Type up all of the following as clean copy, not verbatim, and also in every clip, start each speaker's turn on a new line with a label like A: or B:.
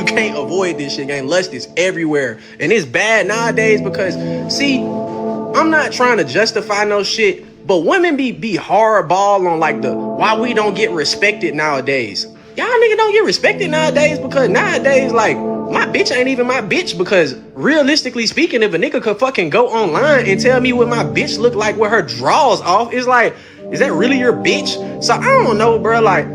A: You can't avoid this shit, gang. Lust is everywhere. And it's bad nowadays because, see, I'm not trying to justify no shit, but women be hardball on like the why we don't get respected nowadays. Y'all niggas don't get respected nowadays because nowadays, like, my bitch ain't even my bitch because realistically speaking, if a nigga could fucking go online and tell me what my bitch look like with her drawers off, it's like, is that really your bitch? So I don't know, bro. Like,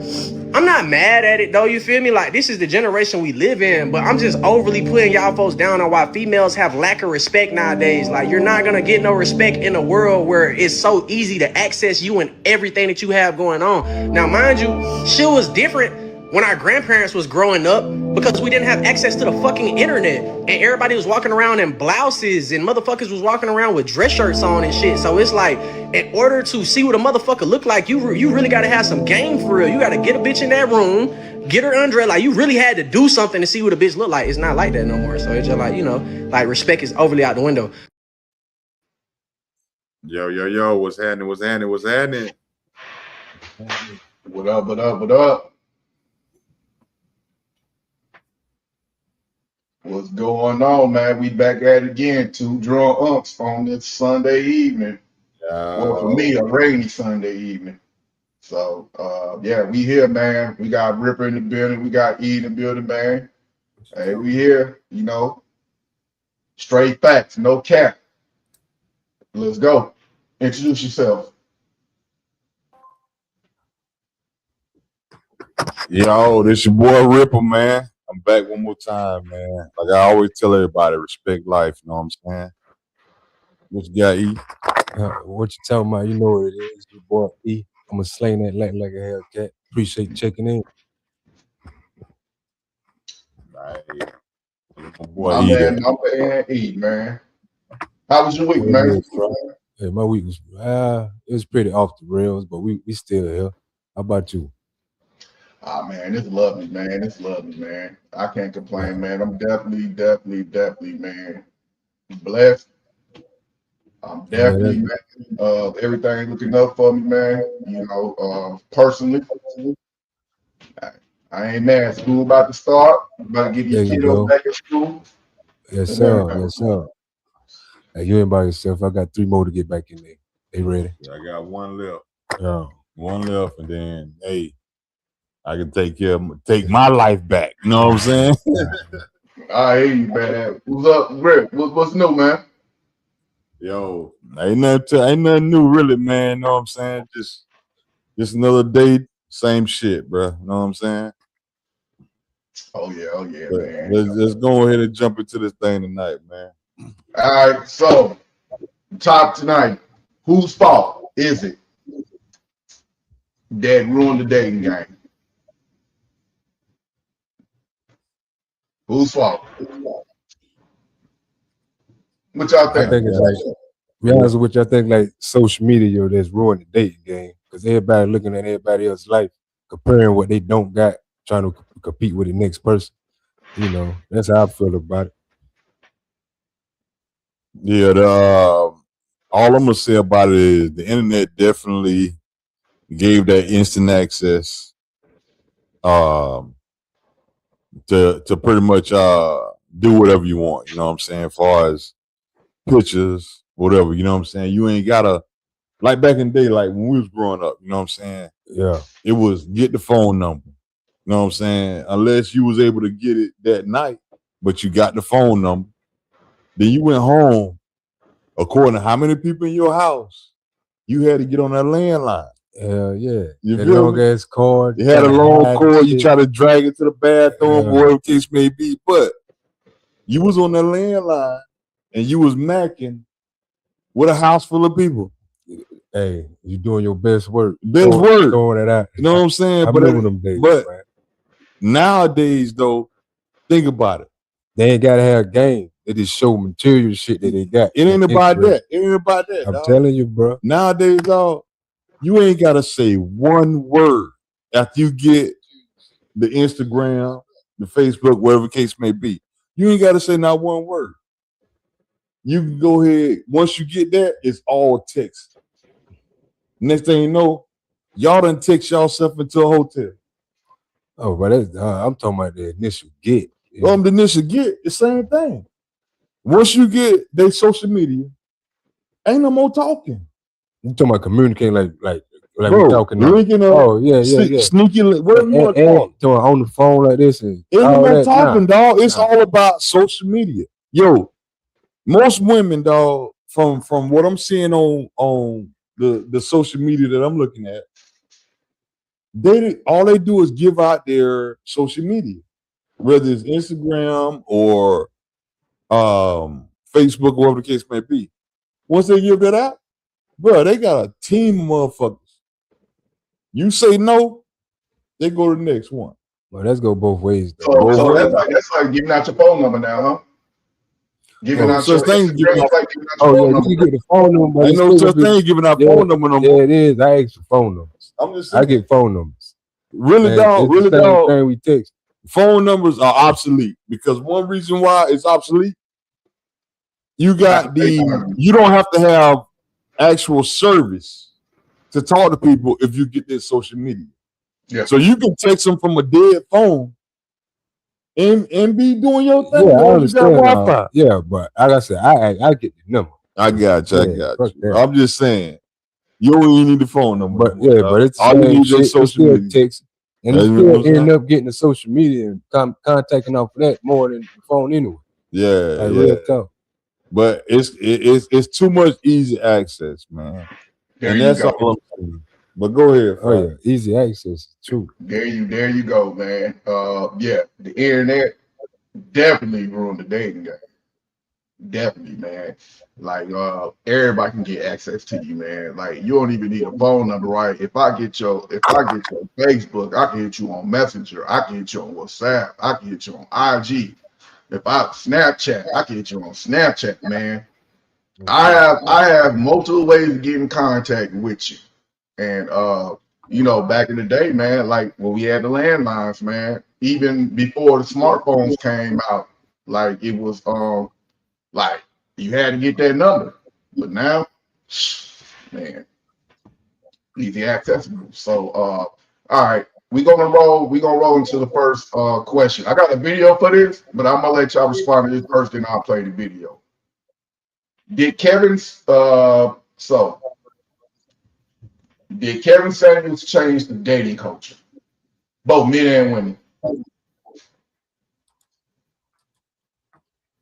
A: I'm not mad at it though, you feel me? Like, this is the generation we live in, but I'm just overly putting y'all folks down on why females have lack of respect nowadays. Like, you're not gonna get no respect in a world where it's so easy to access you and everything that you have going on. Now, mind you, shit was different when our grandparents was growing up because we didn't have access to the fucking internet and everybody was walking around in blouses and motherfuckers was walking around with dress shirts on and shit. So it's like, in order to see what a motherfucker look like, you really gotta have some game for real. You gotta get a bitch in that room, get her undressed. Like, you really had to do something to see what a bitch look like. It's not like that no more. So it's just like, you know, like, respect is overly out the window.
B: Yo, what's happening? What's happening? What's happening?
C: What up, what up, what up? What's going on, man? We back at it again. Two drunk unks on this Sunday evening. Well, for me, a rainy Sunday evening. So, yeah, we here, man. We got Ripper in the building. We got E in the building, man. Hey, we here, you know. Straight facts, no cap. Let's go. Introduce yourself.
B: Yo, this your boy Ripper, man. I'm back one more time, man. Like I always tell everybody, respect life. You know what I'm saying? What you got, E?
D: What you talking about? You know what it is. Your boy E. I'm going to sling that like a Hellcat. Appreciate you checking in.
B: Right.
C: My man, number E, man. How was your week, man?
D: Yeah, my week was it was pretty off the rails, but we still here. How about you?
C: Ah, man, it's lovely, man. It's lovely, man. I can't complain, man. I'm definitely, man, blessed. I'm definitely, man, everything looking up for me, man. You know, personally, I ain't mad. School about to start. About to get these kiddos back at school.
D: Yes, sir. Yes, sir. Hey, you ain't by yourself. I got 3 more to get back in there. They ready?
B: Yeah, I got 1 left.
D: Yeah.
B: 1 left, and then hey, I can take my life back. You know what I'm saying?
C: I hear you, man. What's up, Rick? What's new, man?
B: Yo, ain't nothing new, really, man. You know what I'm saying? Just another day, same shit, bro. You know what I'm saying?
C: Oh yeah,
B: but
C: man.
B: Let's go ahead and jump into this thing tonight, man.
C: All right, so top tonight. Whose fault is it that ruined the dating game? Whose fault? What y'all think?
D: I think it's like, to be honest with you, I think like social media that's ruined the dating game because everybody looking at everybody else's life, comparing what they don't got, trying to compete with the next person. You know, that's how I feel about it.
B: Yeah, all I'm gonna say about it is the internet definitely gave that instant access to pretty much do whatever you want, you know what I'm saying, as far as pictures, whatever, you know what I'm saying. You ain't gotta, like back in the day, like when we was growing up, you know what I'm saying?
D: Yeah.
B: It was get the phone number. You know what I'm saying? Unless you was able to get it that night, but you got the phone number. Then you went home, according to how many people in your house, you had to get on that landline.
D: Yeah.
B: You
D: that
B: feel
D: long
B: me?
D: ass cord.
B: You had a long cord, you try to drag it to the bathroom, or whatever the case may be. But you was on that landline and you was macking with a house full of people.
D: Hey, you doing your best work.
B: Throwing
D: it out.
B: You know what I'm saying?
D: I remember them days,
B: but
D: man.
B: Nowadays, though, think about it.
D: They ain't gotta have game. They just show material shit that they got.
B: It ain't about that. It ain't about that.
D: I'm telling you, bro.
B: Nowadays, dog, you ain't gotta say one word after you get the Instagram, the Facebook, whatever the case may be. You ain't gotta say not one word. You can go ahead. Once you get that, it's all text. Next thing you know, y'all done text yourself into a hotel.
D: Oh, but I'm talking about the initial get.
B: The initial get the same thing. Once you get their social media, ain't no more talking.
D: You talking about communicating like
B: Bro,
D: we talking now.
B: linking up, sneaky, whatever you want to call it.
D: On the phone like this and
B: ain't no more
D: that.
B: talking, dog. It's all about social media. Yo, most women, dog, from what I'm seeing on the social media that I'm looking at, all they do is give out their social media, whether it's Instagram or Facebook, whatever the case may be. Once they give that out, bro, they got a team of motherfuckers. You say no, they go to the next one.
D: Well, let's go both ways.
C: So that's like giving out your phone number now, huh? Giving out your
B: thing.
C: You can
D: get the phone number.
B: Ain't no such thing giving out phone number no more.
D: Yeah, it is. I ask for phone numbers.
B: I'm just saying.
D: I get phone numbers.
B: Really, dog. Really, dog.
D: Thing we text.
B: Phone numbers are obsolete because one reason why it's obsolete, you don't have to have actual service to talk to people if you get this social media. Yeah. So you can text them from a dead phone and be doing your thing.
D: Yeah, I understand. Yeah, but like I said, I get the number.
B: I got you. I'm just saying, you don't even need the phone number.
D: But it's all you need is social media. Text, and you still end up getting the social media and contacting off of that more than the phone anyway.
B: Yeah, real talk. But it's too much easy access, man. And that's all I'm saying. But go ahead.
D: Oh yeah, easy access. True.
C: There you go, man. Yeah, the internet definitely ruined the dating game. Definitely, man. Like everybody can get access to you, man. Like you don't even need a phone number, right? If I get your Facebook, I can hit you on Messenger, I can hit you on WhatsApp, I can hit you on IG. If I Snapchat, I can hit you on Snapchat, man. I have multiple ways to get in contact with you. And back in the day, man, like when we had the landlines, man, even before the smartphones came out, like it was like you had to get that number. But now, man, easy accessible. So all right, we're gonna roll into the first question. I got a video for this, but I'm gonna let y'all respond to this first, then I'll play the video. Did Kevin Samuels change the dating culture, both men and women?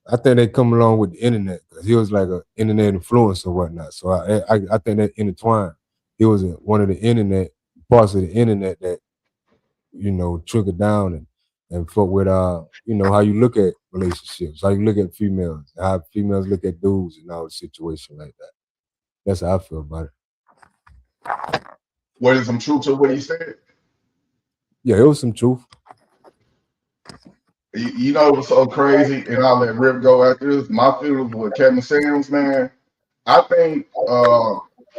D: I think they come along with the internet because he was like an internet influencer or whatnot. So I think that intertwined. He was one of the internet parts of the internet that trickled down and fuck with how you look at relationships, how you look at females, how females look at dudes, and all the situation like that. That's how I feel about it.
C: Was there some truth to what he said?
D: Yeah, it was some truth.
C: You know what's so crazy, and I'll let Rip go after this. My feelings with Kevin Samuels, man. I think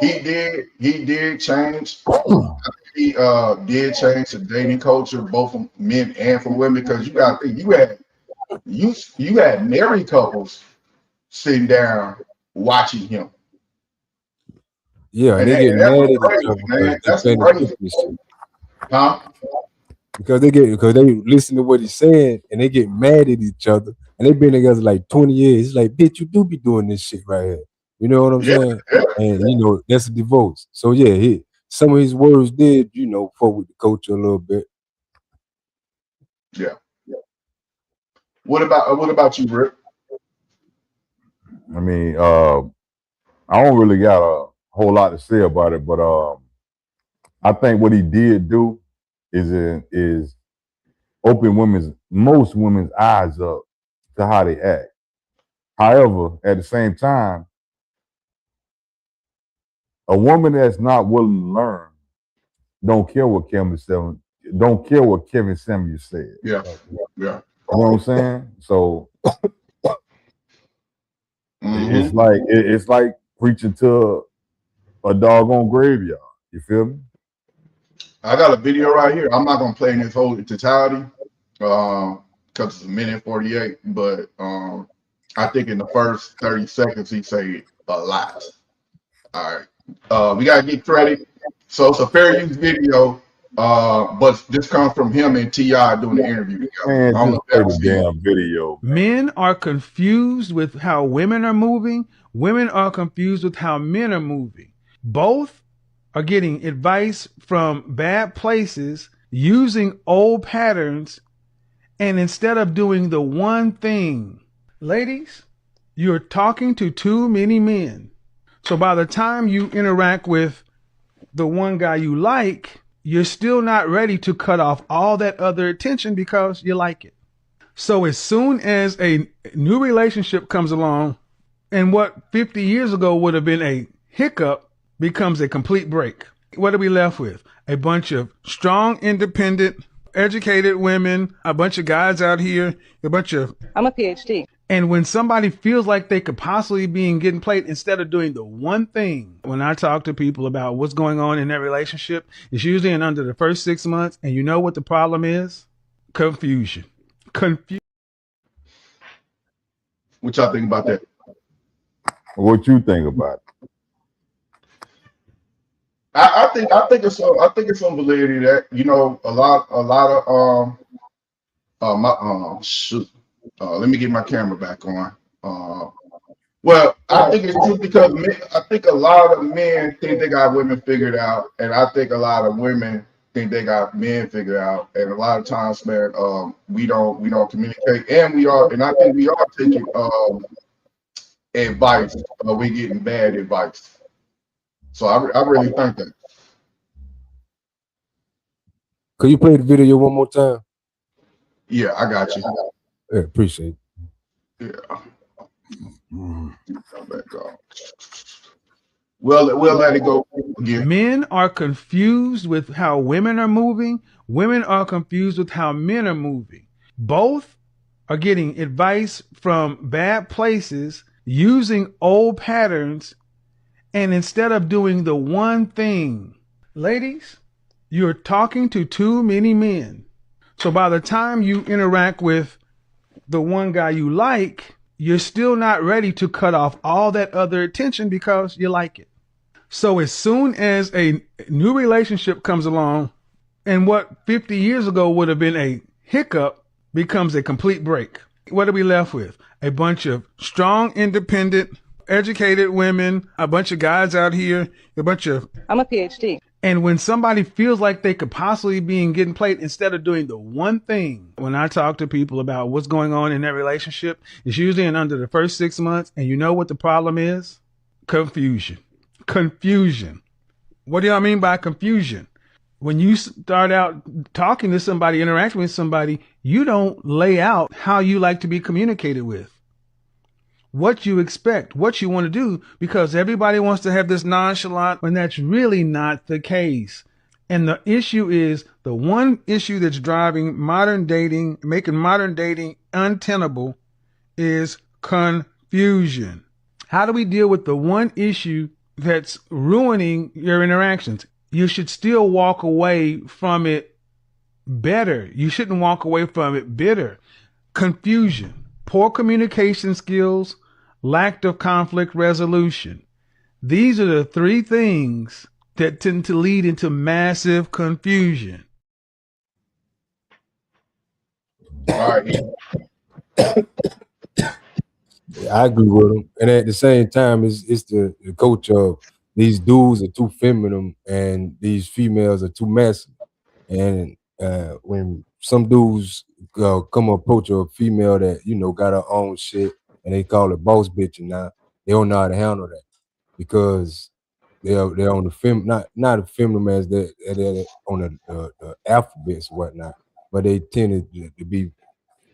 C: he did change. He did change the dating culture, both from men and from women, because you got to think you had married couples sitting down watching him.
D: Yeah, and they get mad at each other, man. That's crazy.
C: Huh?
D: Because they listen to what he's saying and they get mad at each other, and they've been together like 20 years. It's like, bitch, you do be doing this shit right here. You know what I'm saying? Yeah. And that's a divorce. So yeah, some of his words did, fuck with the culture a little bit.
C: Yeah. What about you, Rick?
B: I mean, I don't really got a whole lot to say about it, but I think what he did do is open most women's eyes up to how they act. However, at the same time, a woman that's not willing to learn don't care what Kevin Samuels said.
C: Yeah.
B: You know what I'm saying? So it's like preaching to a doggone graveyard. You feel me?
C: I got a video right here. I'm not gonna play in its whole totality because it's a minute 48. But I think in the first 30 seconds he said a lot. All right, we gotta get credit. So it's a fair use video. But this comes from him and T.I. doing the interview together.
B: Man,
C: I don't know
B: just
C: if
B: play
C: y'all
B: the
C: seen it.
B: damn video.
E: Men are confused with how women are moving. Women are confused with how men are moving. Both are getting advice from bad places, using old patterns, and instead of doing the one thing, ladies, you're talking to too many men. So by the time you interact with the one guy you like, you're still not ready to cut off all that other attention because you like it. So as soon as a new relationship comes along, and what 50 years ago would have been a hiccup becomes a complete break. What are we left with? A bunch of strong, independent, educated women, a bunch of guys out here, a bunch of...
F: I'm a PhD.
E: And when somebody feels like they could possibly be getting played, instead of doing the one thing, when I talk to people about what's going on in their relationship, it's usually in under the first 6 months. And you know what the problem is? Confusion.
C: What y'all think about that?
B: What you think about it?
C: I think it's some validity that, you know, a lot of shoot. Let me get my camera back on. Well, I think it's true because I think a lot of men think they got women figured out, and I think a lot of women think they got men figured out. And a lot of times, man, we don't communicate, and I think we are taking advice, we getting bad advice. So I really think that.
D: Could you play the video one more time?
C: Yeah, I got you.
D: Yeah, appreciate
C: it. Yeah. We'll let it go again.
E: Men are confused with how women are moving. Women are confused with how men are moving. Both are getting advice from bad places, using old patterns, and instead of doing the one thing, ladies, you're talking to too many men. So by the time you interact with the one guy you like, you're still not ready to cut off all that other attention because you like it. So as soon as a new relationship comes along, and what 50 years ago would have been a hiccup becomes a complete break. What are we left with? A bunch of strong, independent, educated women, a bunch of guys out here, a bunch of...
F: I'm a PhD.
E: And when somebody feels like they could possibly be getting played, instead of doing the one thing, when I talk to people about what's going on in their relationship, it's usually in under the first 6 months. And you know what the problem is? Confusion. What do y'all mean by confusion? When you start out talking to somebody, interacting with somebody, you don't lay out how you like to be communicated with, what you expect, what you want to do, because everybody wants to have this nonchalant when that's really not the case. And the issue is, the one issue that's driving modern dating, making modern dating untenable, is confusion. How do we deal with the one issue that's ruining your interactions? You should still walk away from it better. You shouldn't walk away from it bitter. Confusion, poor communication skills, lack of conflict resolution. These are the three things that tend to lead into massive confusion.
C: All right.
D: I agree with him. And at the same time, it's the culture of these dudes are too feminine and these females are too masculine. And when some dudes come approach a female that, you know, got her own shit and they call it boss bitch, and now they don't know how to handle that because they're on the not a feminine as they're on the alphabets or whatnot, but they tend to be,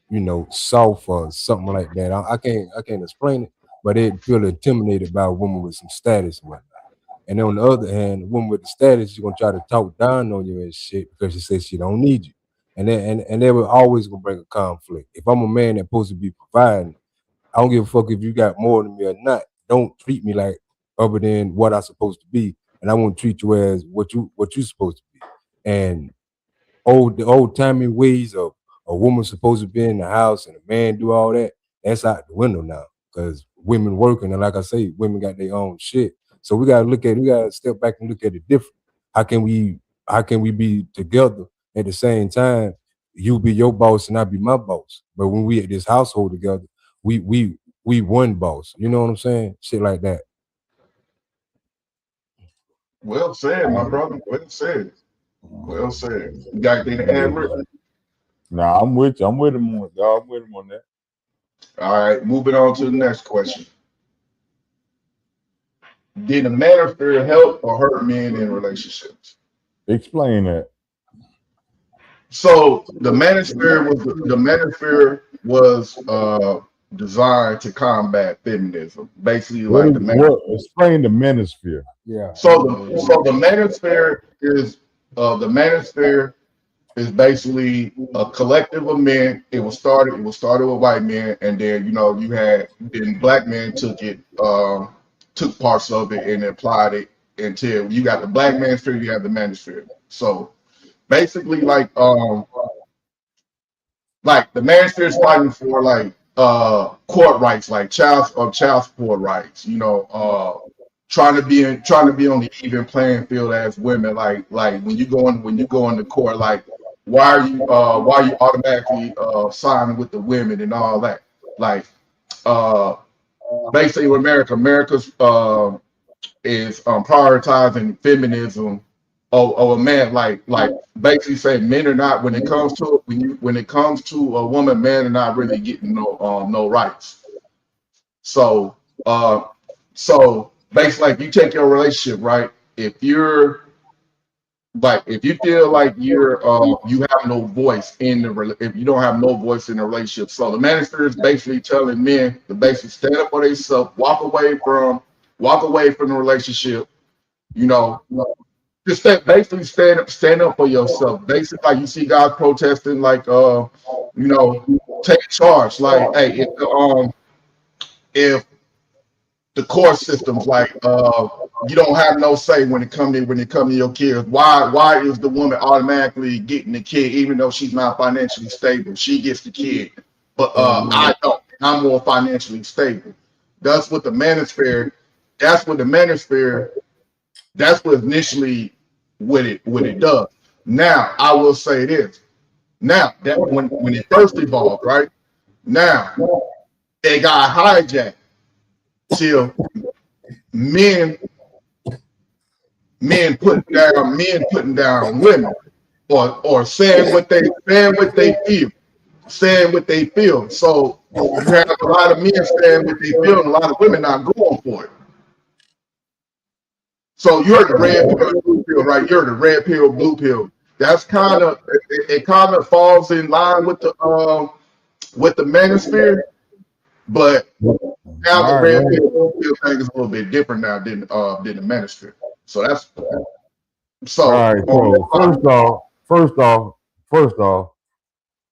D: you know, soft or something like that. I can't explain it, but they feel intimidated by a woman with some status and whatnot. And then on the other hand, the woman with the status, she's gonna try to talk down on you and shit because she says she don't need you. And then and they were always gonna bring a conflict. If I'm a man that's supposed to be providing, I don't give a fuck if you got more than me or not. Don't treat me like other than what I'm supposed to be, and I won't treat you as what you supposed to be. And the old timey ways of a woman supposed to be in the house and a man do all that, that's out the window now because women working, and like I say, women got their own shit. So we gotta step back and look at it different. How can we how can we be together at the same time? You be your boss and I be my boss. But when we at this household together, we one boss. You know what I'm saying? Shit like that.
C: Well said, my brother. Well said. Well said. You got anything to add, Rick?
B: Nah, I'm with you. I'm with him on dog. I'm with him on that.
C: All right, moving on to the next question. Did the manosphere help or hurt men in relationships?
B: Explain that.
C: So the manosphere was designed to combat feminism. Basically,
B: What
C: like
B: is what? Explain the manosphere.
D: Yeah.
C: The manosphere is basically a collective of men. It was started with white men, and then then black men took parts of it and applied it until you got the black manosphere, you have the manosphere. So basically, like the manosphere is fighting for court rights, like child support rights. Trying to be on the even playing field as women. Like when you go into court, like why are you automatically signing with the women and all that? Like uh, basically, with America's is prioritizing feminism of a man, like basically saying men are not, when it comes to a woman, men are not really getting no rights. So so basically, like, you take your relationship, right? If you feel like you have no voice if you don't have no voice in the relationship, so the minister is basically telling men to basically stand up for themselves, walk away from the relationship, you know, just basically stand up for yourself. Basically, like, you see guys protesting, like take charge. Like, hey, if the court systems, like, you don't have no say when it come to your kids. Why is the woman automatically getting the kid even though she's not financially stable? She gets the kid, but I don't. I'm more financially stable. That's what the manosphere. That's what the manosphere. That's what initially what it does. Now I will say this. Now that when it first evolved, right? Now it got hijacked till men putting down women, or saying what they feel. So you have a lot of men saying what they feel and a lot of women not going for it. So you're the red pill, blue pill, right? You're the red pill, blue pill. That's it kind of falls in line with the manosphere, but now the
B: All right,
C: red
B: man.
C: pill, blue pill thing is a little bit different now than the manosphere. So that's
B: All
C: so
B: right. So first off,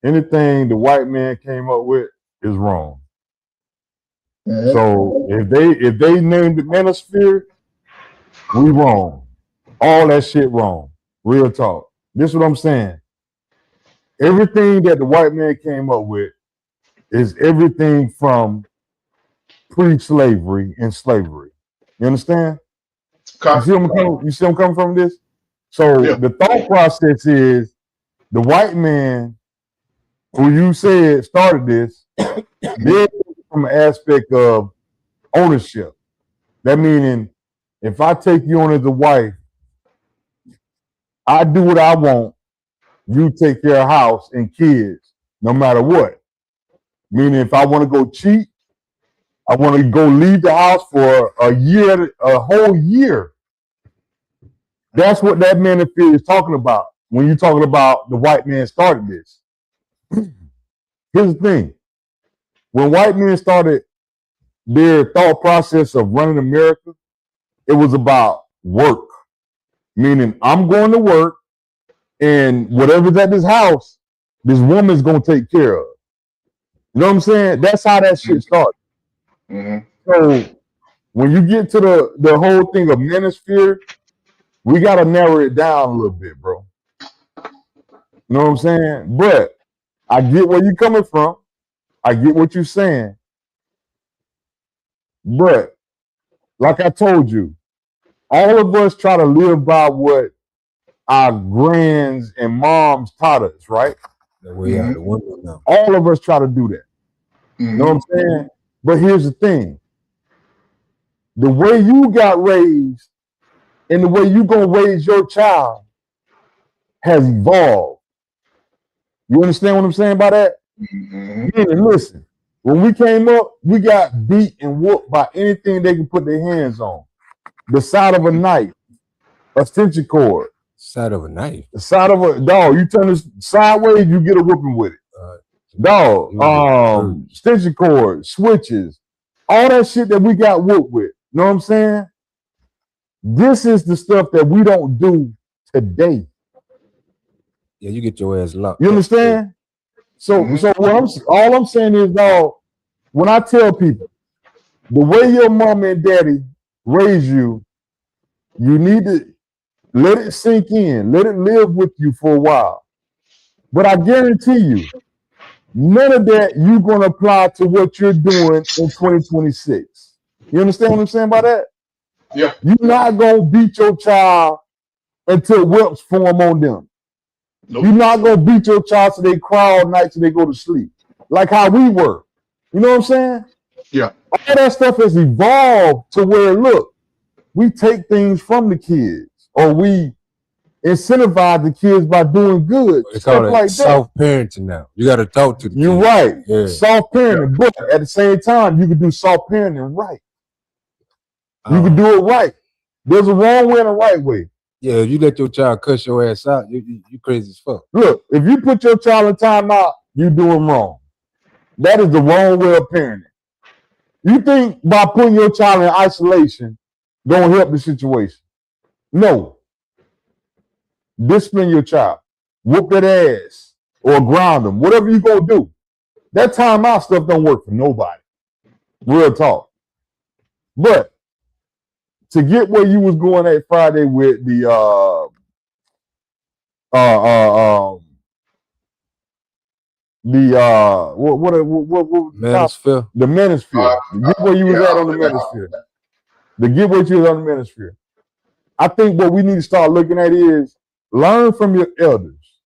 B: anything the white man came up with is wrong. So if they named the manosphere, we wrong. All that shit wrong. Real talk. This is what I'm saying. Everything that the white man came up with is everything from pre-slavery and slavery. You understand? You see where I'm coming from this? So
C: yeah.
B: the thought process is the white man who you said started this, they're from an aspect of ownership. That meaning, if I take you on as a wife, I do what I want. You take care of house and kids, no matter what. Meaning, if I want to go cheat, I want to go leave the house for a year, a whole year. That's what that manosphere is talking about when you're talking about the white man started this. Here's the thing. When white men started their thought process of running America, it was about work. Meaning, I'm going to work, and whatever's at this house, this woman's going to take care of. You know what I'm saying? That's how that shit started.
C: Mm-hmm.
B: So when you get to the whole thing of manosphere, we got to narrow it down a little bit, bro. You know what I'm saying? But I get where you're coming from. I get what you're saying. But like I told you, all of us try to live by what our grands and moms taught us, right?
D: That way out the window now.
B: All of us try to do that. You know what I'm saying? But here's the thing. The way you got raised and the way you gonna raise your child has evolved. You understand what I'm saying by that? And listen, when we came up, we got beat and whooped by anything they can put their hands on. The side of a knife, a extension cord.
D: Side of a knife.
B: The side of a dog. You turn this sideways, you get a whooping with it. Dog, extension cord, switches, all that shit that we got whooped with. You know what I'm saying? This is the stuff that we don't do today.
D: Yeah, you get your ass locked.
B: You understand? So what all I'm saying is, dog, when I tell people the way your mom and daddy raised you, you need to let it sink in, let it live with you for a while. But I guarantee you, none of that you're gonna apply to what you're doing in 2026. You understand what I'm saying by that?
C: Yeah.
B: You're not gonna beat your child until whelps form on them. Nope. You're not gonna beat your child so they cry all night till they go to sleep, like how we were. You know what I'm saying?
C: Yeah.
B: All that stuff has evolved to where, look, we take things from the kids, or we incentivize the kids by doing good.
D: They call it like soft parenting now. You got to talk to the
B: You're
D: kids.
B: right.
D: Yeah.
B: Soft parenting, but at the same time, you can do soft parenting right. You can do it right. There's a wrong way and a right way.
D: Yeah, if you let your child cuss your ass out, you crazy as fuck.
B: Look, if you put your child in timeout, you're doing wrong. That is the wrong way of parenting. You think by putting your child in isolation gonna help the situation? No. Discipline your child. Whoop that ass or ground them. Whatever you gonna do. That timeout stuff don't work for nobody. Real talk. But to get where you was going at Friday with the
D: MANOSPHERE.
B: The MANOSPHERE. Get where you was at on the MANOSPHERE. To get what you was on the MANOSPHERE. I think what we need to start looking at is learn from your elders.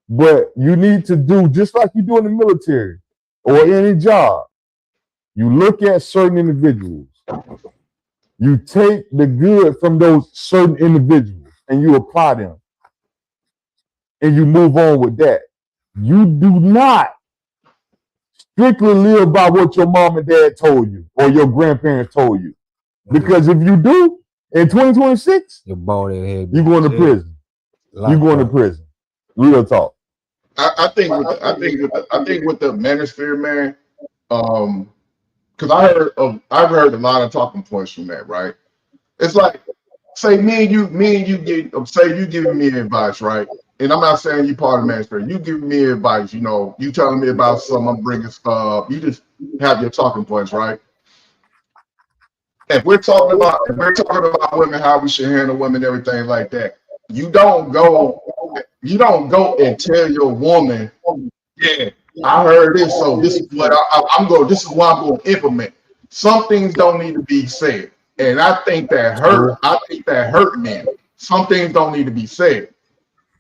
B: But you need to do just like you do in the military or any job. You look at certain individuals. You take the good from those certain individuals and you apply them. And you move on with that. You do not strictly live by what your mom and dad told you or your grandparents told you. Because if you do, in 2026, you're going to prison. You're going to prison. Real talk.
C: I think with the manosphere, man, because I've heard a lot of talking points from that, right? It's like, say me and you say you giving me advice, right? And I'm not saying you part of the manosphere. You giving me advice, you know, you telling me about something, I'm bringing stuff. You just have your talking points, right? If we're talking about women, how we should handle women, everything like that, you don't go and tell your woman, yeah, I heard this, so this is what this is what I'm going to implement. Some things don't need to be said, and I think that hurt men. Some things don't need to be said.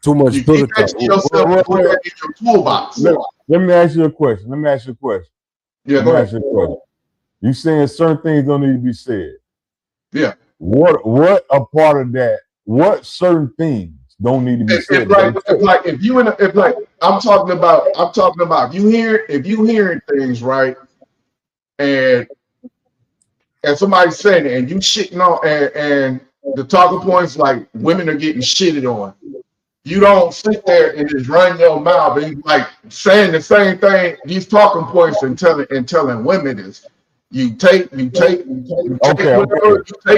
D: Too much.
C: You keep that to yourself. Put that in your toolbox.
B: Let me ask you a question.
C: Yeah, go ahead.
B: You saying certain things don't need to be said.
C: Yeah.
B: What a part of that? What certain things don't need to be said? I'm talking about if you hearing things, right, and somebody saying it and you shitting on and the talking points like women are getting shitted on. You don't sit there and just run your mouth and like saying the same thing, these talking points and telling women this. You take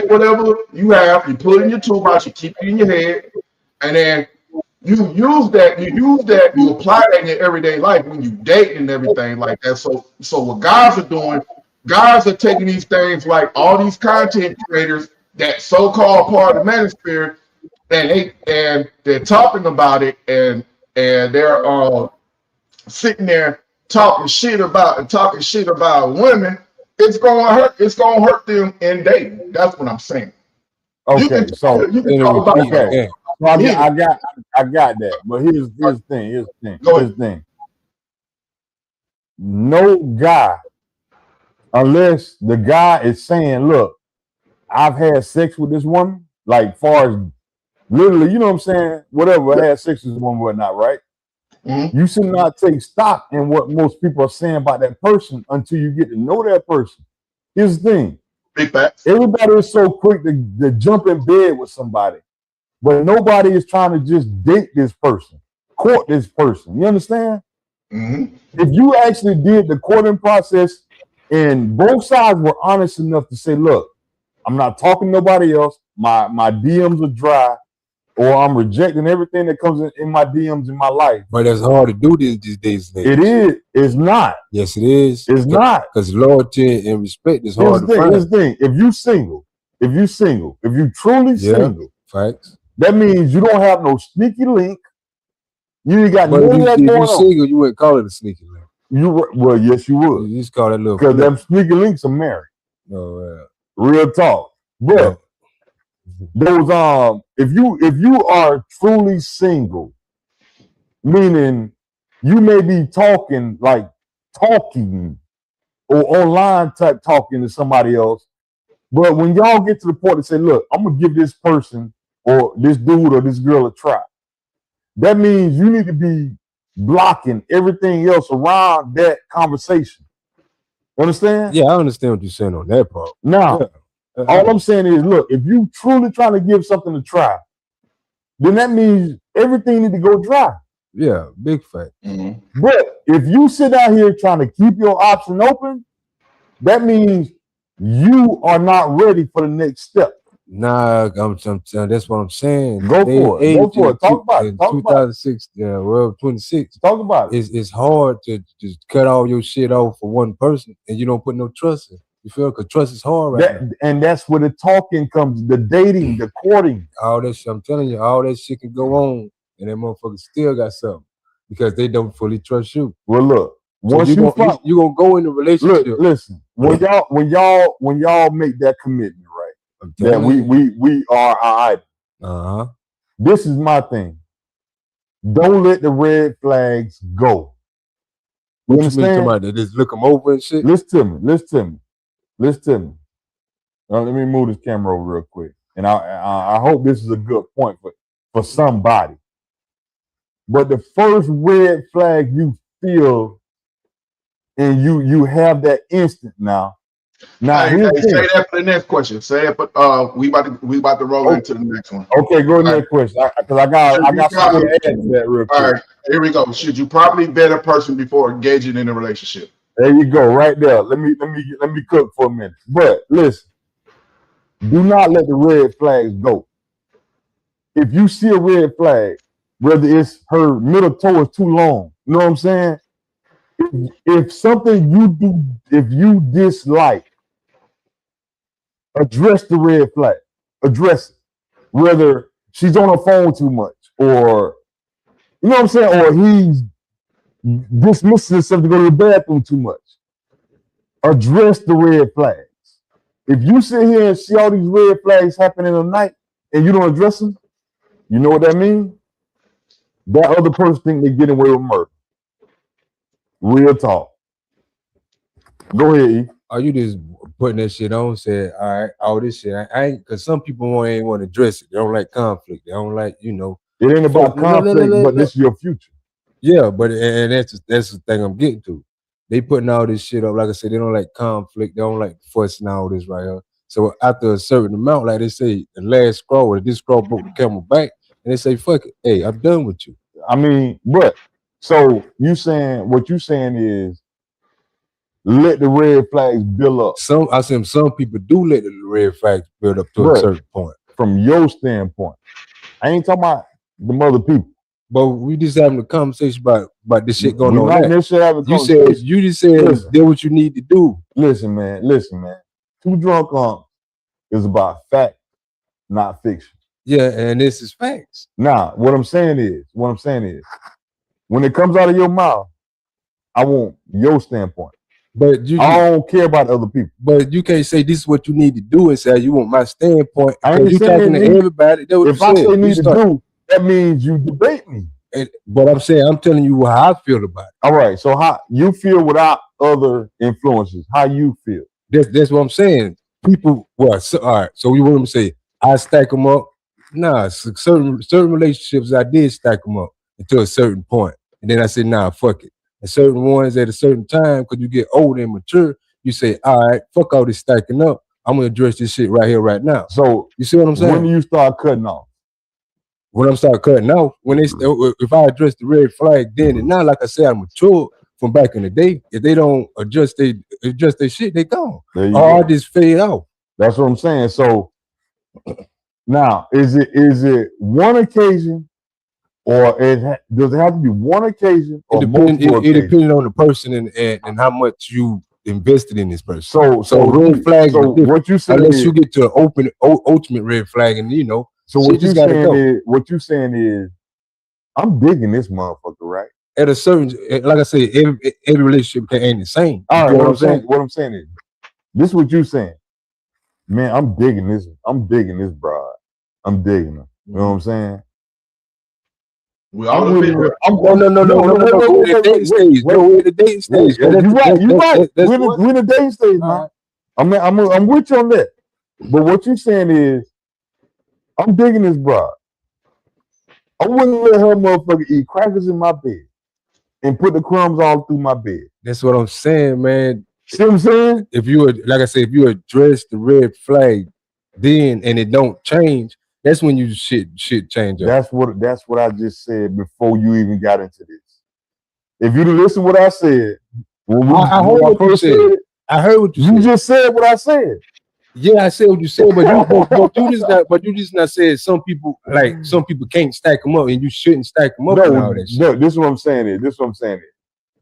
B: whatever you have, you put it in your toolbox, you keep it in your head, and then you use that, you apply that in your everyday life when you date and everything like that. So what guys are doing, guys are taking these things like all these content creators, that so-called part of the manosphere, and they're talking about it, and they're sitting there talking shit about women. It's gonna hurt them in dating. That's what I'm saying. Okay, So I got that. But here's the thing. No guy, unless the guy is saying, look, I've had sex with this woman, like far as literally, you know what I'm saying? Whatever, I had sex with this woman, whatnot, right?
C: Mm-hmm.
B: You should not take stock in what most people are saying about that person until you get to know that person. Here's the thing.
C: Big facts.
B: Everybody is so quick to jump in bed with somebody, but nobody is trying to just date this person, court this person. You understand?
C: Mm-hmm.
B: If you actually did the courting process and both sides were honest enough to say, look, I'm not talking to nobody else. My DMs are dry, or I'm rejecting everything that comes in my DMs in my life.
D: But it's hard to do these days.
B: It is. It's not.
D: Yes, it is.
B: It's not.
D: Because loyalty and respect is hard to find.
B: Here's the thing. If you truly single,
D: facts.
B: That means you don't have no sneaky link. You ain't got none of that going on.
D: If you're single, you wouldn't call it a sneaky link.
B: Well, yes, you would.
D: You just call that little.
B: Because them sneaky links are married.
D: Oh,
B: real talk. But those if you are truly single, meaning you may be talking or online type talking to somebody else, but when y'all get to the point to say, look, I'm gonna give this person or this dude or this girl a try, that means you need to be blocking everything else around that conversation. Understand?
D: Yeah, I understand what you're saying on that part.
B: Now, all I'm saying is, look, if you truly trying to give something a try, then that means everything need to go dry.
D: Yeah, big fact.
C: Mm-hmm.
B: But if you sit out here trying to keep your option open, that means you are not ready for the next step.
D: Nah, that's what I'm saying.
B: Go for it. Talk about it.
D: 2006, 26.
B: Talk about it.
D: It's hard to just cut all your shit off for one person, and you don't put no trust in. You feel? Because trust is hard right now.
B: And that's where the talking comes, the dating, the courting.
D: All that shit, I'm telling you, all that shit can go on, and that motherfucker still got something because they don't fully trust you.
B: Well, look, once
D: so you gonna go in the relationship.
B: Look, listen, when y'all make that commitment, right? That we are our idol. This is my thing. Don't let the red flags go.
D: You understand? About that? Just look them over and shit.
B: Listen to me. Now, let me move this camera over real quick. And I hope this is a good point for somebody. But the first red flag you feel, and you have that instant now. Now,
C: say that for the next question. Say it, but we about to roll into the next one.
B: Okay, go to the next question. Because I got something to add to that real quick.
C: All right, here we go. Should you properly vet a person before engaging in a relationship?
B: There you go, right there. Let me cook for a minute. But listen, do not let the red flags go. If you see a red flag, whether it's her middle toe is too long, you know what I'm saying? If something you do, if you dislike, address the red flag. Address it. Whether she's on her phone too much, or you know what I'm saying, or he's dismissing himself to go to the bathroom too much. Address the red flags. If you sit here and see all these red flags happening at night and you don't address them, you know what that means? That other person think they're getting away with murder. Real talk. Go ahead, E.
D: Are you just putting that shit on? Say, all right, all this shit. I ain't, because some people ain't want to address it. They don't like conflict. They don't like, you know.
B: It ain't about conflict, but this is your future.
D: Yeah, but and that's the thing I'm getting to. They putting all this shit up. Like I said, they don't like conflict. They don't like fussing all this right here. So after a certain amount, like they say, the last scroll, or this scroll broke the camel back, and they say, fuck it. Hey, I'm done with you.
B: I mean, but so what you saying is let the red flags build up.
D: Some people do let the red flags build up to a certain point.
B: From your standpoint. I ain't talking about the other people.
D: But we just having a conversation about this shit going on.
B: You
D: just said do what you need to do.
B: Listen, man. Two Drunk Unks is about fact, not fiction.
D: Yeah, and this is facts.
B: Now, what I'm saying is, when it comes out of your mouth, I want your standpoint.
D: But
B: I don't care about other people.
D: But you can't say this is what you need to do and say you want my standpoint.
B: I ain't
D: you talking to everybody.
B: If I say need to do, that means you debate me.
D: But I'm saying, I'm telling you how I feel about it.
B: All right. So how you feel without other influences? How you feel?
D: That's what I'm saying. People, well, so, all right. So you want me to say I stack them up? Nah, certain relationships I did stack them up until a certain point, and then I said, nah, fuck it. And certain ones at a certain time, because you get older and mature, you say, all right, fuck all this stacking up. I'm gonna address this shit right here, right now.
B: So
D: you see what I'm saying?
B: When do you start cutting off?
D: When I'm start cutting off, when if I address the red flag then and now, like I said, I'm mature from back in the day. If they don't adjust their shit, they gone. Or I just fade off.
B: That's what I'm saying. So now, is it one occasion, or does it have to be one occasion, or multiple occasions?
D: It depends on the person and how much you invested in this person. So red flags. So
B: what you saying?
D: Unless you get to an ultimate red flag, and you know.
B: So what you saying is, I'm digging this motherfucker, right?
D: At a certain, like I said, every relationship ain't the same.
B: All right, what I'm saying is, this is what you saying, man. I'm digging this. I'm digging this broad. I'm digging her. You know what I'm saying?
C: We all no.
D: We're in the dating stage. We're in the dating stage.
B: You're right. We're in the dating stage, man. I'm with you on that. But what you're saying is, I'm digging this broad. I wouldn't let her motherfucker eat crackers in my bed and put the crumbs all through my bed.
D: That's what I'm saying, man.
B: See what I'm saying?
D: If you would, like I said, if you address the red flag then and it don't change, that's when you shit change up.
B: That's what I just said before you even got into this. If you listen to what I said,
D: I heard what you said. I heard what you said.
B: You just said what I said.
D: Yeah, I said what you said, but you just not said some people can't stack them up, and you shouldn't stack them up.
B: No, this is what I'm saying.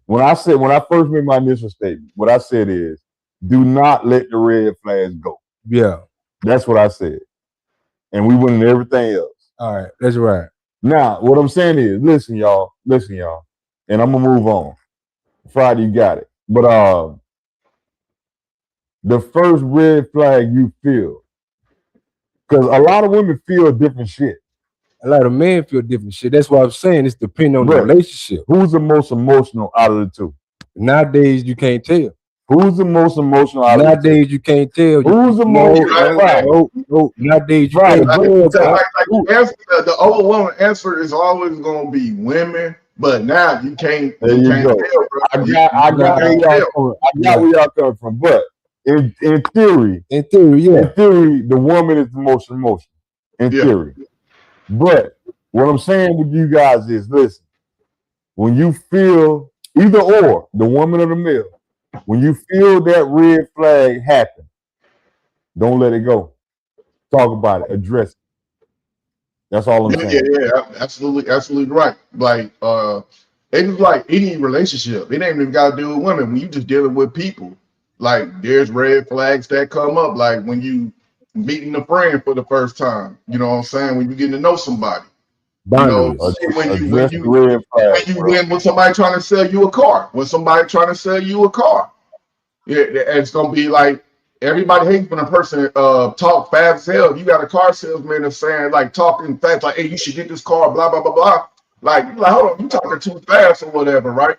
B: When I first made my initial statement, what I said is, do not let the red flags go.
D: Yeah,
B: that's what I said, and we went into everything else.
D: All right, that's right.
B: Now, what I'm saying is, listen, y'all, and I'm gonna move on. Friday, you got it, but the first red flag you feel, because a lot of women feel different shit.
D: A lot of men feel different shit. That's why I'm saying it's depending on the relationship.
B: Who's the most emotional out of the two?
D: Nowadays, you can't tell.
B: Who's the most emotional out of the two?
D: Nowadays, you can't tell.
B: Who's the most?
D: Nowadays, you can't tell.
C: The overwhelming answer is always going to be women. But now you can't. You can't tell, bro.
B: I got where y'all coming from, but. In theory,
D: yeah.
B: In theory, the woman is the most emotional. In theory. But what I'm saying with you guys is, listen, when you feel either or, the woman or the male, when you feel that red flag happen, don't let it go. Talk about it, address it. That's all I'm saying.
C: Yeah, absolutely right. Like it's like any relationship. It ain't even got to do with women. When you just dealing with people, like there's red flags that come up. Like when you meeting a friend for the first time, you know what I'm saying? When you getting to know somebody,
D: when
C: somebody trying to sell you a car, yeah, it's gonna be like everybody hates when a person talk fast as hell. You got a car salesman that's saying like talking fast, like, hey, you should get this car, blah blah blah blah. Like hold on, you talking too fast or whatever, right?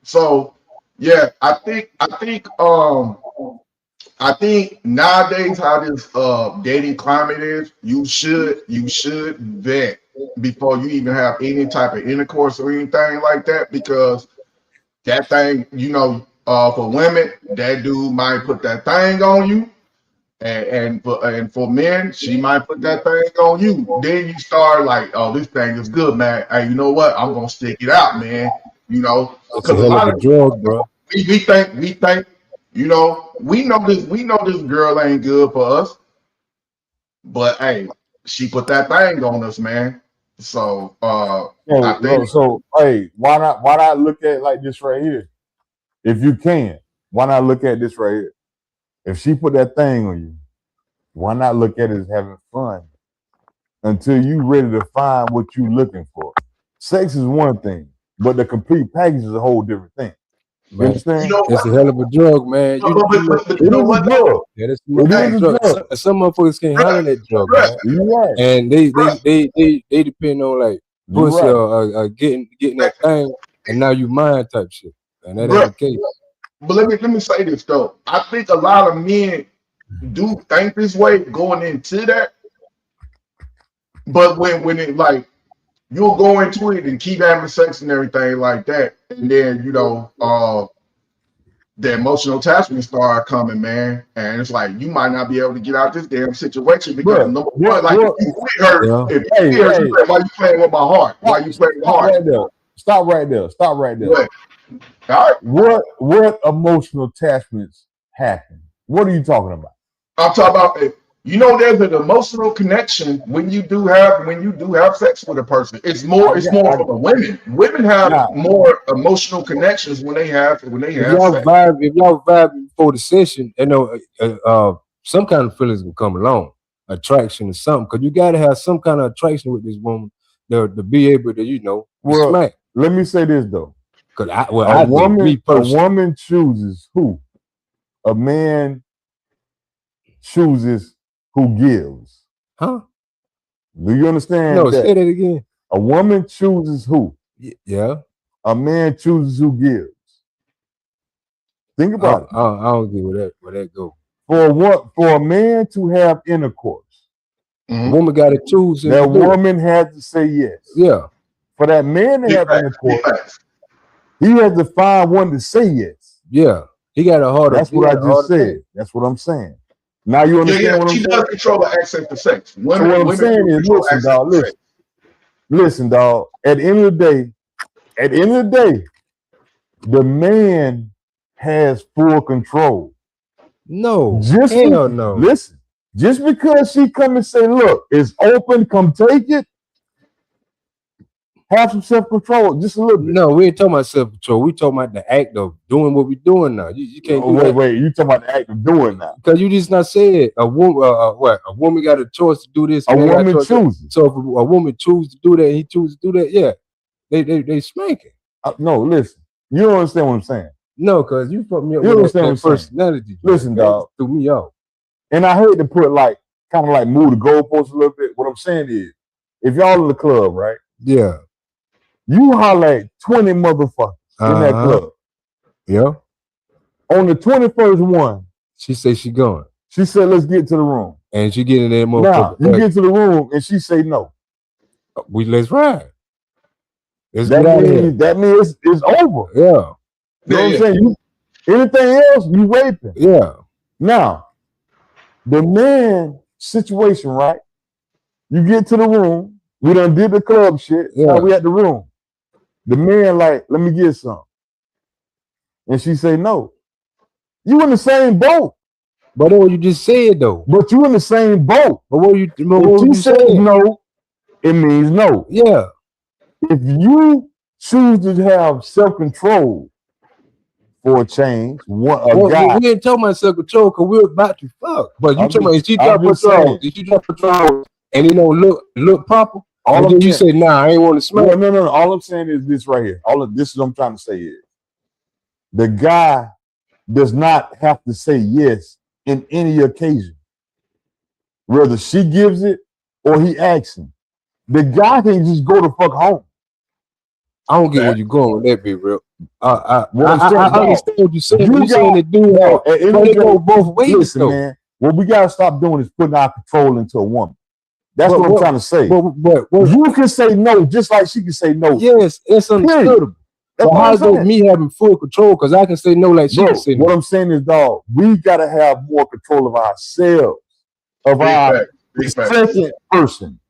C: So yeah, I think nowadays how this dating climate is, you should vet before you even have any type of intercourse or anything like that, because that thing, for women, that dude might put that thing on you, and for men, she might put that thing on you. Then you start like, oh, this thing is good, man. Hey, you know what? I'm gonna stick it out, man.
D: It's a hell of a drug, bro.
C: We think, we know this girl ain't good for us, but hey, she put that thing on us, man. So
B: hey, why not look at it like this right here? If you can, why not look at this right here? If she put that thing on you, why not look at it as having fun until you ready to find what you looking for? Sex is one thing, but the complete package is a whole different thing. You understand?
C: You know
D: It's a
C: what?
D: hell of a drug, man.
C: But
B: It
C: you know
B: is a
C: what?
B: drug.
D: Yeah, that's
B: It is a drug.
D: Some motherfuckers can't handle that drug,
C: Bruh,
D: man.
B: You're right.
D: And they depend on like
B: You're
D: pussy
B: right.
D: or getting that thing, and now you mind type shit. And that ain't
C: bruh.
D: the case.
C: But let me say this though. I think a lot of men do think this way going into that, but when it like you'll go into it and keep having sex and everything like that, and then the emotional attachment start coming, man, and it's like you might not be able to get out this damn situation because
B: Bruh,
C: number one, like if you with her,
D: Yeah.
C: if you with her, you say, why you playing with my heart? Why you playing with my
B: Stop
C: heart?
B: right there. Stop right there. Stop right there.
C: What? All right,
B: What emotional attachments happen? What are you talking about?
C: I'm talking about there's an emotional connection when you do have sex with a person. It's more for the women. Women have
B: Now,
C: more emotional connections when they have
D: If
C: sex.
D: y'all vibe before the session, you know, some kind of feelings will come along, attraction or something. Because you got to have some kind of attraction with this woman to be able to, you know,
B: well,
D: smack.
B: let me say this though.
D: Because
B: A woman chooses who? A man chooses who gives.
D: Huh?
B: Do you understand
D: No,
B: that?
D: say that again.
B: A woman chooses who?
D: Yeah.
B: A man chooses who gives. Think about it.
D: I don't get where that go.
B: For a man to have intercourse,
C: Mhm.
D: Woman got to choose.
B: that woman has to say yes.
D: Yeah.
B: For that man to
C: Big
B: have
C: facts,
B: intercourse,
C: big facts.
B: he has to find one to say yes.
D: Yeah. He got a heart.
B: That's what I just said. That's what I'm saying. Now you understand what I'm
C: She
B: saying?
C: does control the access to sex.
B: So what I'm saying is, listen, dog, listen, dog. At the end of the day, the man has full control.
D: No.
B: Hell
D: no.
B: Listen, just because she come and say, look, it's open, come take it, have some self-control, just a little bit.
D: No, we ain't talking about self-control. We talking about the act of doing what we're doing now. You can't do that.
B: Wait, you talking about the act of doing that.
D: Because you just not said a woman. A woman got a choice to do this.
B: A woman chooses.
D: So if a woman chooses to do that, and he chooses to do that. Yeah, they spanking.
B: No, listen. You don't understand what I'm saying.
D: No, because you put me up
B: You
D: with
B: understand
D: that personality.
B: Listen, dog.
D: Threw me off.
B: And I hate to put kind of move the goalposts a little bit. What I'm saying is, if y'all in the club, right?
D: Yeah.
B: You holler at 20 motherfuckers in that club.
D: Yeah.
B: On the 21st one,
D: she say she going.
B: She said, let's get to the room.
D: And she get in there, motherfucker.
B: Now, you get to the room and she say no.
D: Let's ride.
B: That means it's over.
D: Yeah.
B: You know what I'm saying? Anything else, you raping.
D: Yeah.
B: Now, the man situation, right? You get to the room. We done did the club shit.
D: Yeah.
B: Now we at the room. The man let me get some. And she say no. You in the same boat.
D: But what you just said though.
B: But you in the same boat.
D: But what you
B: if she says no, it means no.
D: Yeah.
B: If you choose to have self-control for a change, we
D: ain't talking about self-control because we're about to fuck. But you talking about if she drop her drawers, and it don't look proper, and then you say, nah, I ain't want to smell.
B: No. All I'm saying is this right here. All of this is what I'm trying to say is the guy does not have to say yes in any occasion. Whether she gives it or he asks him. The guy can just go the fuck home.
D: I don't get where you're going with that, big real. I
B: understand
D: what you're saying. You're saying the dude, but it go both ways.
B: Listen, man. What we gotta stop doing is putting our control into a woman. That's what I'm trying to say. But you can say no just like she can say no.
D: Yes, it's understandable. So how is me having full control? Because I can say no like she can say no.
B: What I'm saying is, dog, we gotta have more control of ourselves, of our second person.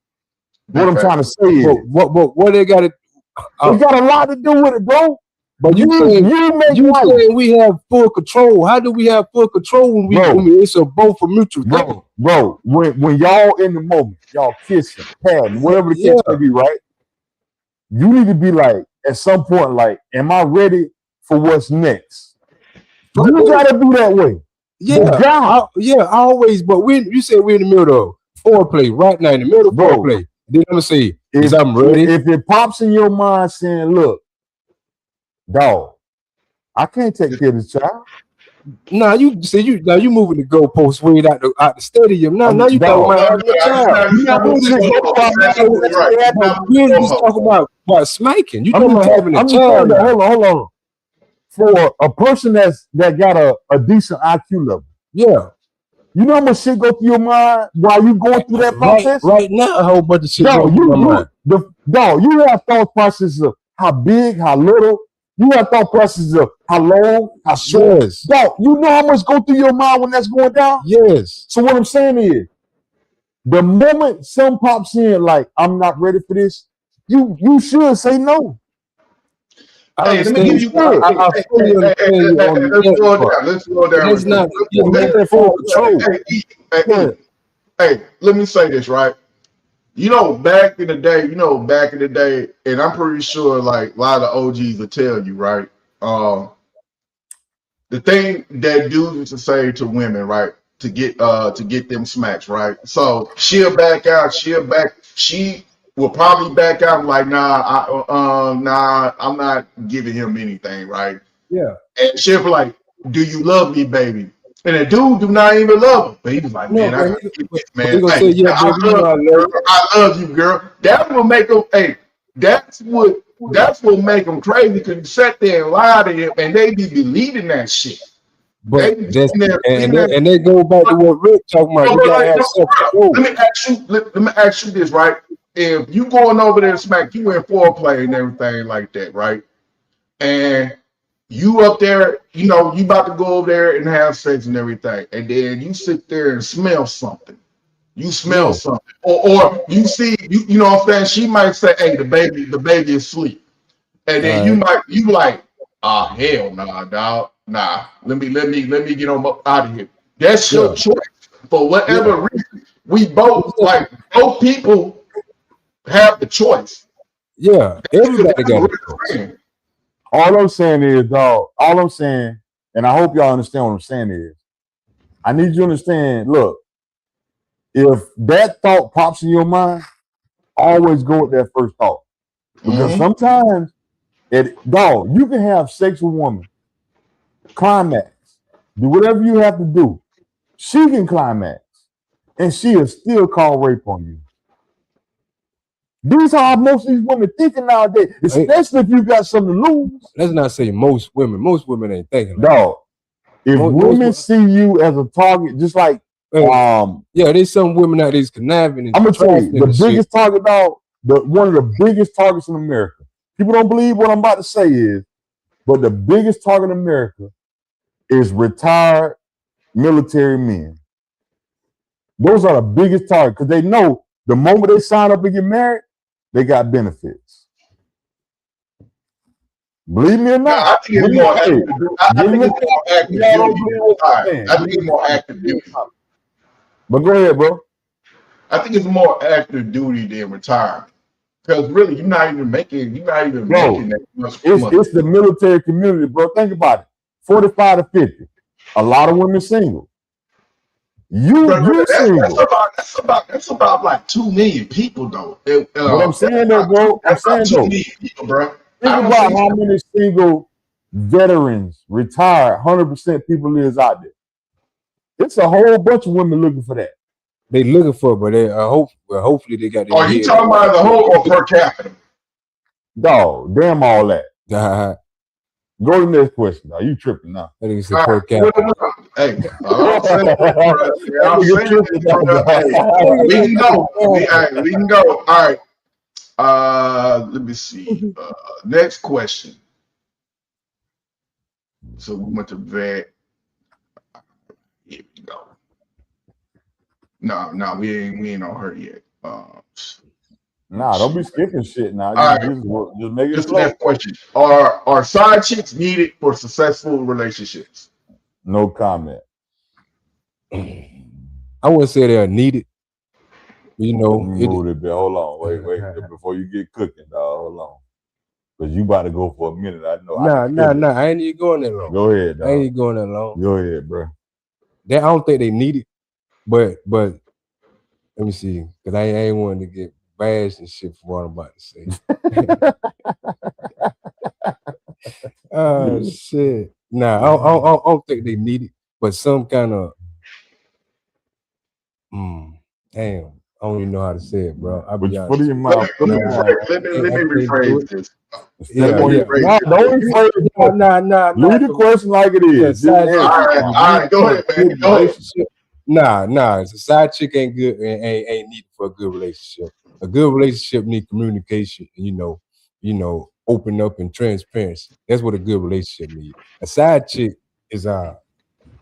B: What I'm trying to say is,
D: what they got to.
B: It got a lot to do with it, bro.
D: But you saying we have full control. How do we have full control when it's a both for mutual thing?
B: Bro, when y'all in the moment, y'all kissing, patting, whatever the case may be, right? You need to be like, at some point, like, am I ready for what's next? You gotta be that way.
D: Yeah, always. But you said we're in the middle of foreplay right now, in the middle of foreplay. Then I'm gonna say, I'm ready.
B: If it pops in your mind saying, look, dog, I can't take care of the child.
D: Nah, you see now you moving the goalpost way out the stadium. Now you talking about having a child.
B: You know what shit go
C: Right.
D: We just talking about smacking. You talking about having a
B: I'm
D: child.
B: just hold on. For a person that got a decent IQ level,
D: Yeah.
B: you know how much shit go through your mind while you going through that process?
D: Right now, a whole bunch of shit going through my mind.
B: You have thought processes of how big, how little. You have thought processes of how long, how short.
D: Yes.
B: Dog, you know how much go through your mind when that's going down?
D: Yes.
B: So what I'm saying is, the moment some pops in like, I'm not ready for this, you should say no.
C: Hey, let me give you.
D: I fully understand you on
C: Let's slow down.
D: Let's not get men full control.
C: Hey, let me say this, right? Back in the day, and I'm pretty sure like a lot of the OGs will tell you, right? The thing that dudes used to say to women, right, to get them smacks, right? So she'll back out, she will probably back out like, nah, I'm not giving him anything, right?
D: Yeah.
C: And she'll be like, do you love me, baby? And the dude do not even love her. But he was like, man, I gotta get this, man.
D: He gonna say, yeah, baby,
C: I love you, girl. That will make him, that's what make them crazy, because you sat there and lie to him and they be believing that shit.
D: But and they go back to what Rick talking about. You gotta have self-control.
C: Let me ask you this, right? If you going over there to smack, you in foreplay and everything like that, right? And you up there, you about to go over there and have sex and everything, and then you sit there and smell something. You smell something, or you see, you know what I'm saying? She might say, "Hey, the baby is asleep," and then you like, hell nah, dog, nah. Let me get on out of here. That's your choice. For whatever reason, we both people have the choice.
D: Yeah, everybody got a choice.
B: All I'm saying is, dog, and I hope y'all understand what I'm saying is, I need you to understand, look, if that thought pops in your mind, always go with that first thought. Because sometimes, you can have sex with a woman, climax, do whatever you have to do. She can climax, and she'll still call rape on you. These are how most of these women thinking nowadays, especially if you got something to lose.
D: Let's not say most women. Most women ain't thinking
B: like that. If women see you as a target, just like
D: there's some women out there conniving.
B: I'm gonna tell you, the biggest target, dog, one of the biggest targets in America. People don't believe what I'm about to say is, but the biggest target in America is retired military men. Those are the biggest target because they know the moment they sign up and get married, they got benefits. Believe me or not,
C: I think it's more active duty.
B: But go ahead, bro.
C: I think it's more active duty than retirement. Because really, you're not even making that much money.
B: It's the military community, bro. Think about it. 45 to 50. A lot of women single. You're single.
C: That's about like 2 million people, though.
B: What I'm saying though, bro.
C: That's about 2 million people, bro.
B: Think about how many single veterans, retired, 100% people is out there. It's a whole bunch of women looking for that.
D: They looking for, but they hopefully they got.
C: Are you talking about the whole or per capita?
B: Dog, damn all that. Go to the next question. Are you tripping now?
D: I think it's per capita.
C: Hey, we can go. We can go. All right. Let me see. Next question. So we went to vet. Here we go. No, we ain't on her yet.
B: Don't be skipping shit now. Just make it slow.
C: Next question. Are side chicks needed for successful relationships?
B: No comment.
D: I wouldn't say they are needed.
B: Hold on. Wait. Before you get cooking, dog. Hold on. Because you about to go for a minute. I know.
D: Nah. I ain't even going that long.
B: Go ahead, dog.
D: I ain't even going that long.
B: Go ahead, bro.
D: I don't think they need it. But let me see. Because I ain't wanting to get bashed and shit for what I'm about to say. Oh shit. Nah, I don't think they need it, but some kind of damn. I don't even know how to say it, bro. I'll
B: But
D: be
B: you put it
D: honest
B: in
D: with
B: your mouth.
C: Let me
D: you. I can't do
C: rephrase
D: it.
C: this. Let
B: Step
C: me
B: on your.
C: rephrase
B: Nah,
C: this.
B: don't rephrase the question.
D: Nah.
B: Leave the question like it
D: Yeah,
B: is. Just
D: side chick.
B: answer.
C: All right, go ahead, man.
D: Good
C: Go ahead.
D: relationship. Nah. It's a side chick ain't good and ain't needed for a good relationship. A good relationship need communication and open up and transparency. That's what a good relationship needs. A side chick is
B: A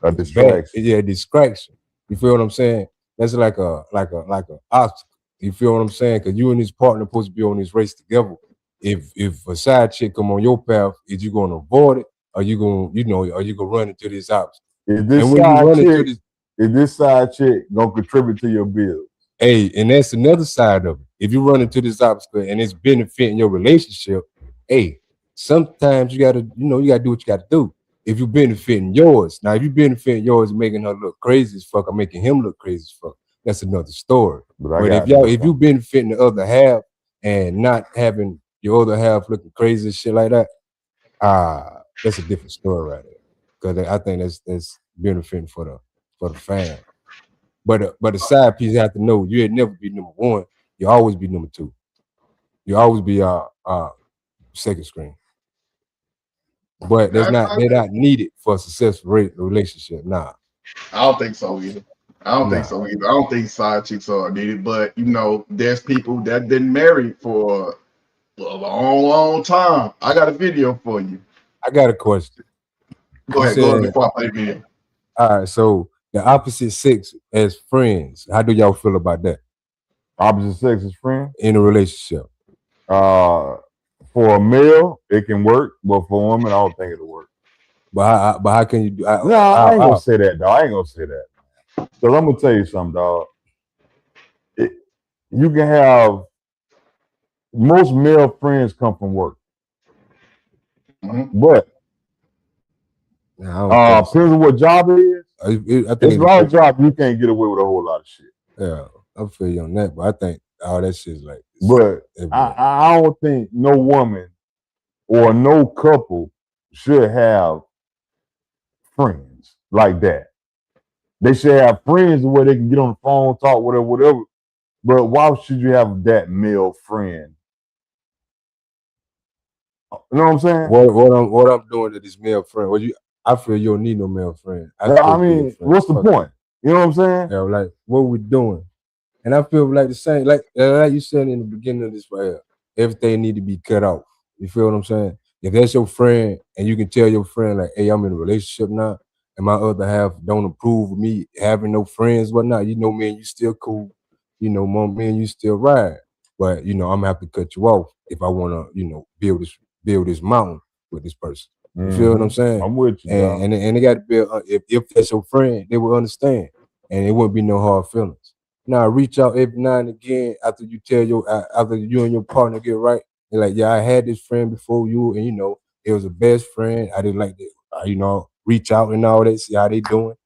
D: bad.
B: distraction.
D: Yeah, distraction. You feel what I'm saying? That's like a obstacle. You feel what I'm saying? Because you and this partner supposed to be on this race together. If a side chick come on your path, is you gonna avoid it? Or you gonna run into this obstacle?
B: Is this
D: And when you
B: side
D: run into
B: chick?
D: this,
B: Is this side chick gonna contribute to your bills?
D: hey, and that's another side of it. If you run into this obstacle and it's benefiting your relationship, hey, sometimes you gotta do what you gotta do. If you benefiting yours, now if you benefiting yours and making her look crazy as fuck or making him look crazy as fuck, that's another story. But if you benefiting the other half and not having your other half looking crazy and shit like that, that's a different story right there. Because I think that's benefiting for the fan. But the side piece have to know you'll never be number one. You always be number two. You always be second screen. But they're not needed for a successful relationship. Nah.
C: I don't think so either. I don't think side chicks are needed, but there's people that been married for a long time. I got a video for you.
D: I got a question.
C: Go ahead before I play the video.
D: All right, so the opposite sex as friends, how do y'all feel about that?
B: Opposite sex as friends?
D: In a relationship.
B: For a male, it can work, but for a woman, I don't think it'll work.
D: But how can you do?
B: I ain't gonna say that, dog. I ain't gonna say that. Because I'm gonna tell you something, dog. You can have most male friends come from work, but depends on what job it is. I think it's a lot of jobs you can't get away with a whole lot of shit.
D: Yeah, I feel you on that, but I think all that shit's like.
B: But I don't think no woman or no couple should have friends like that. They should have friends where they can get on the phone, talk, whatever. But why should you have that male friend? You know what I'm saying?
D: What I'm doing to this male friend? I feel you don't need no male friend.
B: I mean, what's the point? You know what I'm saying?
D: Yeah, like what we doing? And I feel like the same, like you said in the beginning of this right here, everything need to be cut off. You feel what I'm saying? If that's your friend and you can tell your friend like, hey, I'm in a relationship now, and my other half don't approve of me having no friends, whatnot, man, you still cool. Me and you still ride. But I'm gonna have to cut you off if I wanna, build this mountain with this person. You feel what I'm saying?
B: I'm with you,
D: and they got to be if that's your friend, they will understand, and it wouldn't be no hard feelings. Now reach out every now and again after you after you and your partner get right. They're like, yeah, I had this friend before you, and it was a best friend. I didn't like that, reach out and all that, see how they doing.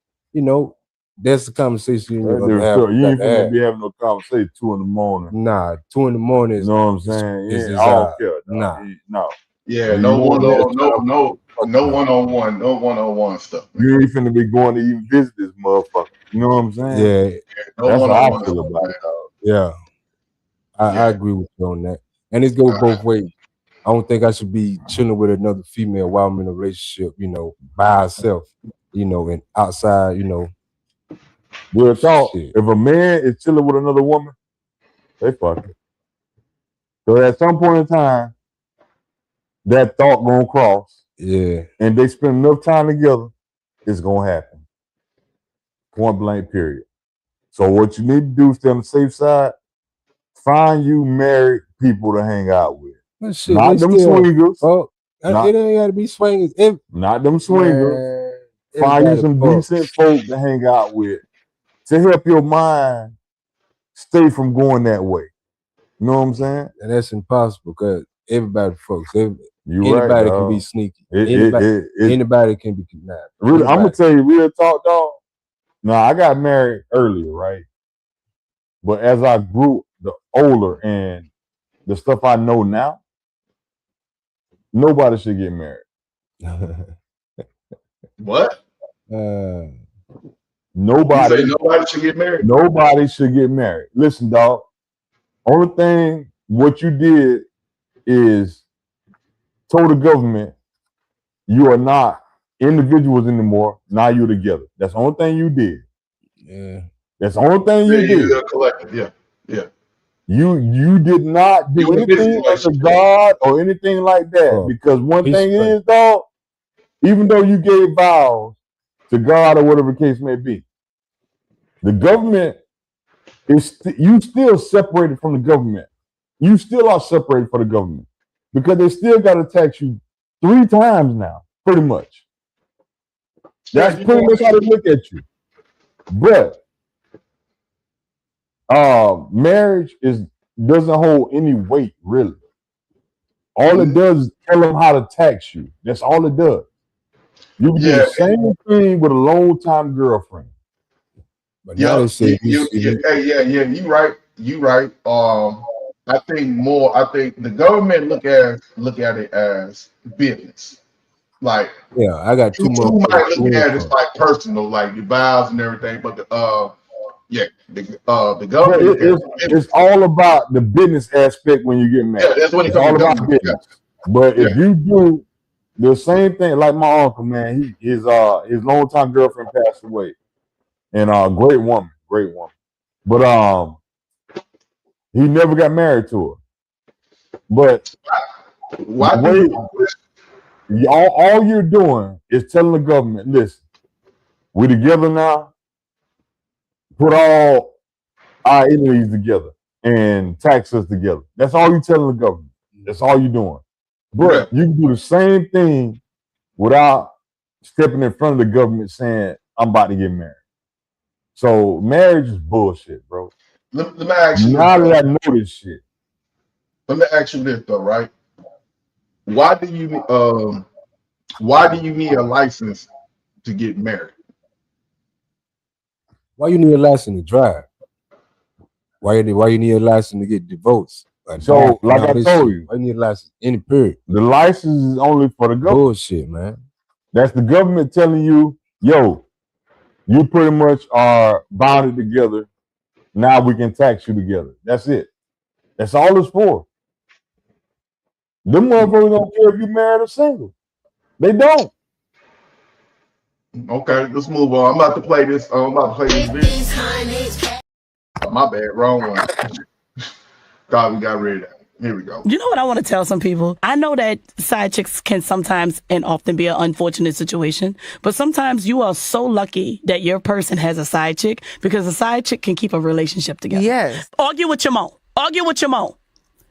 D: That's the conversation you
B: ain't finna be having no conversation 2 a.m.
D: Nah, 2 a.m. is.
B: You know what I'm saying? I don't care. No.
C: Yeah, no one-on-one stuff. Man.
B: You ain't finna be going to even visit this motherfucker. You know what I'm saying?
D: Yeah,
B: that's how I feel about it.
D: Yeah, I agree with you on that, and it goes both ways. I don't think I should be chilling with another female while I'm in a relationship, by herself, and outside,
B: Real talk, if a man is chilling with another woman, they fucking. So at some point in time, that thought gonna cross.
D: Yeah.
B: And they spend enough time together, it's gonna happen. Point blank, period. So what you need to do is stay on the safe side, find you married people to hang out with. Not them swingers.
D: It ain't gotta be swingers.
B: Not them swingers. Find you some decent folk to hang out with to help your mind stay from going that way. You know what I'm saying?
D: And that's impossible because everybody fucks.
B: Anybody
D: can be sneaky. Anybody can be kidnapped.
B: Really, I'm gonna tell you real talk, dog. Now I got married earlier, right? But as I grew older and the stuff I know now, nobody should get married.
C: What?
B: Nobody.
C: You say nobody should get married?
B: Nobody should get married. Listen, dog. Only thing what you did is told the government you are not individuals anymore. Now you're together. That's the only thing you did.
D: Yeah.
B: That's the only thing you did.
C: You're collective. Yeah. Yeah.
B: You did not do anything unto God or anything like that. Because one thing is, dog, even though you gave vows to God or whatever the case may be, the government is you still separated from the government. You still are separated from the government because they still got to tax you 3 times now, pretty much. That's pretty much how they look at you. But marriage doesn't hold any weight, really. All it does is tell them how to tax you. That's all it does. You can do the same thing with a long-time girlfriend.
D: But now they say
C: you right. You right. I think the government look at it as business. Like,
D: yeah, I got 2 more.
C: You might look at it as like personal, like your vows and everything, but the government
B: it's all about the business aspect when you get married.
C: Yeah, that's what
B: it's all about business. Yeah. But if you do the same thing, like my uncle, man, his longtime girlfriend passed away, and great woman. But he never got married to her. But all you're doing is telling the government, listen, we're together now. Put all our enemies together and tax us together. That's all you're telling the government. That's all you're doing. But you can do the same thing without stepping in front of the government saying, I'm about to get married. So marriage is bullshit, bro.
C: Let me ask you
B: now that I know this shit.
C: Let me ask you this though, right? Why do you need a license to get married?
D: Why you need a license to drive? Why you need a license to get divorced?
B: So, like I told you,
D: why you need a license? Any period.
B: The license is only for the government.
D: Bullshit, man.
B: That's the government telling you, yo, you pretty much are bounded together. Now we can tax you together. That's it. That's all it's for. Them motherfuckers don't care if you're married or single. They don't.
C: Okay, let's move on. I'm about to play this. Video. My bad, wrong one. God, we got rid of that. Here we go.
F: You know what I want to tell some people? I know that side chicks can sometimes and often be an unfortunate situation, but sometimes you are so lucky that your person has a side chick because a side chick can keep a relationship together.
G: Yes.
F: Argue with your mom.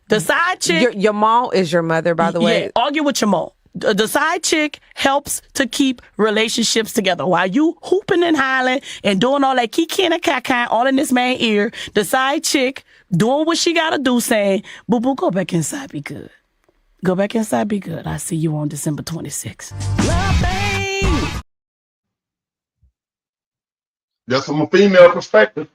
F: The side chick.
G: Your mom is your mother, by the way.
F: Yeah, argue with your mom. The side chick helps to keep relationships together. While you hooping and hollering and doing all that kiki and caca all in this man's ear, the side chick doing what she gotta do, saying, "Boo boo, go back inside, be good. Go back inside, be good. I see you on December 26th."
C: That's from a female perspective.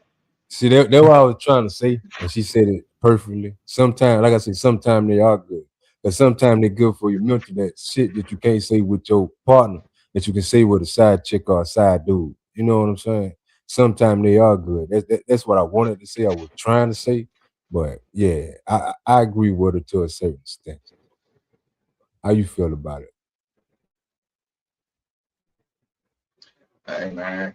D: See, that's what I was trying to say, and she said it perfectly. Sometimes, like I said, sometimes they are good. But sometimes they're good for your mental, that shit that you can't say with your partner, that you can say with a side chick or a side dude. You know what I'm saying? Sometimes they are good. That's what I wanted to say. I was trying to say. But yeah, I agree with her to a certain extent. How you feel about it?
C: Hey, man.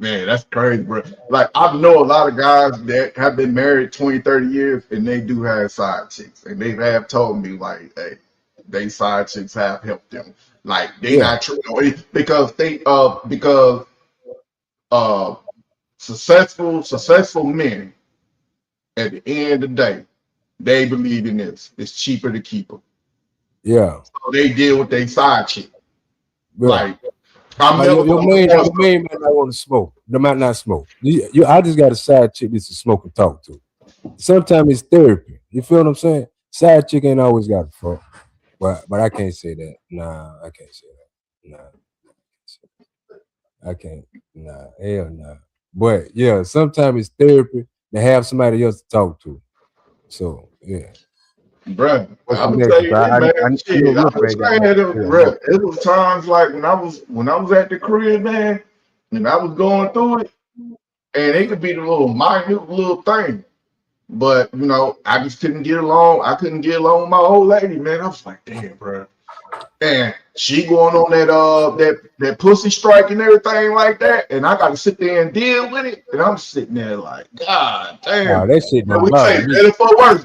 C: Man, that's crazy, bro. Like, I know a lot of guys that have been married 20, 30 years, and they do have side chicks. And they have told me, like, hey, they side chicks have helped them. Like, they not true because successful men, at the end of the day, they believe in this. It's cheaper to keep them.
D: Yeah.
C: So they deal with their side chick.
D: Yeah.
C: Like,
D: your main might not want to smoke. They might not smoke. I just got a side chick that's to smoke and talk to. Sometimes it's therapy. You feel what I'm saying? Side chick ain't always got to fuck. But I can't say that. Nah, I can't say that. Nah. I can't. Nah, hell nah. But yeah, sometimes it's therapy to have somebody else to talk to. So yeah.
C: Bruh,
D: What's
C: I'm
D: the
C: gonna
D: next?
C: tell you this, man.
D: I
C: Shit,
D: know
C: I'm
D: Ripper ain't got
C: saying
D: nothing
C: it,
D: to say on
C: bruh.
D: that.
C: It was times like when I was at the crib, man, and I was going through it, and it could be the little minute little thing. But you know, I just couldn't get along. I couldn't get along with my old lady, man. I was like, damn, bro. And she going on that pussy strike and everything like that, and I got to sit there and deal with it. And I'm sitting there like, God
D: Nah,
C: damn.
D: that shit
C: And
D: don't
C: we
D: bother
C: say
D: me.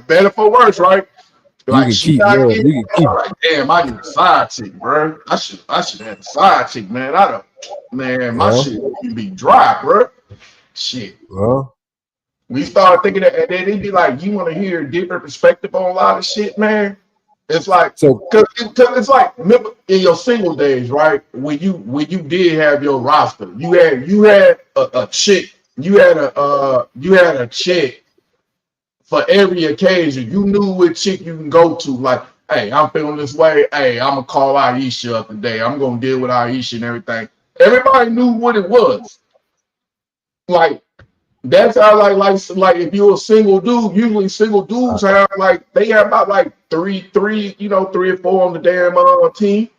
C: better for worse, right?
D: You
C: Like
D: can
C: she
D: keep
C: not
D: love.
C: getting,
D: You can keep.
C: I'm like, damn, I need a side chick, bro. I should have a side chick, man. Man, my
D: Well,
C: shit can be dry, bro. Shit.
D: well.
C: We started thinking that, and then they'd be like, "You want to hear a different perspective on a lot of shit, man?" It's like,
D: So
C: cause it's like, remember in your single days, right? When you did have your roster, you had a chick, you had a chick for every occasion. You knew what chick you can go to. Like, hey, I'm feeling this way. Hey, I'm gonna call Aisha up today. I'm gonna deal with Aisha and everything. Everybody knew what it was. Like that's how like if you're a single dude, usually single dudes have like they have about like three, you know, 3 or 4 on the damn team,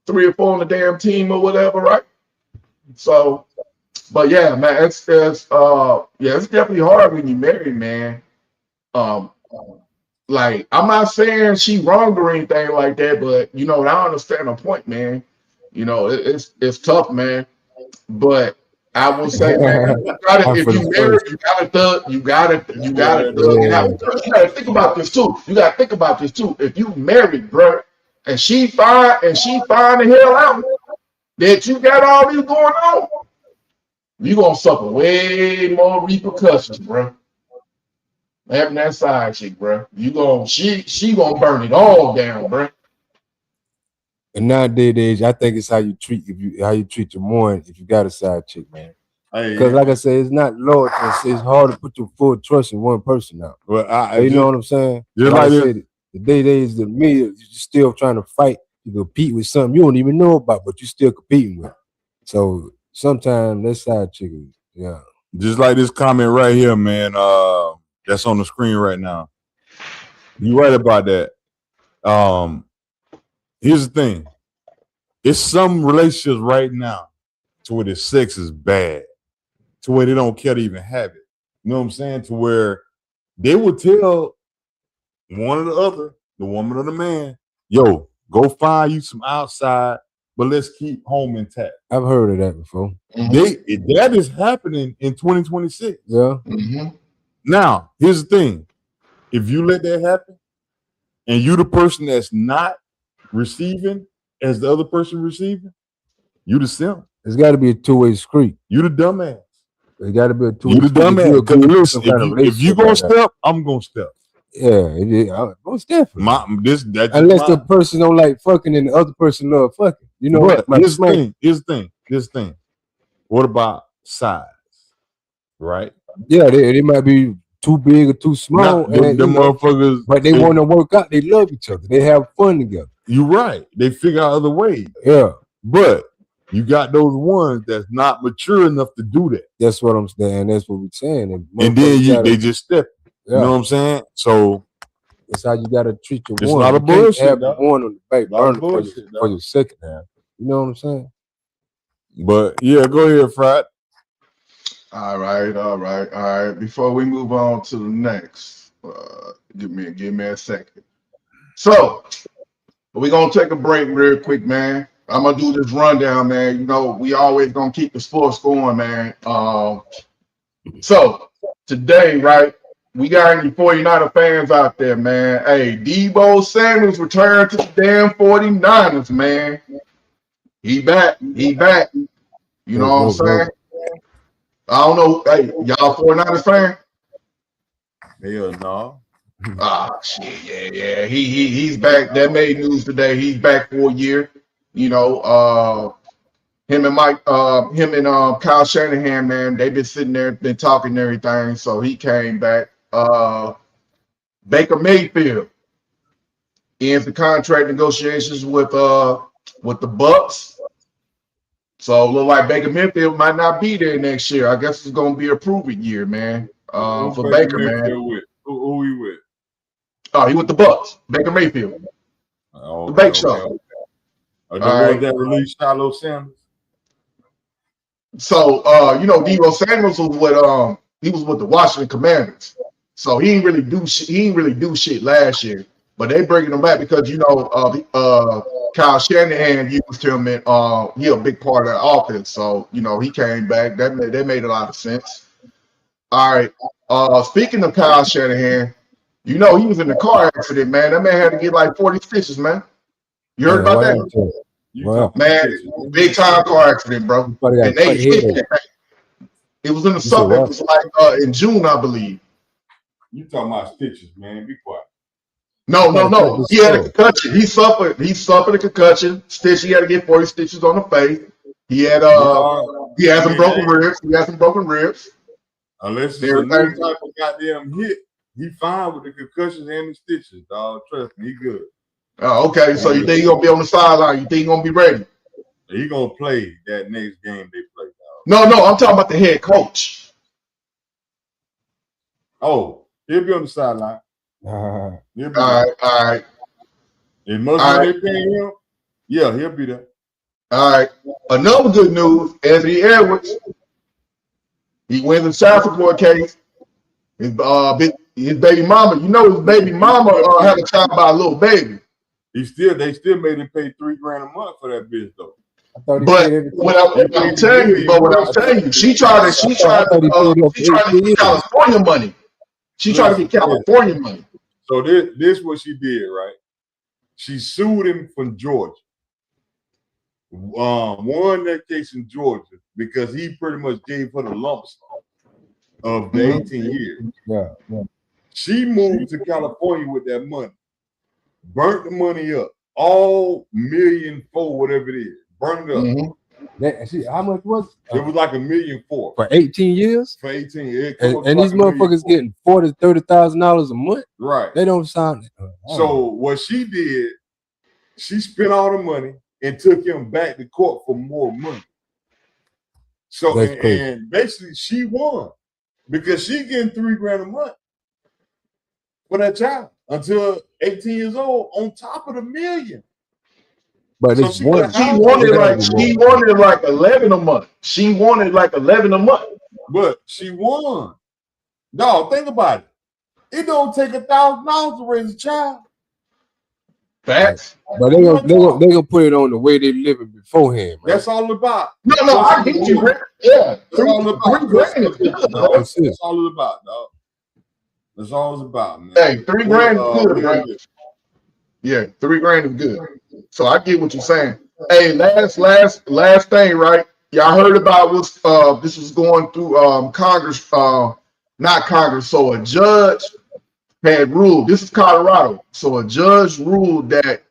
C: 3 or 4 on the damn team or whatever, right? So, but yeah, man, it's definitely hard when you marry, man. Um, like I'm not saying she wrong or anything like that, but you know, I understand the point, man. You know, it's tough, man. But I will say, man, you gotta
D: I'm
C: if
D: for the
C: you married,
D: first.
C: you gotta thug it out.
D: Yeah.
C: Because you gotta think about this too. You gotta think about this too. If you married, bro, and she find the hell out that you got all this going on, you gonna suffer way more repercussions, bro. Having that side chick, bro. She gonna burn it all down, bro.
D: And nowadays, I think it's how you treat your woman if you got a side chick, man. Because like I said, it's not loyalty. It's hard to put your full trust in one person now.
B: Well,
D: You know what I'm saying?
B: Just
D: Like I
B: like this.
D: said, the days the media, you're still trying to fight to compete with something you don't even know about, but you still competing with. So sometimes that side chick, yeah.
B: Just like this comment right here, man. That's on the screen right now. You right about that. Here's the thing. It's some relationships right now to where the sex is bad, to where they don't care to even have it. You know what I'm saying? To where they will tell one or the other, the woman or the man, yo, go find you some outside, but let's keep home intact.
D: I've heard of that before.
B: That is happening in 2026.
D: Yeah.
C: Mm-hmm.
B: Now, here's the thing. If you let that happen and you the person that's not receiving as the other person receiving, you the simp.
D: It's got to be a two-way street.
B: You the dumbass.
D: It got to be a two-way
B: You the
D: street.
B: dumbass. Because listen, if you gonna
D: like
B: step, I'm gonna step.
D: Yeah, most definitely.
B: Unless
D: the person don't like fucking and the other person love fucking. You know,
B: but here's the thing. What about size? Right?
D: Yeah, they might be too big or too small.
B: Them motherfuckers,
D: but they want to work out. They love each other. They have fun together.
B: You're right. They figure out other ways.
D: Yeah.
B: But you got those ones that's not mature enough to do that.
D: That's what I'm saying. That's what we're saying.
B: And then they just step. Yeah. You know what I'm saying? So
D: that's how you got to treat your
B: it's
D: one.
B: It's not a bullshit.
D: Have the one on the back burner for your second half. You know what I'm saying?
B: But yeah, go ahead, Frat.
C: All right. Before we move on to the next, give me a second. So we're gonna take a break real quick, man. I'm gonna do this rundown, man. You know, we always gonna keep the sports going, man. So today, right, we got any 49er fans out there, man. Hey, Deebo Samuels returned to the damn 49ers, man. He back. You know what I'm saying? I don't know. Hey, y'all 49ers fan?
B: Hell no.
C: Shit, yeah. He's back. That made news today. He's back for a year. You know, him and Kyle Shanahan, man, they've been sitting there, been talking and everything. So he came back. Baker Mayfield ends the contract negotiations with the Bucks. So it look like Baker Mayfield might not be there next year. I guess it's gonna be a prove-it year, man. For Baker, man.
B: Who we with?
C: Oh, he with the Bucks. Baker Mayfield.
B: Oh,
C: The
B: okay,
C: Bake Show.
B: The
C: All
B: one
C: right.
B: that released Shiloh Sanders.
C: So you know, Deebo Samuels was with he was with the Washington Commanders. So he didn't really do shit last year. But they bringing him back because you know Kyle Shanahan used him and he a big part of that offense. So you know he came back. That made a lot of sense. All right. Speaking of Kyle Shanahan, you know he was in the car accident, man. That man had to get like 40 stitches, man. You heard about that?
D: Wow.
C: Man, big time car accident, bro. And they hit that thing. It was in the summer. It was like in June, I believe.
B: You talking about stitches, man? Be quiet.
C: No. He had a concussion. He suffered a concussion. Stitch. He had to get 40 stitches on the face. He had some broken ribs. He had some broken ribs.
B: Unless it's a new type of goddamn hit, he fine with the concussions and the stitches, dog. Trust me, he good.
C: Oh, okay. So you think he gonna be on the sideline? You think he gonna be ready?
B: He gonna play that next game they play, dog.
C: No. I'm talking about the head coach.
B: Oh, he'll be on the sideline.
C: All right.
B: As much as they pay him, yeah, he'll be there.
C: All right. Another good news: Anthony Edwards. He wins the child support case. His baby mama. You know his baby mama had a child by a little baby.
B: They still made him pay $3,000 a month for that bitch though.
C: But what I'm telling you, she tried to get California money. She tried to get California money.
B: So this what she did, right? She sued him from Georgia. Won that case in Georgia because he pretty much gave her the lump sum of the 18 years.
D: Yeah.
B: She moved to California with that money, burnt the money up, all $1.4 million, whatever it is, burnt it up.
D: How much was it?
B: It was like $1.4 million
D: for 18 years.
B: For 18 years,
D: and these motherfuckers getting $40,000-$30,000 a month.
B: Right.
D: They don't sound.
B: So what she did, she spent all the money and took him back to court for more money. So and basically she won because she getting $3,000 a month for that child until 18 years old on top of the $1 million.
D: But
C: so she wanted like 11 a month. She wanted like 11 a month.
B: But she won. No, think about it. It don't take $1,000 to raise a child.
C: Facts.
D: But they gonna put it on the way they living beforehand, man.
B: That's all about.
C: No, I get you. Yeah,
B: that's all about.
C: That's
B: all about, dog. That's all it's about, man.
C: Hey, $3,000 is good, man. Yeah, $3,000 is good. So I get what you're saying. Hey, last thing, right? Y'all heard about what's this was going through Congress, not Congress. So a judge had ruled. This is Colorado. So a judge ruled that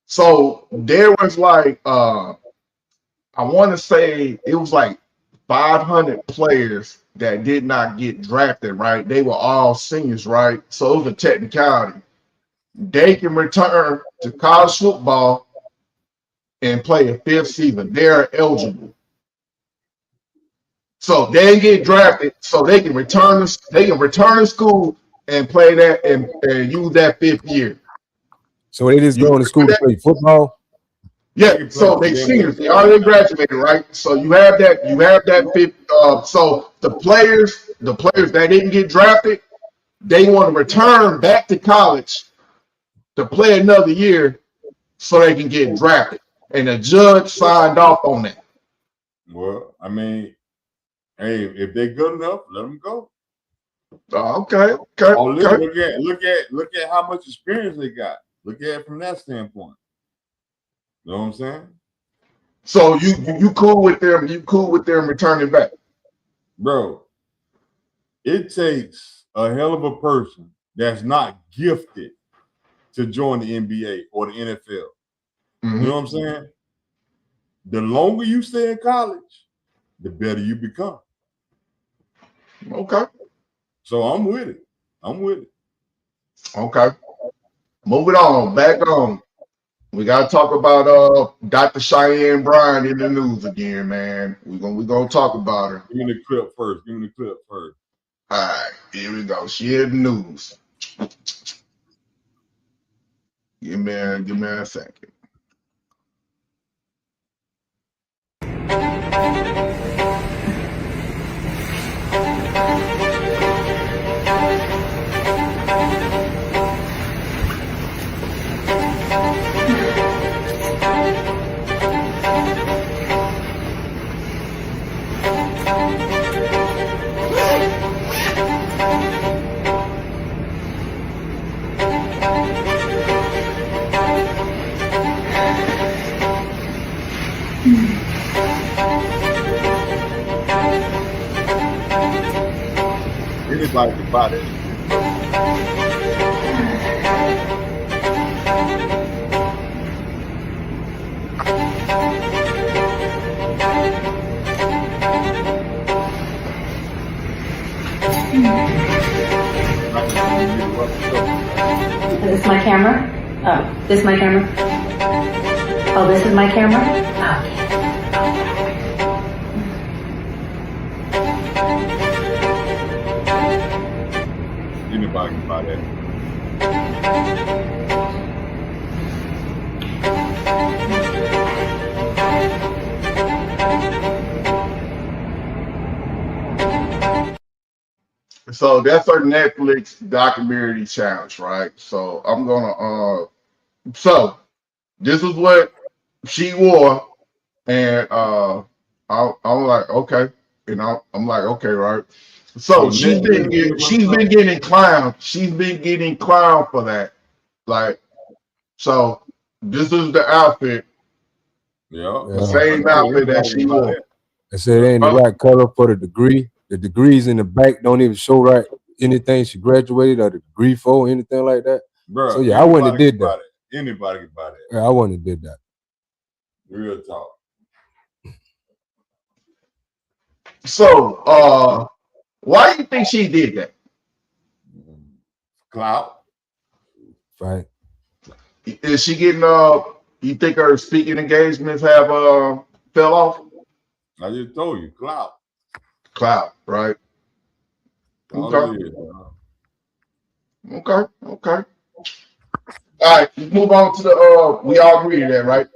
C: so there was like I want to say it was like 500 players that did not get drafted, right? They were all seniors, right? So it was a technicality. They can return to college football and play a 5th season. They're eligible. So they get drafted, so they can return to school and play that and use that 5th year.
D: So they just going to school to play football?
C: Yeah, so they seniors, they already graduated, right? So you have that 5th. So the players that didn't get drafted, they want to return back to college to play another year so they can get drafted. And the judge signed off on that.
B: Well, I mean, hey, if they're good enough, let them go.
C: Okay.
B: Oh, look at how much experience they got. Look at it from that standpoint. You know what I'm saying?
C: So you cool with them? You cool with them returning back,
B: bro? It takes a hell of a person that's not gifted to join the NBA or the NFL. You know what I'm saying? The longer you stay in college, the better you become.
C: Okay.
B: So I'm with it.
C: Okay. Moving on. Back on. We gotta talk about Dr. Cheyenne Bryan in the news again, man. We're gonna talk about her.
B: Give me the clip first.
C: All right, here we go. She in the news. Give me a second.
B: Anybody can buy that.
H: Is this my camera? Oh, this is my camera? Oh, this is my camera?
B: Anybody can buy that.
C: So that's our Netflix documentary challenge, right? So I'm gonna so this is what she wore, and I'm like, okay, and I'm like, okay, right. So she's been getting clowned. She's been getting clowned for that. Like, so this is the outfit,
B: Yeah.
C: the same outfit that she wore.
D: They said it ain't the right color for the degree. The degrees in the back don't even show right anything she graduated or the degree for, anything like that.
B: Bro,
D: so yeah, I wouldn't have did that.
B: Anybody can buy that.
D: Yeah, I wouldn't have did that.
B: Real talk.
C: So why do you think she did that?
B: Clout.
D: Right.
C: Is she getting you think her speaking engagements have fell off?
B: I just told you, clout.
C: Clout, right? Okay. Okay. All right, move on to the we all agree to that, right?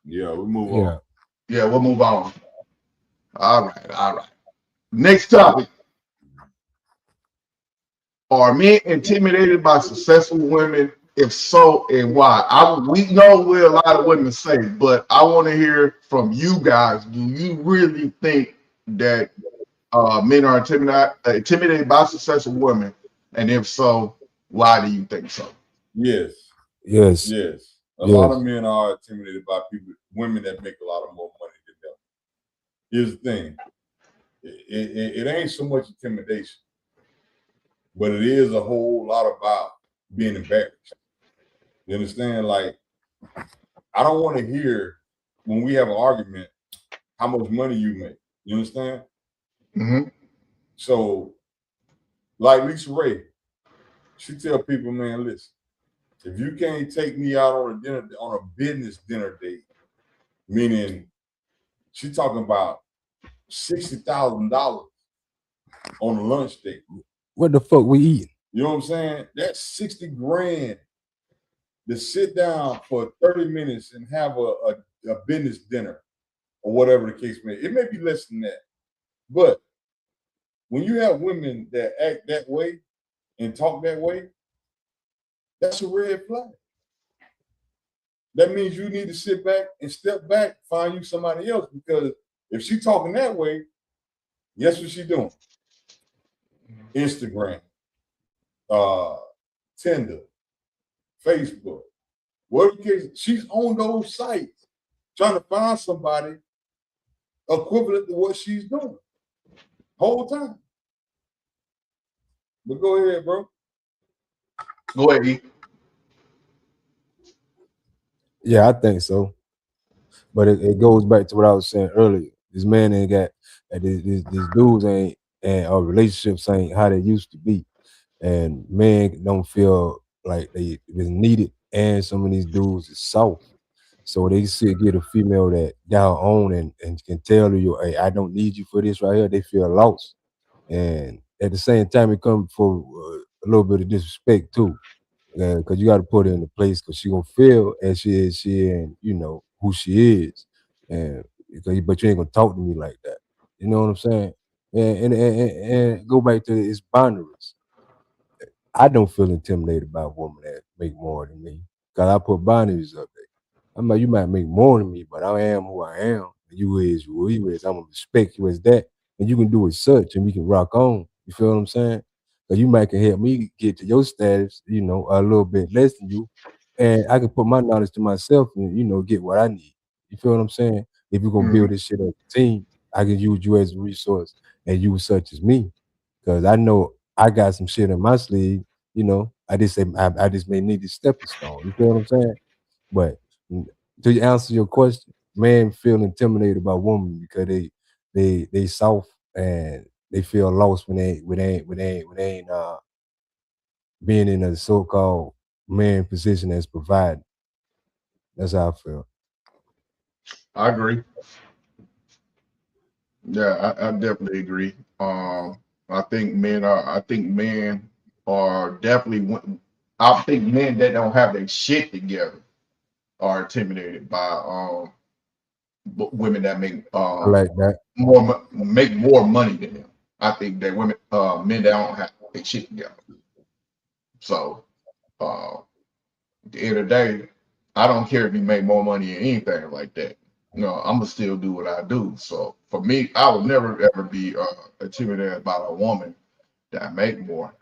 B: Yeah, we move on.
C: Yeah, we'll move on. All right. Next topic. Are men intimidated by successful women? If so, and why? We know what a lot of women say, but I want to hear from you guys. Do you really think that men are intimidated by successful women? And if so, why do you think so?
B: Yes. A lot of men are intimidated by women that make a lot of more money than them. Here's the thing. It ain't so much intimidation, but it is a whole lot about being embarrassed. You understand? Like, I don't want to hear when we have an argument how much money you make. You understand?
C: Mm-hmm.
B: So, like Lisa Ray, she tell people, man, listen, if you can't take me out on a business dinner date, meaning she talking about $60,000 on a lunch date.
D: What the fuck we eating?
B: You know what I'm saying? That's 60 grand to sit down for 30 minutes and have a business dinner or whatever the case may be. It may be less than that. But when you have women that act that way and talk that way, that's a red flag. That means you need to sit back and step back, find you somebody else, because if she's talking that way, guess what she's doing? Instagram, Tinder, Facebook. Whatever the case, she's on those sites trying to find somebody equivalent to what she's doing whole time. But go ahead, bro.
C: Go ahead, E.
D: Yeah, I think so. But it goes back to what I was saying earlier. This man ain't got these dudes ain't, and our relationships ain't how they used to be. And men don't feel like they is needed, and some of these dudes is soft. So they get a female that down on and can tell you, hey, I don't need you for this right here. They feel lost. And at the same time, it comes for a little bit of disrespect too, because you got to put her in the place because she gonna feel as she and you know who she is, and but you ain't gonna talk to me like that. You know what I'm saying? And go back to its boundaries. I don't feel intimidated by a woman that make more than me because I put boundaries up there. I'm like, you might make more than me, but I am who I am. You is who you is. I'm gonna respect you as that, and you can do it such, and we can rock on. You feel what I'm saying? Because you might can help me get to your status, you know, a little bit less than you, and I can put my knowledge to myself and you know get what I need. You feel what I'm saying? If you're gonna build this shit as a team, I can use you as a resource, and you such as me, because I know I got some shit in my sleeve. You know, I just may need a stepping stone. You feel what I'm saying? But to answer your question, men feel intimidated by women because they soft and they feel lost when they ain't being in a so-called man position as providing. That's how I feel.
C: I agree. Yeah, I definitely agree. I think men are definitely. I think men that don't have their shit together are intimidated by women that make
D: I like that.
C: make more money than them. I think that men that don't have their shit together. So at the end of the day, I don't care if you make more money or anything like that. You know, I'm gonna still do what I do. So for me, I would never ever be intimidated by a woman that make more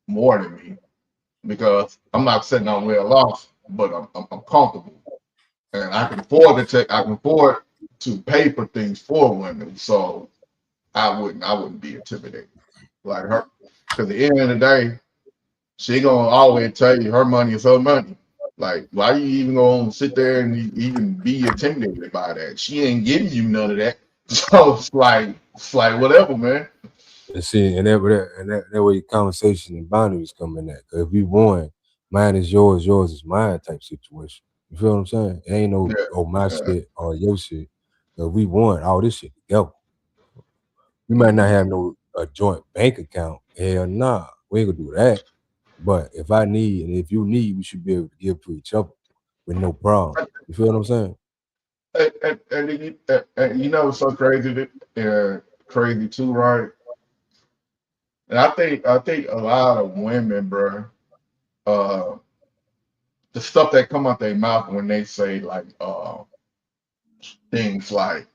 C: than me because I'm not saying I'm well off, but I'm comfortable and I can afford to pay for things for women. So I wouldn't be intimidated like her because at the end of the day, she gonna always tell you her money is her money. Like, why you even gonna sit there and even be intimidated by that? She ain't giving you none of that. So it's like whatever, man.
D: And see, and that way conversation and boundaries come in that. 'Cause if we won, mine is yours, yours is mine type situation. You feel what I'm saying? It ain't no
C: Yeah,
D: my
C: yeah.
D: shit or your shit. 'Cause we won all this shit together. We might not
C: Mhm.
D: have no a joint bank account. Hell nah, we ain't gonna do that. But if I need and if you need, we should be able to give to each other with no problem. You feel what I'm saying?
C: And you know, it's so crazy crazy too, right? And I think a lot of women, bro, uh, the stuff that come out their mouth when they say like things like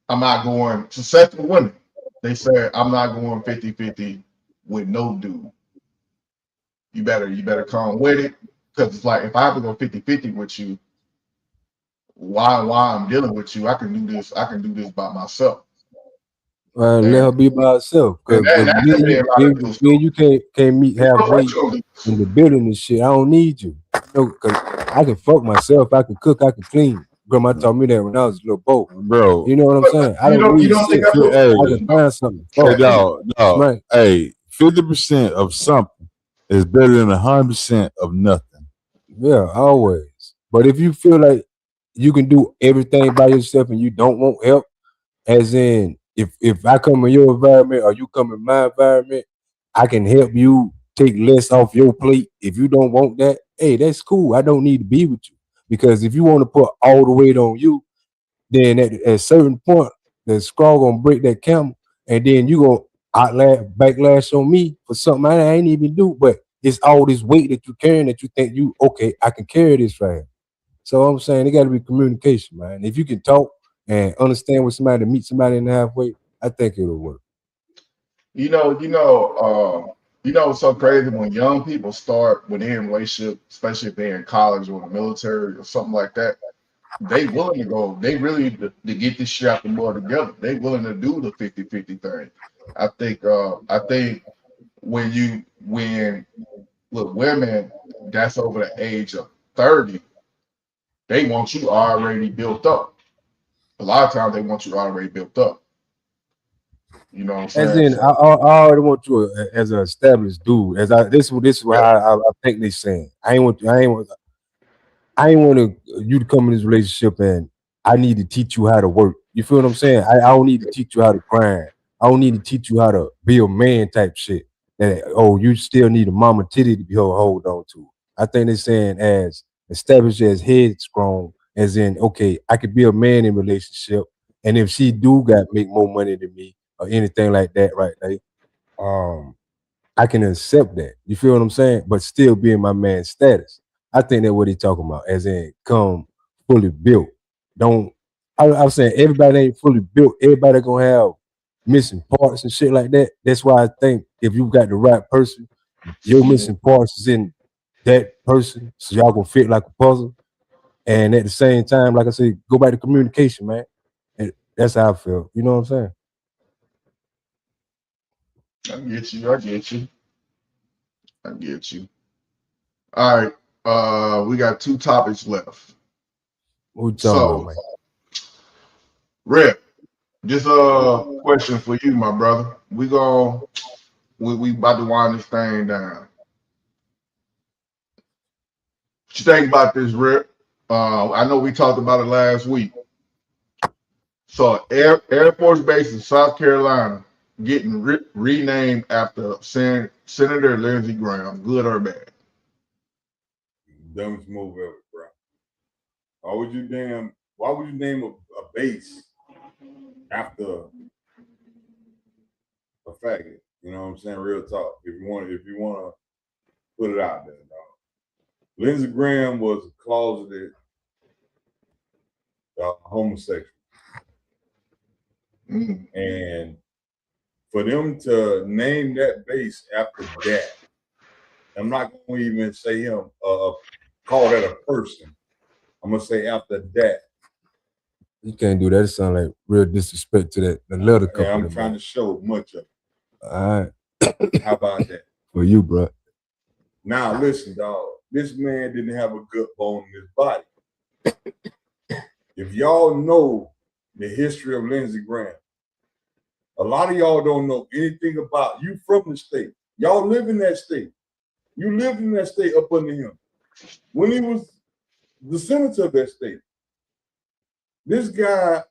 C: I'm not going successful women. They say I'm not going 50-50 with no dude. You better come with it. Because it's like if I have to go 50-50 with you, why I'm dealing with you, I can do this by myself.
D: Let
C: And
D: her be by herself. Cause
C: and
D: if
C: that
D: me and
C: be a
D: you,
C: lot of dudes
D: me and you can't meet halfway
C: too.
D: in the building and shit, I don't need you. You know, cause I can fuck myself, I can cook, I can clean. Grandma taught me that when I was a little boy.
B: bro.
D: You know what I'm saying? I don't
C: You
D: need
C: don't think
D: shit.
C: that's what
B: Hey,
D: I can find something to
B: hey,
D: fuck with.
B: dog.
D: Right.
B: Hey, 50% of something is better than 100% of nothing.
D: Yeah, always. But if you feel like you can do everything by yourself and you don't want help, as in if I come in your environment or you come in my environment, I can help you take less off your plate. If you don't want that, hey, that's cool. I don't need to be with you. Because if you want to put all the weight on you, then at a certain point, the straw gonna break that camel, and then you gonna backlash on me for something I ain't even do. But it's all this weight that you carrying that you think you okay, I can carry this right here. So I'm saying it gotta be communication, man. If you can talk and understand with somebody to meet somebody in the halfway, I think it'll work.
C: It's so crazy when young people start when they're in relationship, especially if they're in college or the military or something like that. They willing to go. They really to get this shit out the mud together. They willing to do the 50-50 thing. I think when with women that's over the age of 30, they want you already built up. A lot of times they want you already built up. You know what I'm
D: As
C: saying?
D: in,
C: So
D: I already want you as an established dude. As I this is what
C: yeah,
D: I think they saying. I ain't want you to come in this relationship and I need to teach you how to work. You feel what I'm saying? I don't need to teach you how to grind. I don't need to teach you how to be a man type shit. that, oh, you still need a mama titty to be hold on to. I think they're saying as established as headstrong, as in, okay, I could be a man in relationship, and if she do got make more money than me or anything like that, right? Like, I can accept that. You feel what I'm saying? But still be in my man's status. I think that's what he's talking about, as in come fully built. Don't I'm saying everybody ain't fully built. Everybody gonna have missing parts and shit like that. That's why I think if you got the right person, your missing parts is in that person, so y'all gonna fit like a puzzle. And at the same time, like I said, go back to communication, man. And that's how I feel. You know what I'm saying?
C: I get you. I get you. I get you. All right. We got 2 topics left.
D: What you talking
C: So,
D: about, man?
C: Rip, this question for you, my brother. We about to wind this thing down. What you think about this, Rip? I know we talked about it last week. So, Air Force Base in South Carolina getting renamed after Senator Lindsey Graham. Good or bad?
B: Dumbest move ever, bro. Why would you name a base after a faggot? You know what I'm saying? Real talk. If you want to put it out there, dog. Lindsey Graham was a closeted homosexual. And for them to name that base after that, I'm not going to even say him, call that a person. I'm going to say after that.
D: You can't do that. It sounds like real disrespect to the letter couple.
B: Yeah, I'm trying to show much of it.
D: All
B: right. How about that?
D: For you, bro.
B: Now, listen, dog. This man didn't have a good bone in his body. If y'all know the history of Lindsey Graham, a lot of y'all don't know anything about you from the state. Y'all live in that state. You lived in that state up under him. When he was the senator of that state, this guy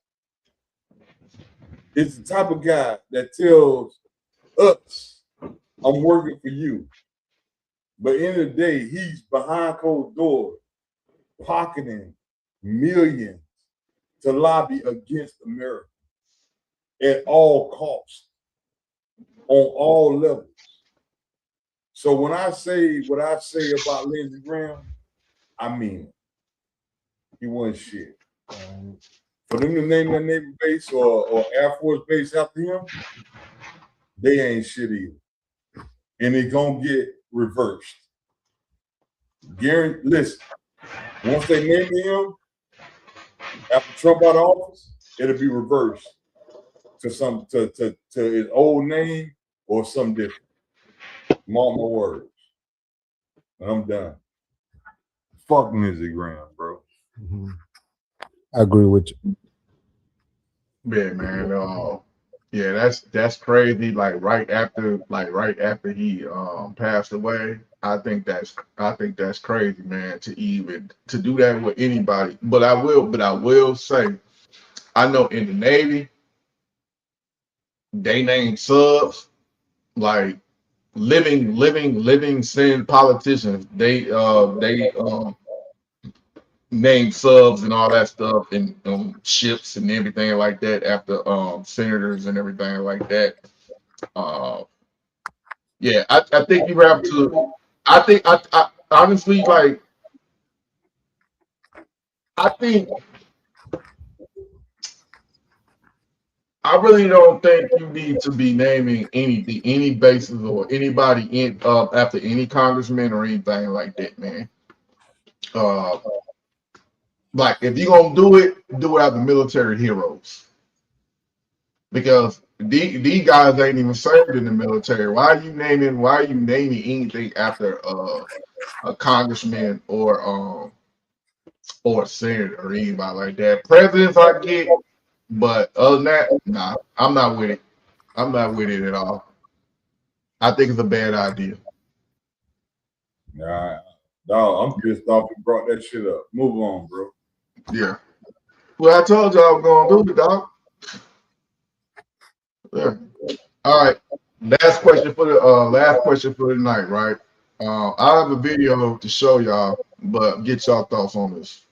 B: is the type of guy that tells us, I'm working for you. But at the end of the day, he's behind closed doors, pocketing millions to lobby against America at all costs, on all levels. So when I say what I say about Lindsey Graham, I mean it. He wasn't shit. For them to name their Navy base or Air Force base after him, they ain't shit either. And it's gonna get reversed. Gary, listen, once they name him, after Trump out of office, it'll be reversed to his old name or something different. Mark my words. And I'm done. Fuck Lindsey Graham, bro.
D: Mm-hmm. I agree with you.
C: Yeah, man. Yeah, that's crazy. Like right after he passed away, I think that's crazy, man, to do that with anybody. But I will say, I know in the Navy, they name subs like living sin politicians. They name subs and all that stuff and ships and everything like that after senators and everything like that. Yeah, I think you have to. I honestly, like, I think I really don't think you need to be naming any bases or anybody in after any congressman or anything like that, man. Like if you're gonna do it after military heroes. Because these guys ain't even served in the military. Why are you naming anything after a congressman or a senator or anybody like that? Presidents I get, but other than that, nah, I'm not with it. I'm not with it at all. I think it's a bad idea.
B: Nah, dog, I'm pissed off you brought that shit up. Move on, bro.
C: Yeah. Well, I told you I was gonna do it, dog. Yeah. All right. Last question for the night, right? I have a video to show y'all, but get y'all thoughts on this.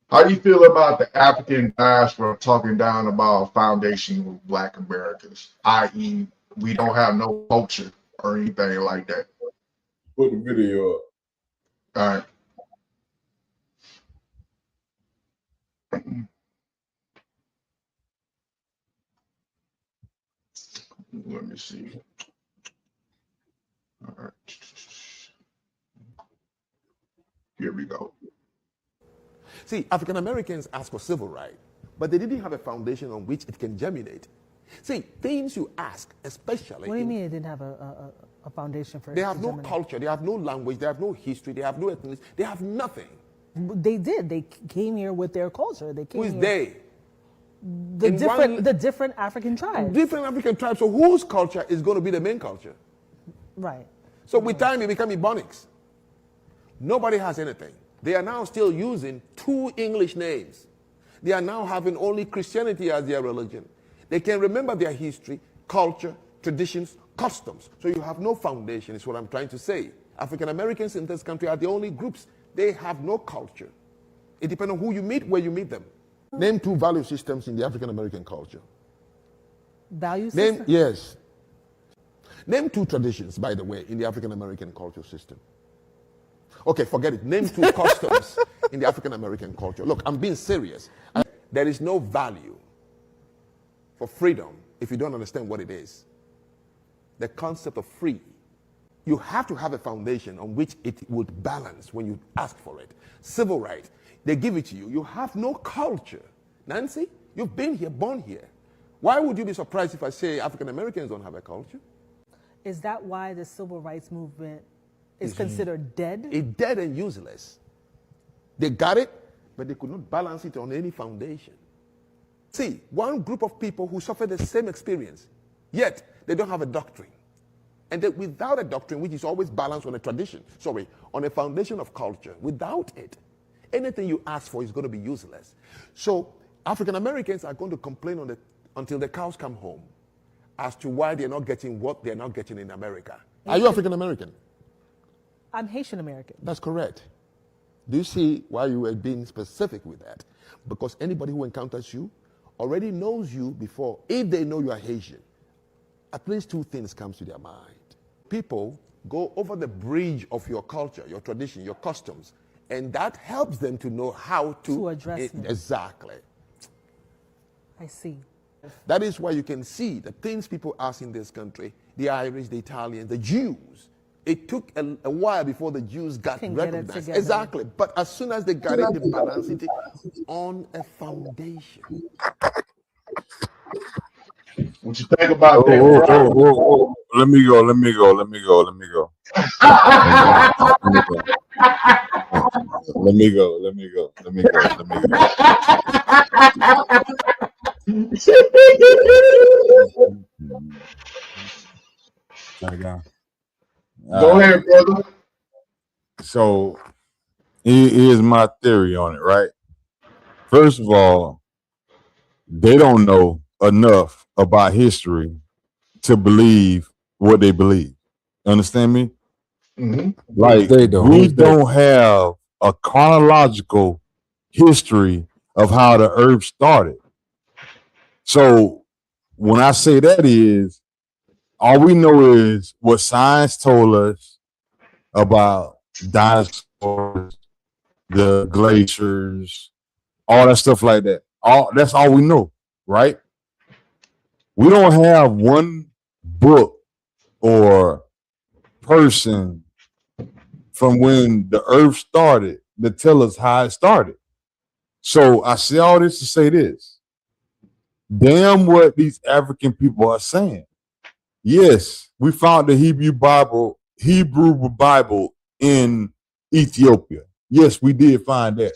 C: How do you feel about the African diaspora talking down about foundation of Black Americans, i.e., we don't have no culture or anything like that?
B: Put the video up.
C: All right. Let me see. All right. Here we go.
I: See, African Americans asked for civil rights, but they didn't have a foundation on which it can germinate. See, things you ask, especially.
J: What do you mean it didn't have a foundation for it?
I: They have no culture, they have no language, they have no history, they have no ethnicity, they have nothing.
J: They did. They came here with their culture. They came.
I: Who is
J: here.
I: they?
J: The different African tribes.
I: Different African tribes. So whose culture is going to be the main culture?
J: Right.
I: So with time, it became Ebonics. Nobody has anything. They are now still using 2 English names. They are now having only Christianity as their religion. They can remember their history, culture, traditions, customs. So you have no foundation, is what I'm trying to say. African Americans in this country are the only groups. They have no culture. It depends on who you meet, where you meet them. Name 2 value systems in the African American culture.
J: Value system?
I: Yes. Name 2 traditions, by the way, in the African American culture system. Okay, forget it. Name 2 customs in the African American culture. Look, I'm being serious. There is no value for freedom if you don't understand what it is. The concept of free. You have to have a foundation on which it would balance when you ask for it. Civil rights, they give it to you. You have no culture. Nancy, you've been here, born here. Why would you be surprised if I say African Americans don't have a culture?
J: Is that why the civil rights movement is considered dead?
I: It's dead and useless. They got it, but they could not balance it on any foundation. See, one group of people who suffer the same experience, yet they don't have a doctrine. And that without a doctrine, which is always balanced on on a foundation of culture, without it, anything you ask for is going to be useless. So African Americans are going to complain until the cows come home as to why they're not getting what they're not getting in America. Are you African American?
J: I'm Haitian American.
I: That's correct. Do you see why you were being specific with that? Because anybody who encounters you already knows you before. If they know you are Haitian, at least 2 things comes to their mind. People go over the bridge of your culture, your tradition, your customs, and that helps them to know how to
J: address it.
I: Exactly.
J: I see.
I: That is why you can see the things people ask in this country, the Irish, the Italians, the Jews. It took a while before the Jews got recognized. Exactly. But as soon as they got it, they balanced it on a foundation.
C: What you think about that?
B: Let me go. Let me go. Let me go. Let me go. Let me go. Let me go. Let me go. Let me go.
C: Go ahead, brother.
B: So here's my theory on it, right? First of all, they don't know enough about history to believe what they believe. Understand me?
C: Mm-hmm.
B: Like, we don't have a chronological history of how the earth started. So when I say that is, all we know is what science told us about dinosaurs, the glaciers, all that stuff like that. That's all we know, right? We don't have one book or person from when the earth started to tell us how it started. So I say all this to say this. Damn what these African people are saying. Yes, we found the Hebrew Bible in Ethiopia. Yes, we did find that.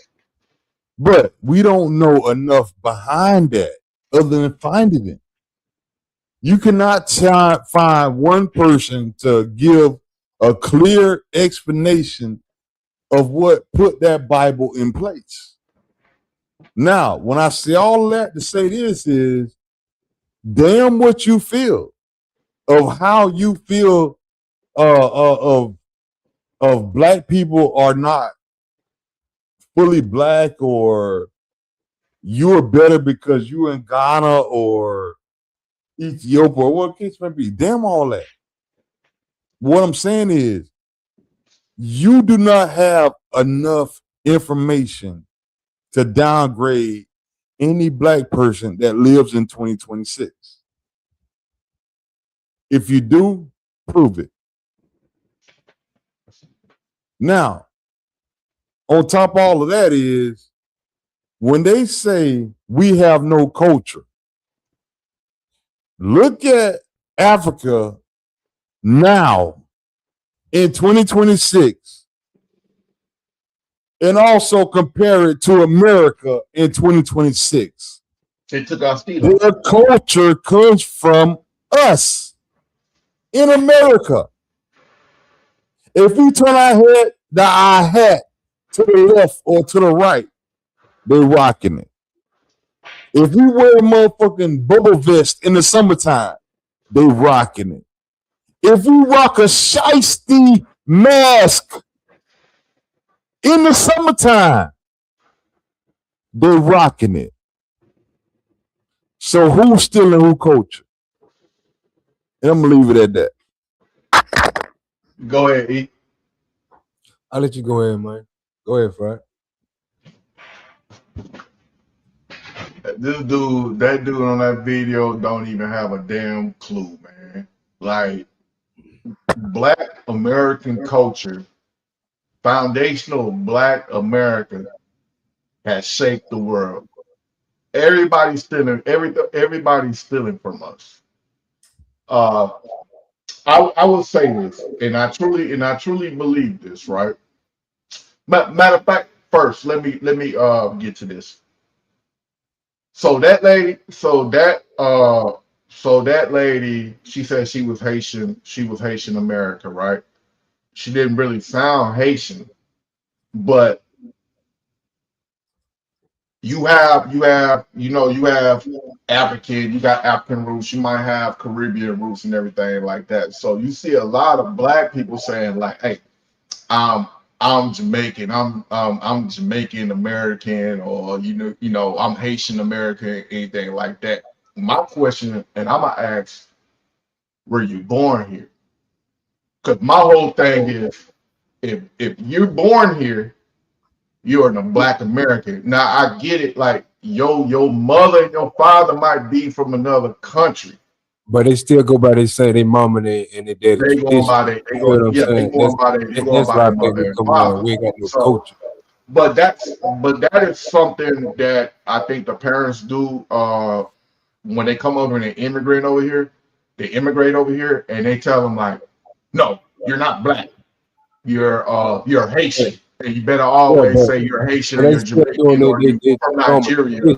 B: But we don't know enough behind that other than finding it. You cannot find one person to give a clear explanation of what put that Bible in place. Now, when I say all that to say this is, damn what you feel. of how you feel of black people are not fully black, or you're better because you're in Ghana or Ethiopia, or what case may be. Damn all that. What I'm saying is, you do not have enough information to downgrade any black person that lives in 2026. If you do, prove it. Now, on top of all of that is, when they say we have no culture, look at Africa now in 2026 and also compare it to America in 2026.
C: They took our steel.
B: Their culture comes from us in America. If we turn our hat to the left or to the right, they rocking it. If we wear a motherfucking bubble vest in the summertime, they rocking it. If we rock a shiesty mask in the summertime, they rocking it. So who's stealing who culture? And I'm gonna leave it at that.
C: Go ahead, E.
D: I'll let you go ahead, man. Go ahead, Fred.
C: That dude on that video don't even have a damn clue, man. Like, Black American culture, foundational Black America has shaped the world. Everybody's stealing from us. I will say this, and I truly believe this, right? Matter of fact, first let me get to this. So that lady, she said she was Haitian American, right? She didn't really sound Haitian, but you have African, you got African roots, you might have Caribbean roots and everything like that. So you see a lot of black people saying like, hey, I'm Jamaican, I'm Jamaican American, or I'm Haitian American, anything like that. My question, and I'm gonna ask, were you born here? Because my whole thing is, if you're born here, you're a Black American. Now I get it, like your mother and your father might be from another country,
D: but they still go by they say they mom and their daddy.
C: They going by their, they going by their mother and father.
D: We ain't got no
C: So,
D: culture.
C: but that is something that I think the parents do when they come over and they immigrate over here. They immigrate over here and they tell them like, no, you're not Black. You're Haitian. And you better always say you're Haitian or you're Jamaican or you're from Nigeria.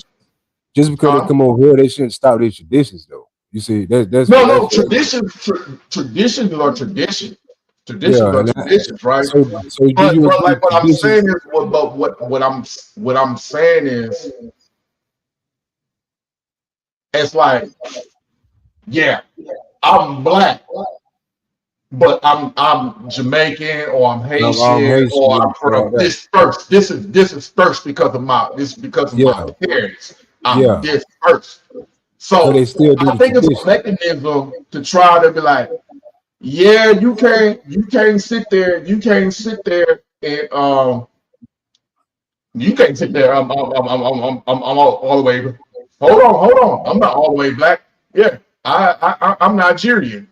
D: Just because they come over here, they shouldn't stop their traditions, though. You see, that's
C: traditions are traditions. Traditions are traditions, right?
D: So
C: but like what I'm saying is, what I'm saying is, it's like, yeah, I'm Black, but I'm Jamaican or I'm Haitian or I'm from this first. This is first because of my parents. I'm this first. So I think it's a mechanism to try to be like, yeah, you can't sit there and you can't sit there. I'm all the way. Hold on. I'm not all the way Black. Yeah, I'm Nigerian.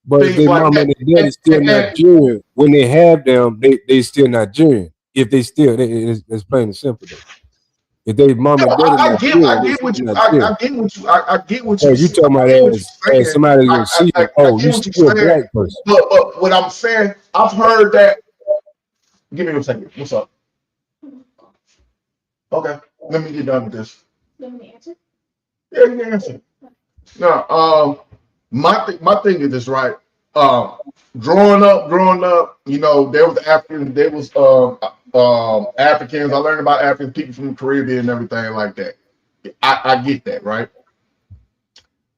D: But if their mom and their dad is still Nigerian, when they have them, they still Nigerian. If they still, it's plain and simple. Though. If they mom and dad,
C: I get what you're
D: saying. You talking about as somebody gonna see, you still a Black person.
C: But what I'm saying, I've heard that. Give me a second. What's up? Okay, let me get done with this.
H: You want me to answer?
C: Yeah, you can answer. No, my thing is this, right? Growing up, there was Africans, there was Africans. I learned about African people from the Caribbean and everything like that. I get that, right?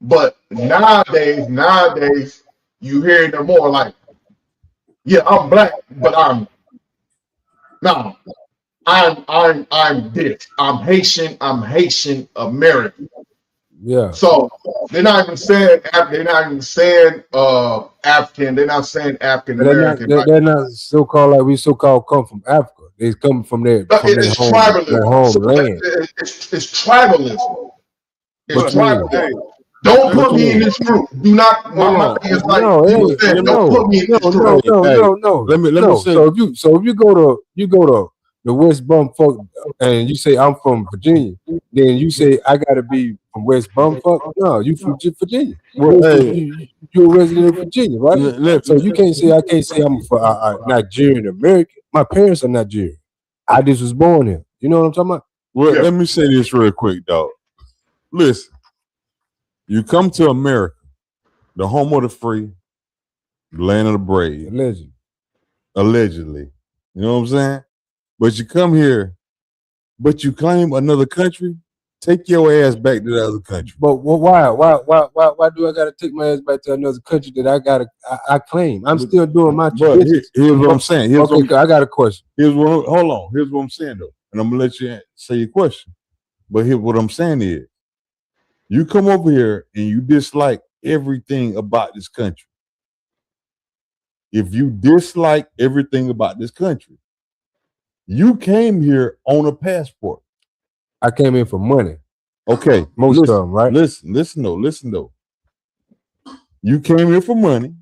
C: But nowadays, you hear no more like, yeah, I'm black, but no, I'm this. I'm Haitian American.
D: Yeah.
C: So they're not even saying African. They're not saying African
D: But
C: American. Like,
D: they're not so called like we so called come from Africa. They come from their
C: it's tribalism. So
D: homeland.
C: it's tribalism. It's
D: What you mean?
C: tribalism. Don't
D: What
C: put
D: you
C: me in
D: mean?
C: this group. Do not. My thing is like
D: No, it
C: people
D: ain't.
C: said, don't put me in this group.
D: No.
B: Let me say.
D: So if you go to the West Bumfuck and you say I'm from Virginia, then you say I gotta be from West Bumfuck. No, you from Virginia.
B: Well, hey,
D: You're a resident of Virginia, right? So you can't say I can't say I'm for Nigerian American. My parents are Nigerian. I just was born here. You know what I'm talking about?
B: Well, let me say this real quick, dog. Listen, you come to America, the home of the free, the land of the brave. Allegedly. You know what I'm saying? But you come here, but you claim another country, take your ass back to the other country.
D: But why do I gotta take my ass back to another country that I claim? I'm still doing my traditions.
B: Here's what I'm saying.
D: I got a question.
B: Hold on. Here's what I'm saying though. And I'm gonna let you say your question. But here what I'm saying is you come over here and you dislike everything about this country. If you dislike everything about this country, you came here on a passport.
D: I came in for money.
B: Okay.
D: Most of them, right?
B: Listen though. You came here for money.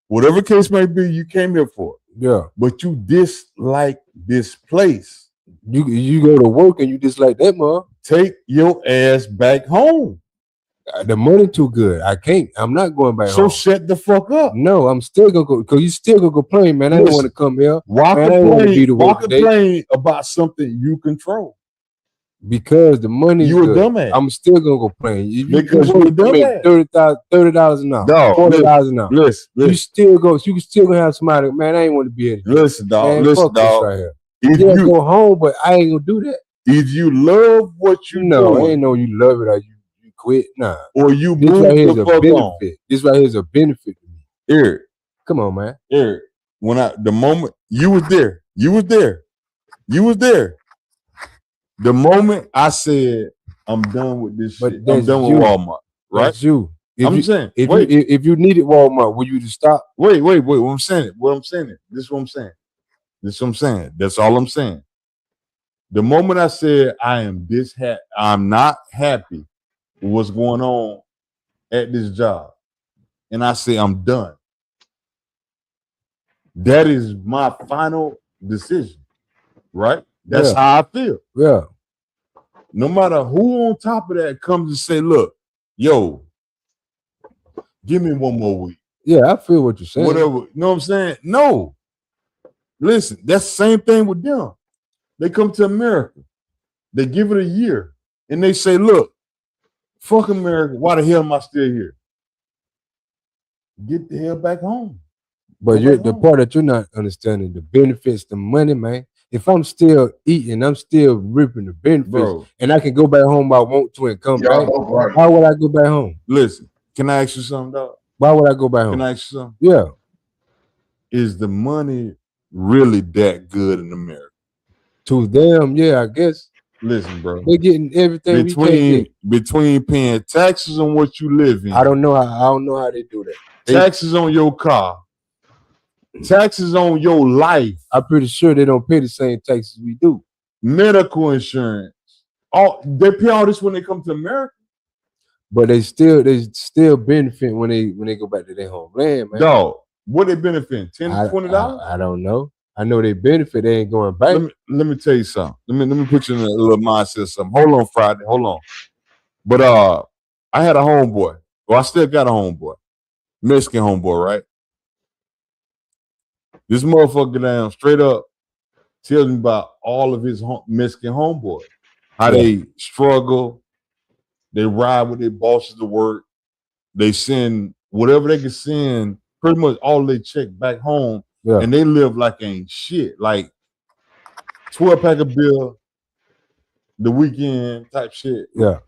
B: Whatever case may be, you came here for it.
D: Yeah.
B: But you dislike this place.
D: You go to work and you dislike that, man.
B: Take your ass back home.
D: The money too good. I can't. I'm not going back
B: so
D: home.
B: So shut the fuck up.
D: No, I'm still gonna go because you still gonna complain, man. I don't want to come here.
B: Why complain about something you control?
D: Because the money is good.
B: Dumbass.
D: I'm still gonna complain.
B: Because you're a dumbass.
D: $30 an hour.
B: Dog,
D: $40 an hour.
B: Listen.
D: You still gonna have somebody, man. I ain't want to be in here.
B: Listen, dog.
D: Man,
B: listen,
D: fuck
B: dog.
D: This right here. You go home, but I ain't gonna do that.
B: If you love what you
D: know,
B: doing,
D: I ain't know you love it or you quit. Nah.
B: Or you
D: this
B: move
D: right here is
B: the
D: a
B: fuck
D: benefit.
B: on.
D: This right here is a benefit to me.
B: Eric.
D: Come on, man.
B: Eric. The moment you was there. The moment I said I'm done with this shit, I'm done with Walmart. Right?
D: That's you.
B: I'm saying,
D: if you needed Walmart, would you just stop?
B: Wait. What I'm saying. This is what I'm saying. That's all I'm saying. The moment I said I'm not happy with what's going on at this job, and I say I'm done. That is my final decision, right? That's how I feel.
D: Yeah.
B: No matter who on top of that comes and say, look, yo, give me one more week.
D: Yeah, I feel what you're saying.
B: Whatever. You know what I'm saying? No. Listen, that's the same thing with them. They come to America. They give it a year. And they say, look, fuck America. Why the hell am I still here? Get the hell back home.
D: But the part that you're not understanding, the benefits, the money, man. If I'm still eating, I'm still reaping the benefits, and I can go back home if I want to and come back.
C: Right.
D: Why would I go back home?
B: Listen, can I ask you something, dog?
D: Why would I go back home?
B: Can I ask you something?
D: Yeah.
B: Is the money really that good in America?
D: To them, yeah, I guess.
B: Listen, bro.
D: They're getting everything
B: between paying taxes on what you live in.
D: I don't know how they do that.
B: Taxes on your car. Taxes on your life.
D: I'm pretty sure they don't pay the same taxes we do.
B: Medical insurance. They pay all this when they come to America.
D: But they still benefit when they go back to their homeland, man.
B: Dog, what they benefit? $10, $20?
D: I don't know. I know they benefit. They ain't going back.
B: Let me tell you something. Let me put you in a little mindset. Something. Hold on, Friday. Hold on. But I had a homeboy. Well, I still got a homeboy, Mexican homeboy, right? This motherfucker down straight up tells me about all of his Mexican homeboys, how they struggle, they ride with their bosses to work, they send whatever they can send, pretty much all they check back home, and they live like ain't shit, like 12-pack of beer, the weekend type shit.
D: Yeah,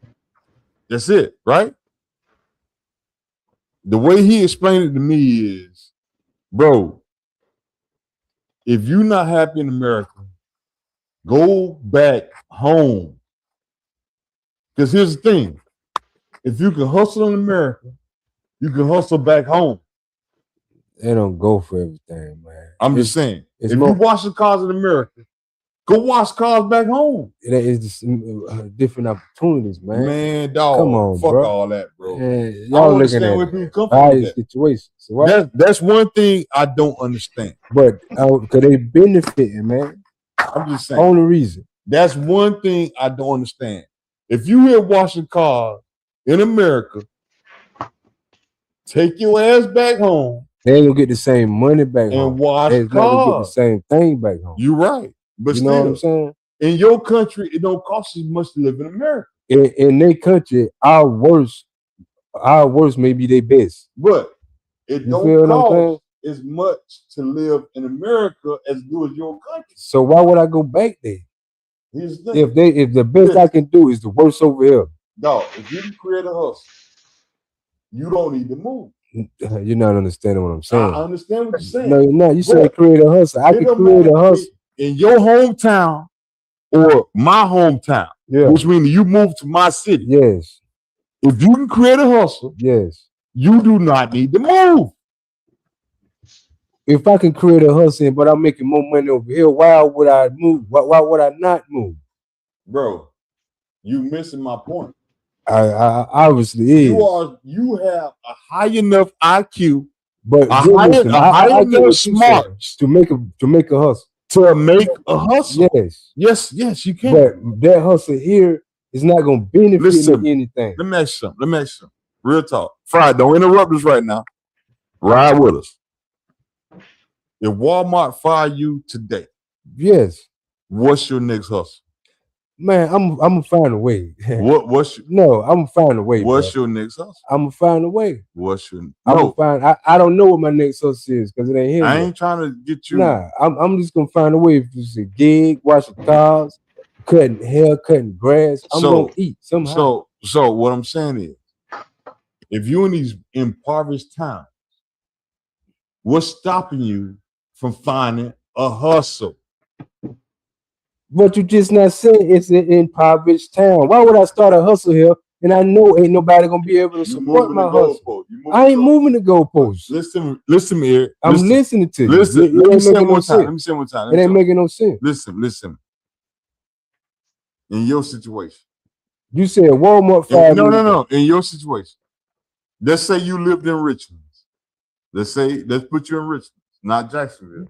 B: that's it, right? The way he explained it to me is, bro, if you're not happy in America, go back home. Because here's the thing. If you can hustle in America, you can hustle back home.
D: They don't go for everything, man.
B: I'm just saying. If
D: more,
B: you wash the cars in America, go wash cars back home.
D: It is different opportunities, man.
B: Man, dog.
D: Come on,
B: fuck
D: bro.
B: all that, bro.
D: Y'all looking at
B: where people come from with that.
D: situation. So
B: that's one thing I don't understand.
D: But because they benefiting, man.
B: I'm just saying.
D: Only reason.
B: That's one thing I don't understand. If you here washing cars in America, take your ass back home.
D: They ain't gonna get the same money back home.
B: And wash
D: They're
B: cars.
D: not gonna get the same thing back home.
B: You're right. But
D: you know what I'm saying?
B: In your country, it don't cost as much to live in America.
D: In their country, our worst may be their best.
B: But it don't cost as much to live in America as do as your country.
D: So why would I go back there?
B: Here's the thing.
D: If the best I can do is the worst over here.
B: Dog, if you can create a hustle, you don't need to move.
D: You're not understanding what I'm saying.
B: I understand what you're saying.
D: No, you're not. You said create a hustle. I can create a hustle
B: in your hometown or my hometown.
D: Yeah.
B: Which means you move to my city.
D: Yes.
B: If you can create a hustle,
D: yes,
B: you do not need to move.
D: If I can create a hustle, but I'm making more money over here, why would I move? Why would I not move?
B: Bro, you missing my point.
D: I obviously is.
B: You have a high enough IQ,
D: but
B: a high enough smart
D: to make a hustle.
B: To make a hustle. Yes, you can.
D: But that hustle here is not gonna benefit me anything.
B: Let me ask you something. Real talk. Friday, don't interrupt us right now. Ride with us. If Walmart fire you today,
D: yes,
B: what's your next hustle?
D: Man, I'm gonna find a way.
B: I'm
D: gonna find a way.
B: What's your next hustle?
D: I'm gonna find a way.
B: What's your
D: I don't know what my next hustle is because it ain't here.
B: I ain't trying to get you.
D: Nah, I'm just gonna find a way. If it's a gig, washing cars, cutting hair, cutting grass, I'm gonna eat somehow.
B: So what I'm saying is, if you're in these impoverished towns, what's stopping you from finding a hustle?
D: But you just not saying it's an impoverished town. Why would I start a hustle here and I know ain't nobody gonna be able to support my hustle? I ain't moving the goalposts.
B: Listen here.
D: I'm listening to you.
B: Listen. Let me say it one time.
D: It ain't making no sense.
B: Listen. In your situation,
D: you said Walmart fired.
B: No. In your situation, let's say you lived in Richmond. Let's put you in Richmond, not Jacksonville.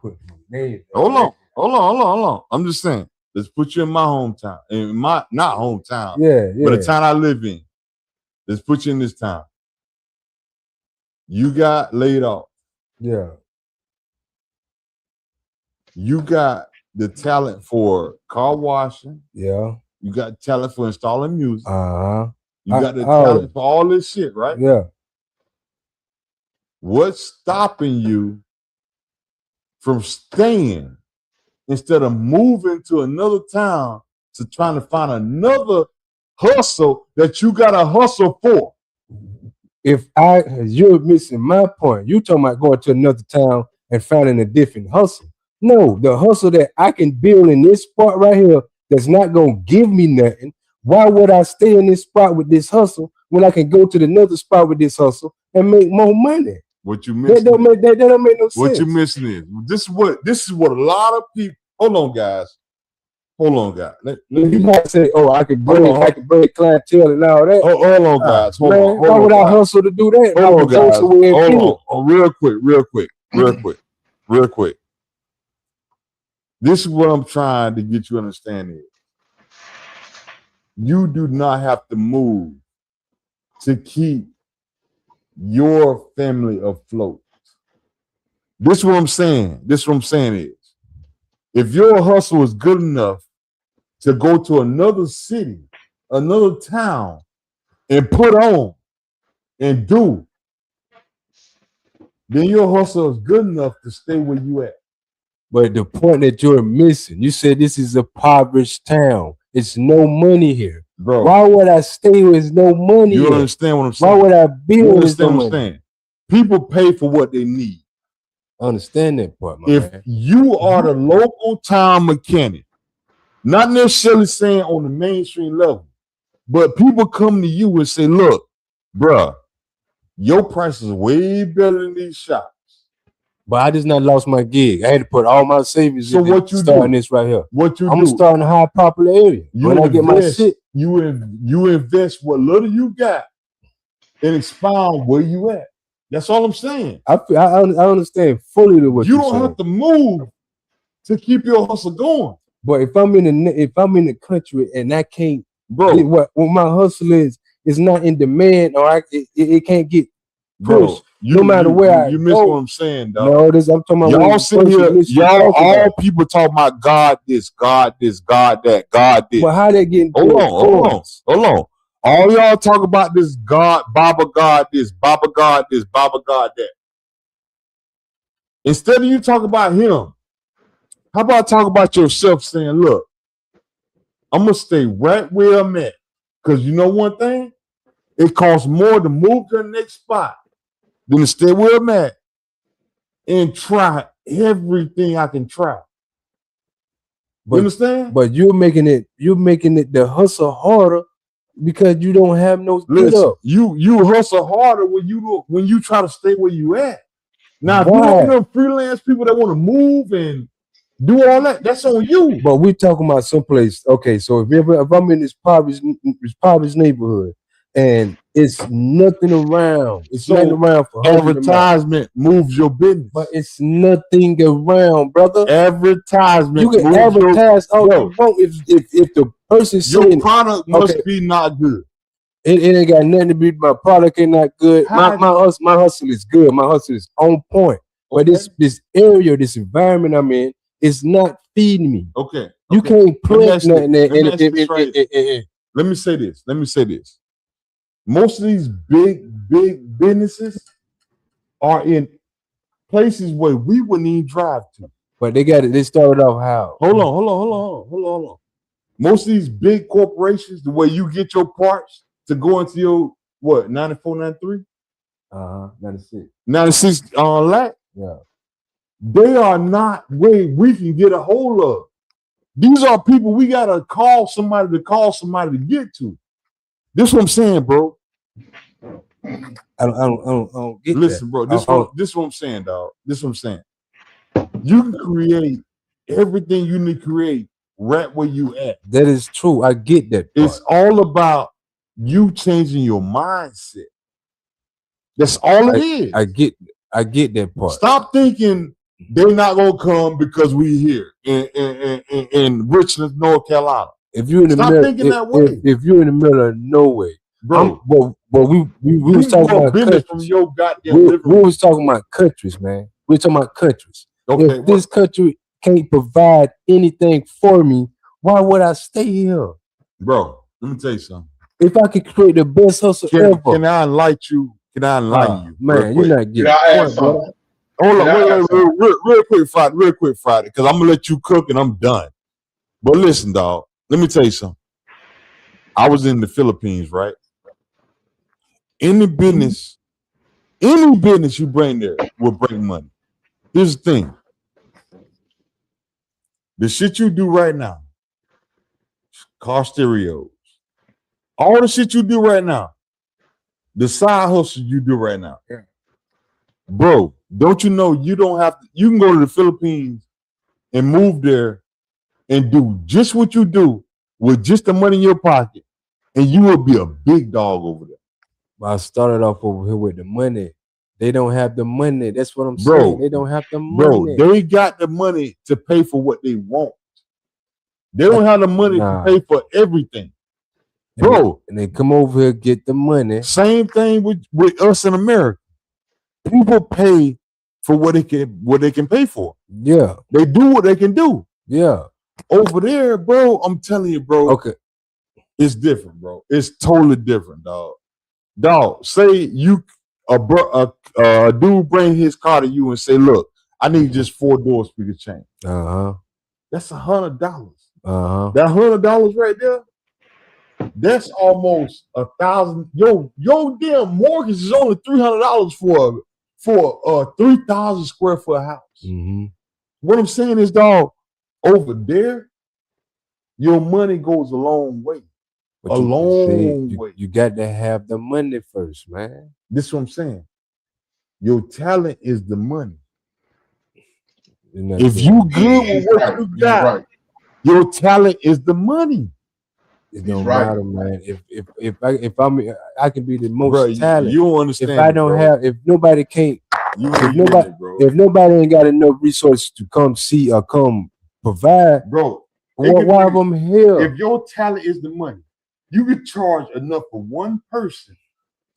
B: Hold on. I'm just saying. Let's put you in my hometown. Not hometown.
D: Yeah.
B: But the town I live in. Let's put you in this town. You got laid off.
D: Yeah.
B: You got the talent for car washing.
D: Yeah.
B: You got talent for installing music.
D: Uh-huh.
B: You got the talent for all this shit, right?
D: Yeah.
B: What's stopping you from staying instead of moving to another town to trying to find another hustle that you got to hustle for?
D: You're missing my point. You talking about going to another town and finding a different hustle. No, the hustle that I can build in this spot right here that's not going to give me nothing. Why would I stay in this spot with this hustle when I can go to another spot with this hustle and make more money?
B: What you missing?
D: That don't make no sense.
B: What you missing is this is what a lot of people. Hold on, guys. Let
D: you might say, "Oh, I can bring clientele and all that."
B: Hold on, guys. Hold on.
D: Why would I hustle to do that?
B: Hold on, guys. Hold on. Real quick. This is what I'm trying to get you to understand is you do not have to move to keep your family afloat. This is what I'm saying. Is if your hustle is good enough to go to another city, another town, and put on and do, then your hustle is good enough to stay where you at.
D: But the point that you're missing, you said this is a impoverished town. It's no money here.
B: Bro,
D: why would I stay with no money?
B: You understand what I'm saying?
D: Why would I build with no money?
B: People pay for what they need.
D: I understand that part, my
B: If
D: man.
B: you are the local time mechanic, not necessarily saying on the mainstream level, but people come to you and say, look, bruh, your price is way better than these shops.
D: But I just not lost my gig. I had to put all my savings
B: So what you
D: starting
B: do?
D: this right here.
B: What you
D: I'm
B: do?
D: starting a high popular area. When I get my shit,
B: you invest what little you got and expound where you at. That's all I'm saying.
D: I understand fully what
B: you
D: you're
B: don't
D: saying.
B: have to move to keep your hustle going.
D: But if I'm in the country and I can't
B: bro,
D: what my hustle is not in demand, or it can't get pushed, no matter where
B: you
D: I
B: miss
D: go.
B: what I'm saying, dog.
D: No, I'm talking about
B: y'all sit here, y'all all
D: about.
B: people talking about God this, God this, God that, God this.
D: But how they getting?
B: Hold on. All y'all talk about this God, Baba God this, Baba God this, Baba God that. Instead of you talk about him, how about talk about yourself saying, look, I'm going to stay right where I'm at. Because you know one thing? It costs more to move to the next spot than to stay where I'm at and try everything I can try. You understand?
D: But you're making it the hustle harder because you don't have no get up.
B: You hustle harder when you try to stay where you at. Now, if you want them freelance people that want to move and do all that, that's on you.
D: But we're talking about someplace. Okay, so if I'm in this poverty neighborhood and it's nothing around, nothing around for
B: advertisement moves your business.
D: But it's nothing around, brother.
B: Advertisement.
D: You can advertise all you want if the person saying
B: your product must be not good.
D: It ain't got nothing to be. My product ain't not good. My hustle is good. My hustle is on point. But this area, this environment I'm in, is not feeding me.
B: Okay.
D: You can't plant nothing.
B: Let me say this. Most of these big businesses are in places where we wouldn't even drive to.
D: But they started off how?
B: Hold on. Most of these big corporations, the way you get your parts to go into your 94, 93?
D: 96.
B: 96 lakh?
D: Yeah.
B: They are not where we can get a hold of. These are people we gotta call somebody to get to. This is what I'm saying, bro.
D: I don't get
B: Listen,
D: that.
B: bro. This is what I'm saying, dog. This is what I'm saying. You can create everything you need to create right where you at.
D: That is true. I get that part.
B: It's all about you changing your mindset. That's all it is.
D: I get that part.
B: Stop thinking they're not gonna come because we here in Richmond, North Carolina.
D: If you're in the middle, if you're in the middle of nowhere,
B: bro.
D: We was talking about countries.
B: From your goddamn
D: we was talking about countries, man. We're talking about countries.
B: Okay,
D: if this country can't provide anything for me, why would I stay here?
B: Bro, let me tell you something.
D: If I could create the best hustle ever.
B: Can I enlighten you? Can I enlighten you?
D: Man, you're not getting
C: it. Hold
B: on, wait, real quick, Friday, because I'm gonna let you cook and I'm done. But listen, dog, let me tell you something. I was in the Philippines, right? Any business you bring there will bring money. Here's the thing. The shit you do right now, car stereos, all the shit you do right now, the side hustle you do right now.
D: Yeah.
B: Bro, don't you know you don't have to, you can go to the Philippines and move there and do just what you do with just the money in your pocket, and you will be a big dog over there.
D: I started off over here with the money. They don't have the money. That's what I'm saying. They don't have the money.
B: Bro, they got the money to pay for what they want. They don't have the money to pay for everything. Bro.
D: And they come over here, get the money.
B: Same thing with us in America. People pay for what they can pay for.
D: Yeah.
B: They do what they can do.
D: Yeah.
B: Over there, bro, I'm telling you, bro.
D: Okay.
B: It's different, bro. It's totally different, dog. Dog, say a dude bring his car to you and say, look, I need just 4 door speaker chain. That's $100. That $100 right there, that's almost $1,000. Your damn mortgage is only $300 for for a 3,000 square foot house.
D: Mm-hmm.
B: What I'm saying is, dog, over there, your money goes a long way.
D: But you got to have the money first, man.
B: This is what I'm saying. Your talent is the money. If you good with what you got, your talent is the money.
D: It don't matter, man. If I can be the most talented.
B: You don't understand.
D: If I don't have, if nobody can't, if nobody ain't got enough resources to come see or come provide,
B: bro,
D: why of them here?
B: If your talent is the money, you could charge enough for one person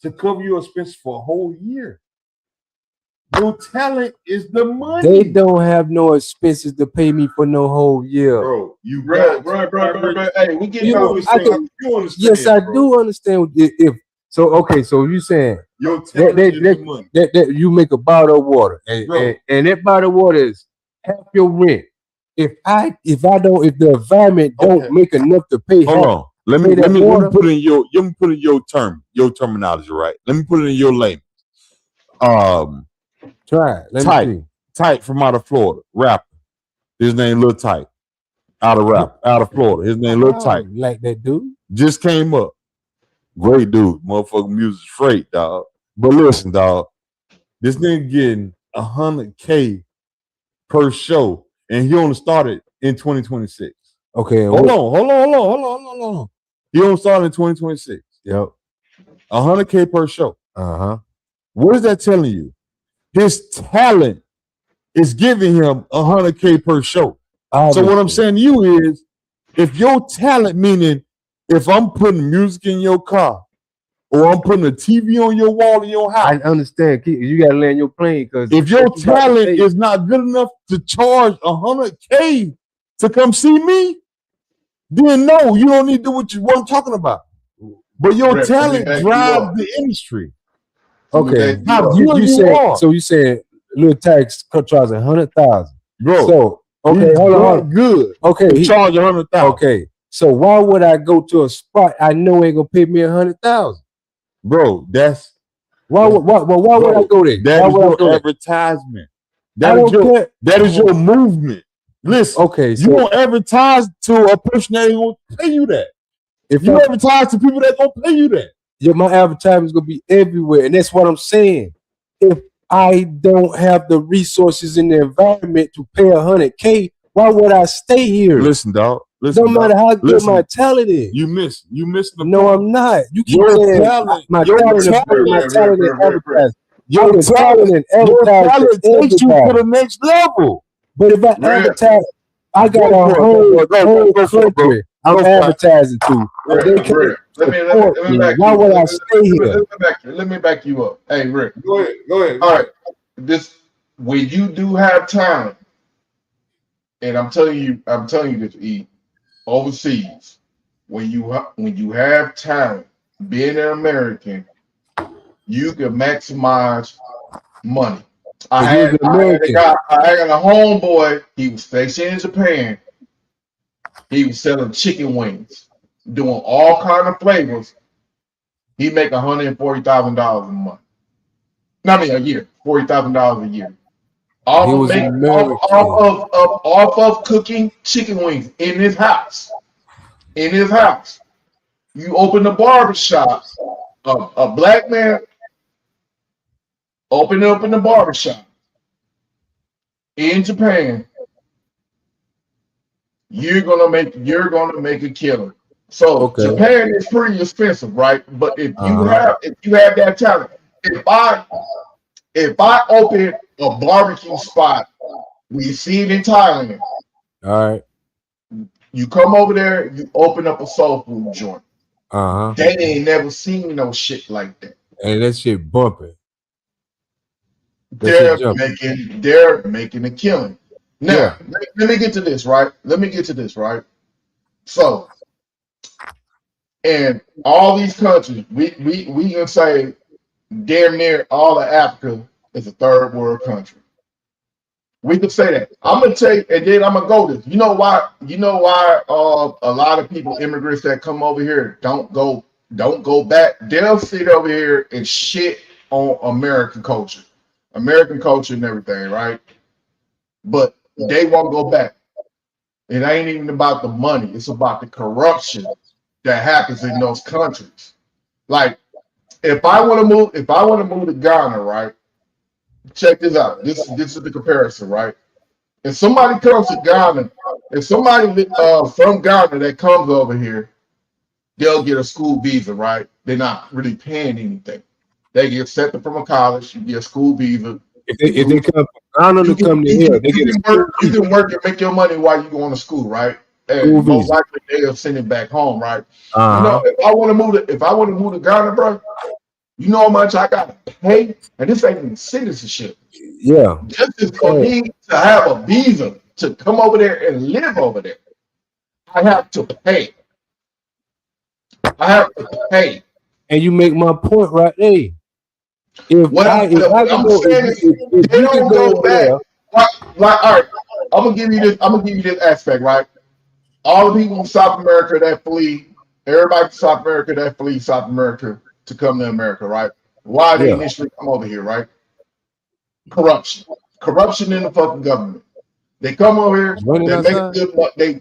B: to cover your expenses for a whole year. Your talent is the money.
D: They don't have no expenses to pay me for no whole year.
B: Bro,
C: bro. Hey, we get
D: yes, I do understand. So you saying
B: your talent is the money.
D: That you make a bottle of water, and that bottle of water is half your rent. If the environment don't make enough to pay,
B: hold on. Let me put in your terminology, right? Let me put it in your language.
D: Try it.
B: Tight from out of Florida, rapper. His name Lil Tight. Out of Florida. His name Lil Tight.
D: Like that dude?
B: Just came up. Great dude. Motherfucking music straight, dog. But listen, dog. This nigga getting $100K per show, and he only started in 2026.
D: Okay.
B: Hold on. He only started in 2026.
D: Yep.
B: $100K per show.
D: Uh-huh.
B: What is that telling you? His talent is giving him $100K per show. Obviously. So what I'm saying to you is, if your talent, meaning if I'm putting music in your car or I'm putting a TV on your wall in your house.
D: I understand. You got to land your plane because
B: if your talent is not good enough to charge $100K to come see me, then no, you don't need to do what I'm talking about. But your talent drives the industry.
D: Okay, you saying Lil Tax charge 100,000,
B: bro?
D: So hold on,
B: good.
D: Okay,
B: he charge 100,000.
D: Okay, so why would I go to a spot I know ain't gonna pay me 100,000,
B: bro? That's
D: why would I go there?
B: That is your advertisement. That is your movement. Listen,
D: okay, so
B: you don't advertise to a person that ain't gonna pay you that. If you advertise to people that gonna pay you that.
D: Yeah, my advertisement is gonna be everywhere, and that's what I'm saying. If I don't have the resources in the environment to pay 100K, why would I stay here?
B: Listen, dog.
D: No matter how good my talent is.
B: You miss the
D: No,
B: point.
D: I'm not. You keep
B: your
D: saying
B: talent,
D: my talent in advertising.
B: Your talent takes you to the next level.
D: But if I advertise, I got a whole country I'm advertising to. Why would I stay here?
C: Let me back you up. Hey, Rick.
B: Go ahead.
C: All right. When you do have talent, and I'm telling you this, E, overseas, when you have talent, being an American, you can maximize money. I had a homeboy. He was stationed in Japan. He was selling chicken wings, doing all kind of flavors. He make $140,000 a month. A year. $40,000 a year. Off of cooking chicken wings in his house. You open a barbershop. A black man open up in the barbershop in Japan. You're gonna make a killer. So Japan is pretty expensive, right? But if you have that talent, if I open a barbecue spot, we see it in Thailand.
D: All right.
C: You come over there, you open up a soul food joint. They ain't never seen no shit like that.
D: And that shit bumping.
C: They're making a killing. Now, let me get to this, right? So, in all these countries, we can say damn near all of Africa is a third world country. We could say that. I'm gonna tell you, and then I'm gonna go this. You know why? A lot of people, immigrants that come over here, don't go back. They'll sit over here and shit on American culture. American culture and everything, right? But they won't go back. It ain't even about the money. It's about the corruption that happens in those countries. Like, if I want to move to Ghana, right? Check this out. This is the comparison, right? If somebody comes to Ghana, if somebody from Ghana that comes over here, they'll get a school visa, right? They're not really paying anything. They get accepted from a college, you get a school visa.
D: If they come from Ghana to come to here, they get
C: you can work and make your money while you going to school, right? And most likely they'll send it back home, right? You know, if I want to move to Ghana, bro, you know how much I gotta pay? And this ain't even citizenship.
D: Yeah.
C: This is for me to have a visa to come over there and live over there. I have to pay. I have to pay.
D: And you make my point right there. If
C: What
D: I
C: I'm
D: can
C: saying is,
D: if
C: they
D: you can
C: don't
D: go
C: go back.
D: there,
C: Like, all right, I'm gonna give you this aspect, right? All the people in South America that flee, everybody in South America that flee South America to come to America, right? Why they initially come over here, right? Corruption in the fucking government. They come over here, they make good, they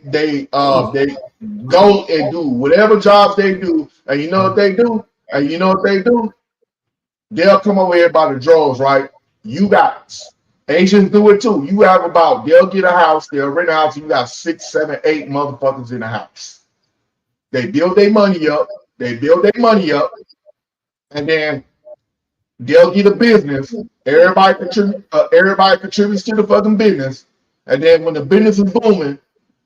C: go and do whatever jobs they do, and you know what they do, they'll come over here by the droves, right? You guys, Asians do it too. You have they'll get a house, they'll rent a house, you got 6, 7, 8 motherfuckers in the house. They build their money up, and then they'll get a business. Everybody contributes to the fucking business. And then when the business is booming,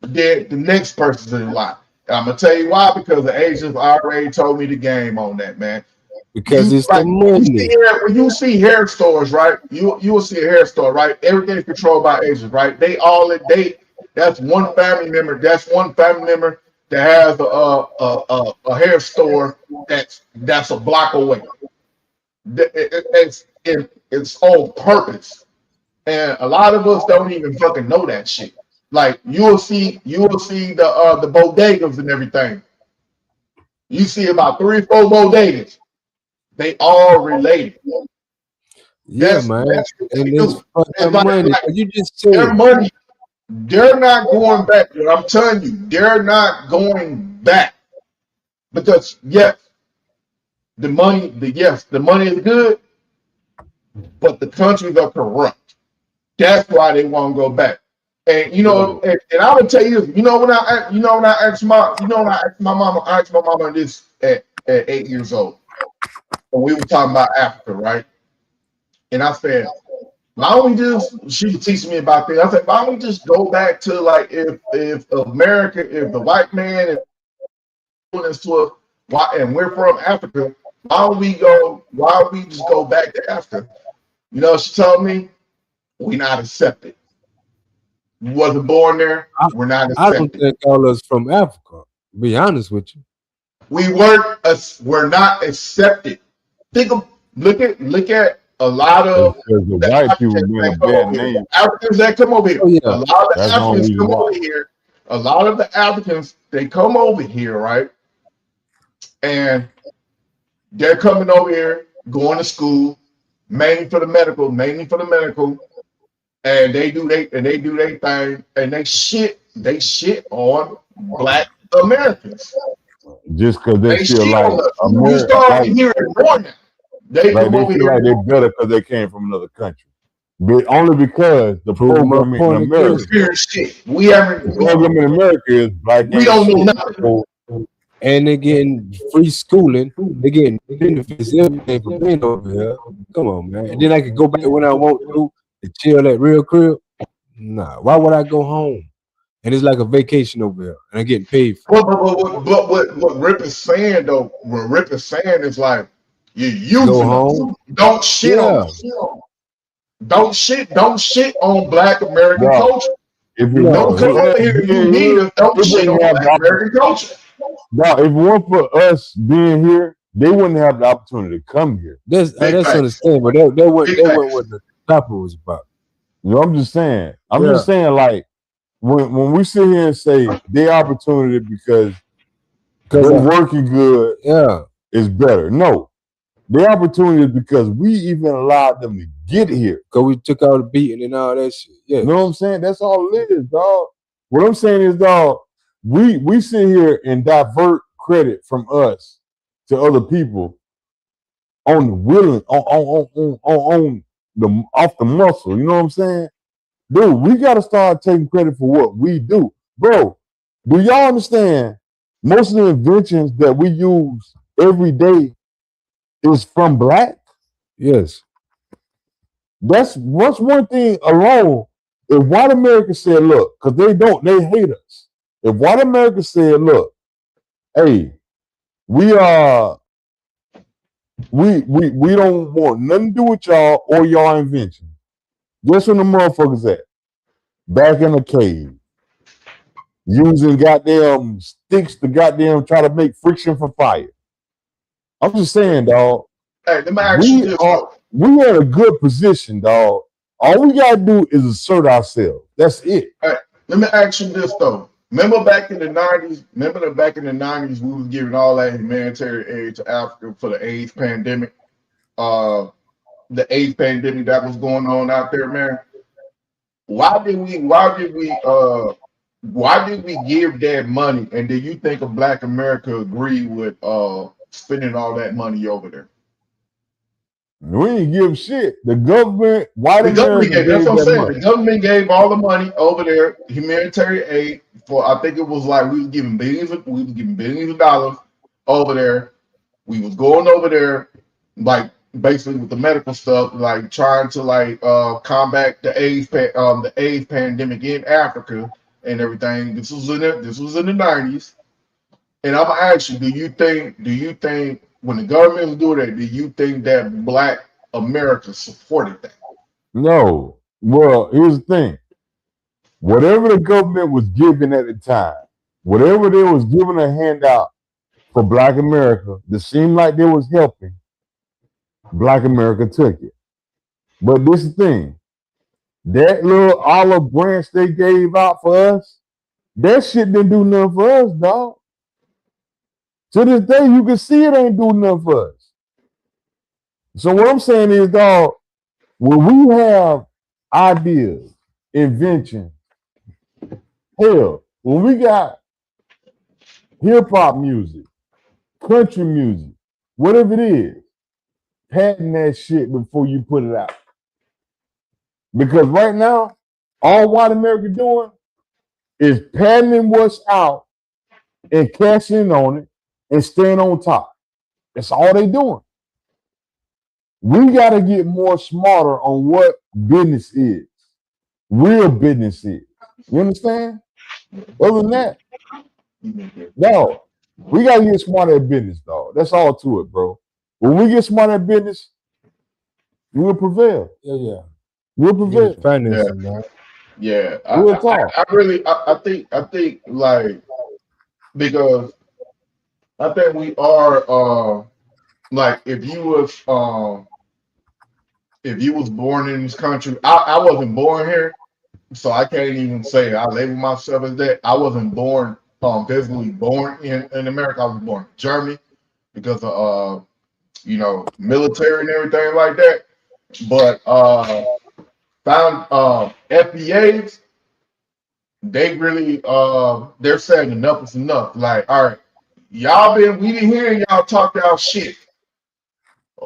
C: then the next person's in line. And I'm gonna tell you why, because the Asians already told me the game on that, man.
D: Because it's the money.
C: When you see hair stores, right? You will see a hair store, right? Everything is controlled by Asians, right? That's one family member. That's one family member that has a hair store that's a block away. It's on purpose, and a lot of us don't even fucking know that shit. Like you'll see the bodegas and everything. You see about 3 or 4 bodegas. They all related.
D: Yeah, man. And it's fucking money. You just said
C: their money. They're not going back. I'm telling you, they're not going back because the money is good, but the countries are corrupt. That's why they won't go back. And you know, and I would tell you, when I asked my mama this at 8 years old, and we were talking about Africa, right? And I said, why don't we she was teaching me about this. I said, why don't we just go back to like if America, if the white man is doing this to us, and we're from Africa, why don't we just go back to Africa? You know, she told me, we're not accepted. You wasn't born there, we're not accepted.
D: I don't think all us from Africa, to be honest with you.
C: We're not accepted. Look at a lot of
B: the white people being a bad name.
C: Africans that come over here.
D: Oh, yeah.
C: A lot of the Africans come over here. A lot of the Africans, they come over here, right? And they're coming over here, going to school, mainly for the medical, and they do their thing, and they shit on Black Americans.
B: Just because they feel like
C: you start hearing more now. They
B: feel like they're better because they came from another country. But only because the program in America,
C: we haven't.
B: The program in America is black.
C: We don't know nothing.
D: And they're getting free schooling. They're getting benefits, everything for being over here. Come on, man. And then I can go back when I want to and chill at real crib. Nah, why would I go home? And it's like a vacation over here, and I'm getting paid for it.
C: But what Rip is saying though, what Rip is saying is like you're using them. Don't shit on them. Don't shit on Black American culture.
B: If you
C: don't come over here, you need us. Don't shit on Black American culture.
B: No, if it weren't for us being here, they wouldn't have the opportunity to come here.
D: That's understandable. That wasn't what the topic was about.
B: You know, I'm just saying, like, when we sit here and say their opportunity because they're working good, is better. No, The opportunity is because we even allowed them to get here.
D: Because we took out the beating and all that shit. Yeah.
B: You know what I'm saying? That's all it is, dog. What I'm saying is, dog, we sit here and divert credit from us to other people on the willing, on the off the muscle. You know what I'm saying? Dude, we gotta start taking credit for what we do. Bro, do y'all understand? Most of the inventions that we use every day is from black.
D: Yes.
B: That's one thing alone. If white America said, look, because they hate us. If white America said, look, hey, we don't want nothing to do with y'all or y'all invention. Guess where the motherfuckers at? Back in the cave. Using goddamn sticks to goddamn try to make friction for fire. I'm just saying, dog.
C: Hey, let me ask you this.
B: We are in a good position, dog. All we gotta do is assert ourselves. That's it.
C: Hey, let me ask you this though. Remember back in the 90s? Remember that back in the 90s we was giving all that humanitarian aid to Africa for the AIDS pandemic? The AIDS pandemic that was going on out there, man. Why did we give that money? And do you think a Black America agree with spending all that money over there?
B: We didn't give shit. The government,
C: that's what I'm saying. The government gave all the money over there, humanitarian aid for. I think it was like we was giving billions of dollars over there. We was going over there, like basically with the medical stuff, like trying to like combat the AIDS pandemic in Africa and everything. This was in the 90s. And I'm gonna ask you, do you think when the government was doing that, do you think that Black America supported that?
B: No. Well, here's the thing. Whatever the government was giving at the time, whatever they was giving a handout for Black America that seemed like they was helping, Black America took it. But this is the thing. That little olive branch they gave out for us, that shit didn't do nothing for us, dog. To this day, you can see it ain't doing nothing for us. So what I'm saying is, dog, when we have ideas, invention, hell, when we got hip hop music, country music, whatever it is, patent that shit before you put it out. Because right now, all white America doing is patenting what's out and cashing in on it and staying on top. That's all they doing. We got to get more smarter on what business is. Real business is. You understand? Other than that, no. We got to get smarter at business, dog. That's all to it, bro. When we get smarter at business, we'll prevail.
D: Yeah.
B: We'll prevail.
D: Financing, man.
C: Yeah.
B: We'll talk.
C: I think like, because I think we are like if you was born in this country, I wasn't born here, so I can't even say I label myself as that. I wasn't born physically born in America. I was born in Germany because of military and everything like that. But found FBAs, they really they're saying enough is enough. Like, all right, we been hearing y'all talk y'all shit.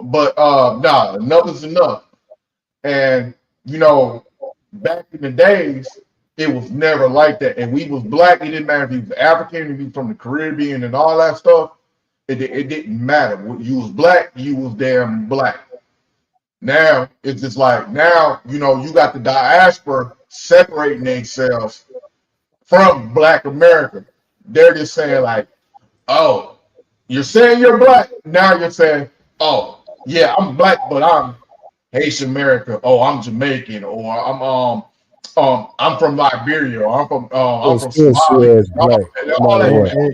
C: But nah, enough is enough. And back in the days, it was never like that. And we was Black. It didn't matter if you was African, if you was from the Caribbean and all that stuff. It didn't matter. When you was Black, you was damn Black. Now it's just like you got the diaspora separating themselves from Black America. They're just saying like, oh, you're saying you're Black. Now you're saying, oh, yeah, I'm Black, but I'm Haitian American. Oh, I'm Jamaican, or I'm from Liberia, or I'm from Somalia.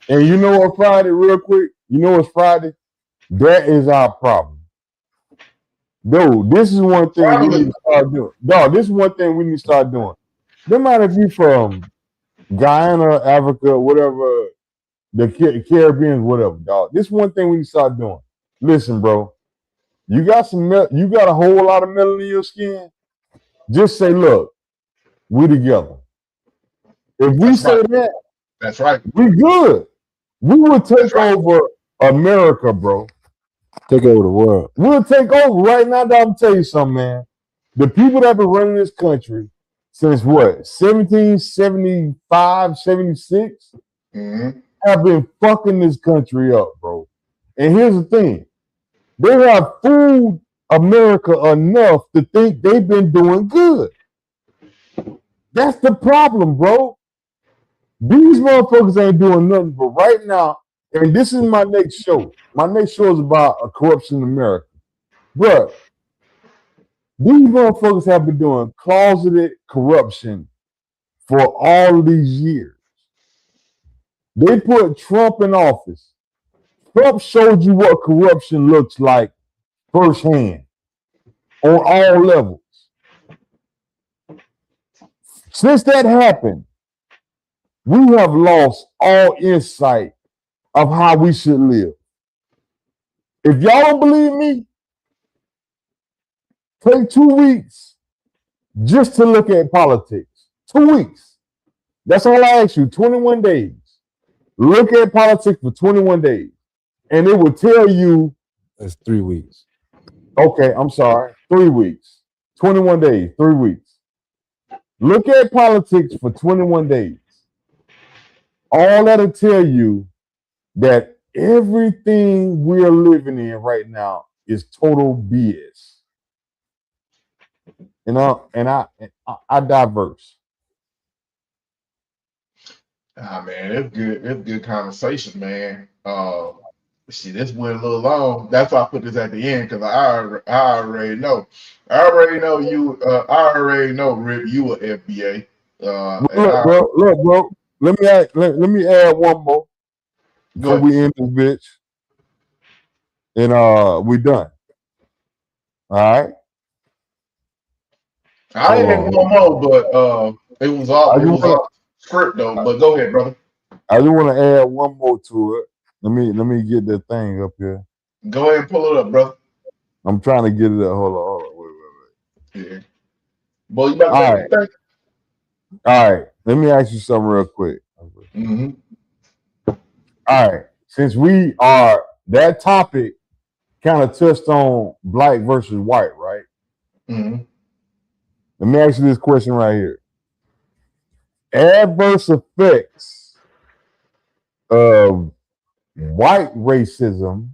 B: And you know what, Friday, real quick? You know what's Friday? That is our problem. Dude, this is one thing we need to start doing. Dog, this is one thing we need to start doing. No matter if you from Guyana, Africa, whatever, the Caribbean, whatever, dog. This is one thing we need to start doing. Listen, bro. You got you got a whole lot of melanin in your skin. Just say, look, we together. If we
C: That's
B: say
C: right.
B: that,
C: That's right.
B: we good. We will
C: That's
B: take
C: right.
B: over America, bro.
D: Take over the world.
B: We'll take over right now. I'm gonna tell you something, man. The people that have been running this country since what, 1775, 76, have been fucking this country up, bro. And here's the thing. They have fooled America enough to think they've been doing good. That's the problem, bro. These motherfuckers ain't doing nothing. But right now, and this is my next show. My next show is about corruption in America. Bro, these motherfuckers have been doing closeted corruption for all these years. They put Trump in office. Trump showed you what corruption looks like firsthand on all levels. Since that happened, we have lost all insight of how we should live. If y'all don't believe me, take 2 weeks just to look at politics. 2 weeks. That's all I ask you, 21 days. Look at politics for 21 days. And it will tell you.
D: That's 3 weeks.
B: Okay, I'm sorry. 3 weeks. 21 days, 3 weeks. Look at politics for 21 days. All that'll tell you that everything we're living in right now is total BS. You know, and I diverse.
C: Man, it's good. It's good conversation, man. See, this went a little long. That's why I put this at the end because I already know. I already know you. I already know, Rip. You a FBA.
B: Look, bro. Let me add one more before we end this bitch, and we done. All right.
C: I had one more, but it was all script though. But go ahead, brother.
B: I just want to add one more to it. Let me get that thing up here.
C: Go ahead and pull it up, brother.
B: I'm trying to get it up. Hold on. Wait.
C: Yeah. Boy, you about to say
B: All right. Let me ask you something real quick.
C: Mm-hmm.
B: All right. Since we are, that topic kind of touched on black versus white, right?
C: Mm-hmm.
B: Let me ask you this question right here. Adverse effects of white racism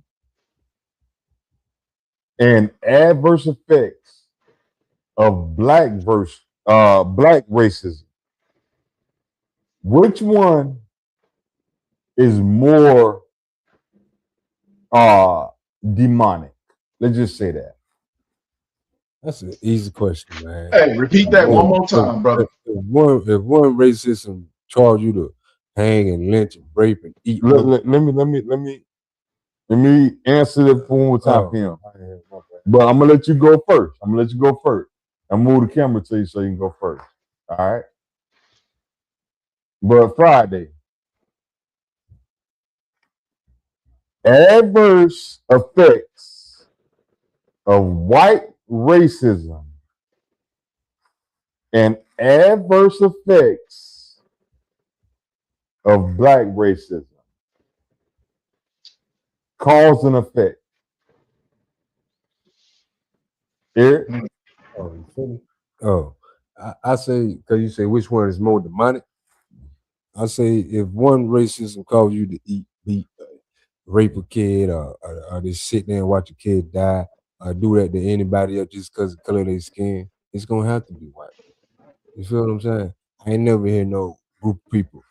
B: and adverse effects of black racism. Which one is more demonic? Let's just say that.
D: That's an easy question, man.
C: Hey, repeat that one more time, brother.
D: If one racism charge you to hang and lynch and rape and eat,
B: let me answer it one more time for him. But I'm gonna let you go first. I'm gonna move the camera to you so you can go first. All right. But Friday, adverse effects of white racism and adverse effects of black racism. Cause and effect. Eric?
D: I say, because you say which one is more demonic. I say if one racism cause you to eat, beat, rape a kid, or just sit there and watch a kid die, or do that to anybody else just because of the color of their skin, it's gonna have to be white. You feel what I'm saying? I ain't never hear no group of people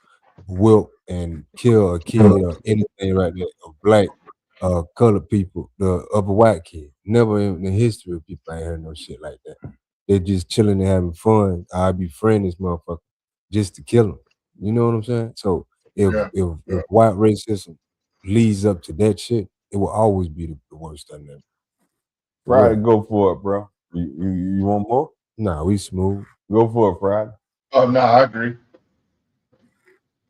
D: wilt and kill a kid or anything like that of black colored people, of a white kid. Never in the history of people I ain't heard no shit like that. They're just chilling and having fun. I befriend this motherfucker just to kill him. You know what I'm saying? So if white racism leads up to that shit, it will always be the worst dynamic.
B: Friday, go for it, bro. You want more?
D: Nah, we smooth.
B: Go for it, Friday.
C: Oh no, I agree.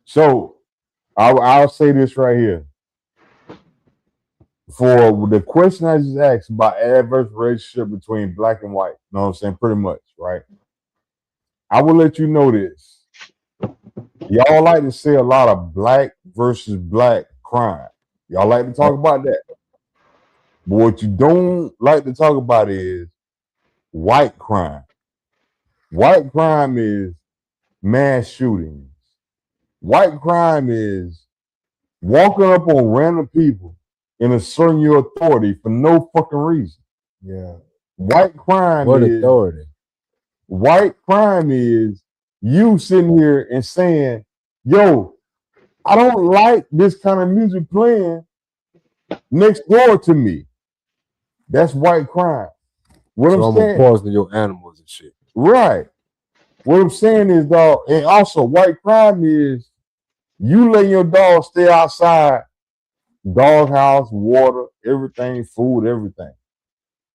B: So I'll say this right here. for the question I just asked about adverse relationship between black and white, you know what I'm saying? Pretty much, right? I will let you know this. Y'all like to say a lot of black versus black crime. Y'all like to talk about that. But what you don't like to talk about is white crime. White crime is mass shootings. White crime is walking up on random people and asserting your authority for no fucking reason.
D: Yeah.
B: White crime
D: What
B: is
D: authority?
B: white crime is you sitting here and saying, yo, I don't like this kind of music playing next door to me. That's white crime. What
D: So
B: I'm
D: I'm gonna
B: saying,
D: poison your animals and shit.
B: right. What I'm saying is, dog, and also white crime is you letting your dog stay outside, doghouse, water, everything, food, everything.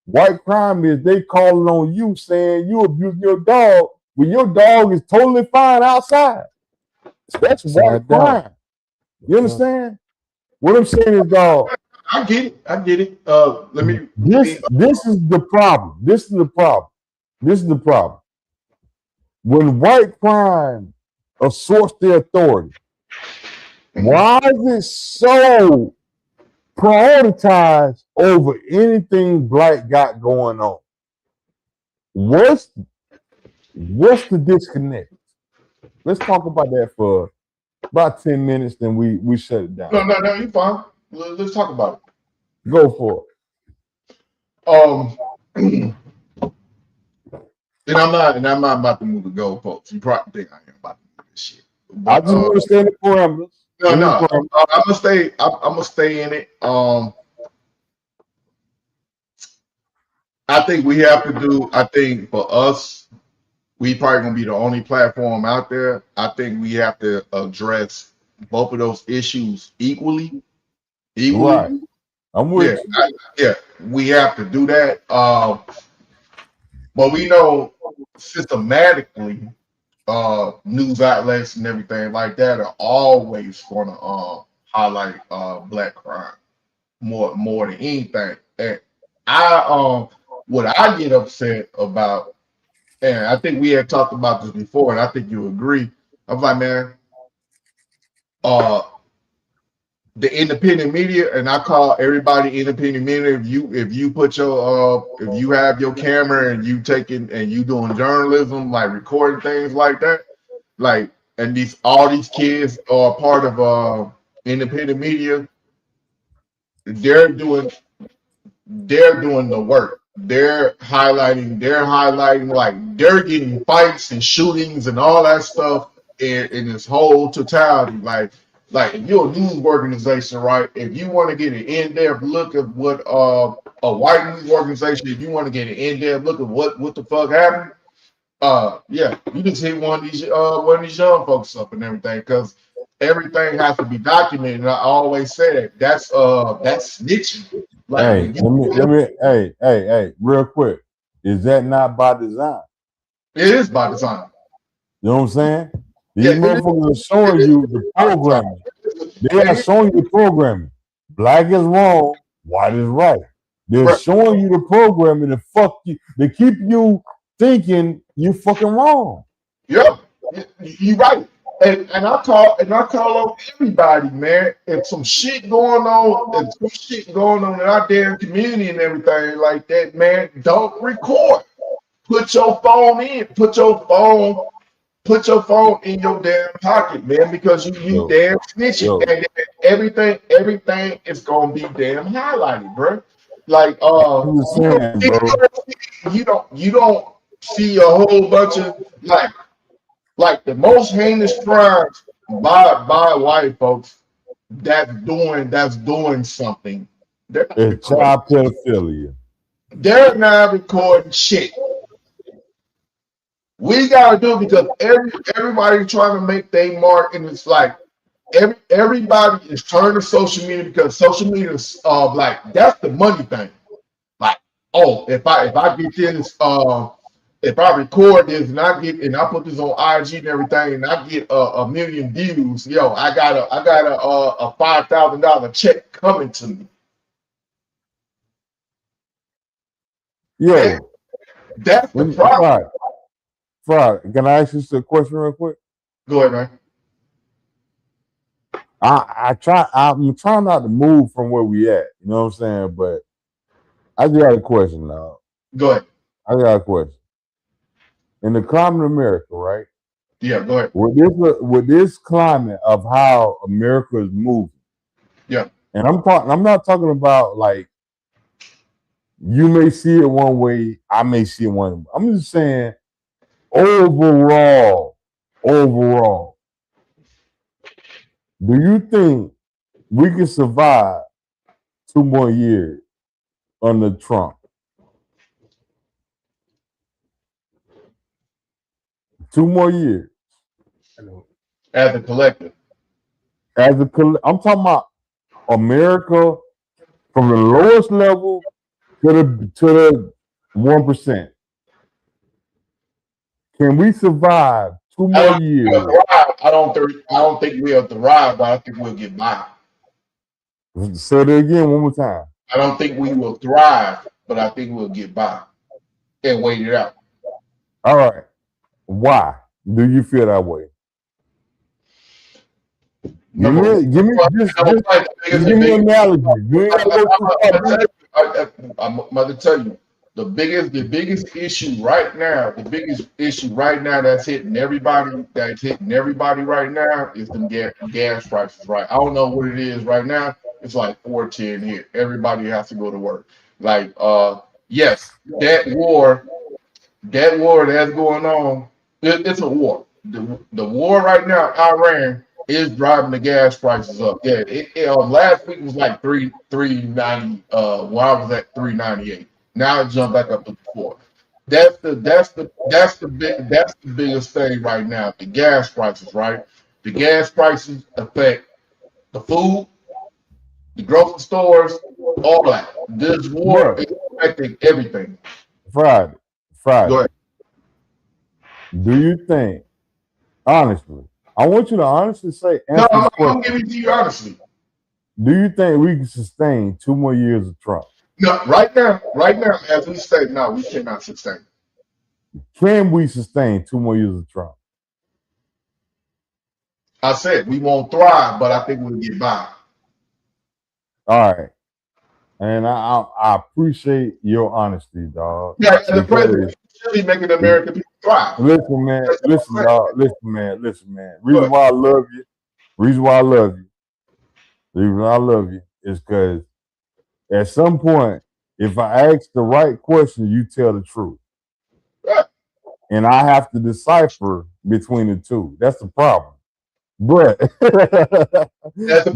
B: White crime is they calling on you saying you abusing your dog when your dog is totally fine outside. That's white
D: Side dog.
B: crime. You understand? What I'm saying is, dog,
C: I get it. I get it.
B: this is the problem. This is the problem. This is the problem. When white crime assaults their authority, why is it so prioritized over anything black got going on? What's the disconnect? Let's talk about that for about 10 minutes, then we shut it down.
C: No, you're fine. Let's talk about it.
B: Go for
C: it. And I'm not about to move the goalposts. You probably think I am about to move this shit. But
B: I just want to stay in the parameters.
C: no, I'm gonna stay. I'm gonna stay in it. I think we have to do. I think for us, we probably gonna be the only platform out there. I think we have to address both of those issues equally.
B: Right. I'm with you.
C: Yeah, we have to do that. But we know systematically, news outlets and everything like that are always gonna highlight black crime more than anything. And what I get upset about, and I think we had talked about this before, and I think you agree. I'm like, man, the independent media, and I call everybody independent media. If you put your if you have your camera and you taking and you doing journalism, like recording things like that, like, and all these kids are part of independent media, they're doing the work. They're highlighting, like they're getting fights and shootings and all that stuff in this whole totality. Like if you're a news organization, right? If you want to get an in-depth look at what a white news organization, if you want to get an in-depth look at what the fuck happened, yeah, you just hit one of these young folks up and everything, because everything has to be documented. And I always say that's snitching. Like,
B: hey, real quick. Is that not by design?
C: It is by design.
B: You know what I'm saying? These motherfuckers are showing you the programming. They are showing you the programming. Black is wrong, white is right. They're showing you the programming to fuck you. They keep you thinking you fucking wrong.
C: Yeah, you're right. And I call on everybody, man. If some shit going on, in our damn community and everything like that, man, don't record. Put your phone in. Put your phone in your damn pocket, man, because you damn snitching. And everything is gonna be damn highlighted, bro. Like you don't see a whole bunch of like the most heinous crimes by white folks that's doing something.
B: It's child pedophilia.
C: They're not recording shit. We gotta do it because everybody's trying to make their mark, and it's like everybody is turning to social media because social media is like that's the money thing. Like, oh, if I get this if I record this and I put this on IG and everything, and I get a million views, yo, I got a $5,000 check coming to me.
B: Yo,
C: That's the problem.
B: Friday, can I ask you a question real quick?
C: Go ahead, man.
B: I'm trying not to move from where we at. You know what I'm saying? But I just got a question now.
C: Go ahead.
B: I got a question. In the climate of America, right?
C: Yeah, go ahead.
B: With this climate of how America is moving.
C: Yeah.
B: And I'm not talking about like you may see it one way, I may see it one way. I'm just saying overall, do you think we can survive 2 more years under Trump? 2 more years.
C: As a collective.
B: I'm talking about America from the lowest level to the 1%. Can we survive 2 more years?
C: I don't think we'll thrive, but I think we'll get by.
B: Say that again one more time.
C: I don't think we will thrive, but I think we'll get by and wait it out.
B: All right. Why do you feel that way? Give me an analogy.
C: I'm about to tell you the biggest issue right now. The biggest issue right now that's hitting everybody. Right now is the gas prices. Right. I don't know what it is right now. It's like 410 here. Everybody has to go to work. Like yes, that war that's going on. It's a war. The war right now, Iran is driving the gas prices up. Yeah, last week was like 390. When I was at 398. Now it jumped back up to 4. That's the biggest thing right now. The gas prices, right? The gas prices affect the food, the grocery stores, all that. This war is affecting everything.
B: Friday.
C: Go ahead.
B: Do you think, honestly, I want you to honestly say,
C: no, I'm giving it to you honestly.
B: Do you think we can sustain 2 more years of Trump?
C: No, right now, as we say, no, we cannot sustain.
B: Can we sustain 2 more years of Trump?
C: I said we won't thrive, but I think we'll get by.
B: All right. And I appreciate your honesty, dog.
C: Yeah, and the president is making American people thrive.
B: Listen, man. Listen, dog. Listen, man. Reason why I love you is because at some point, if I ask the right question, you tell the truth.
C: Right.
B: And I have to decipher between the two. That's the problem. But here's the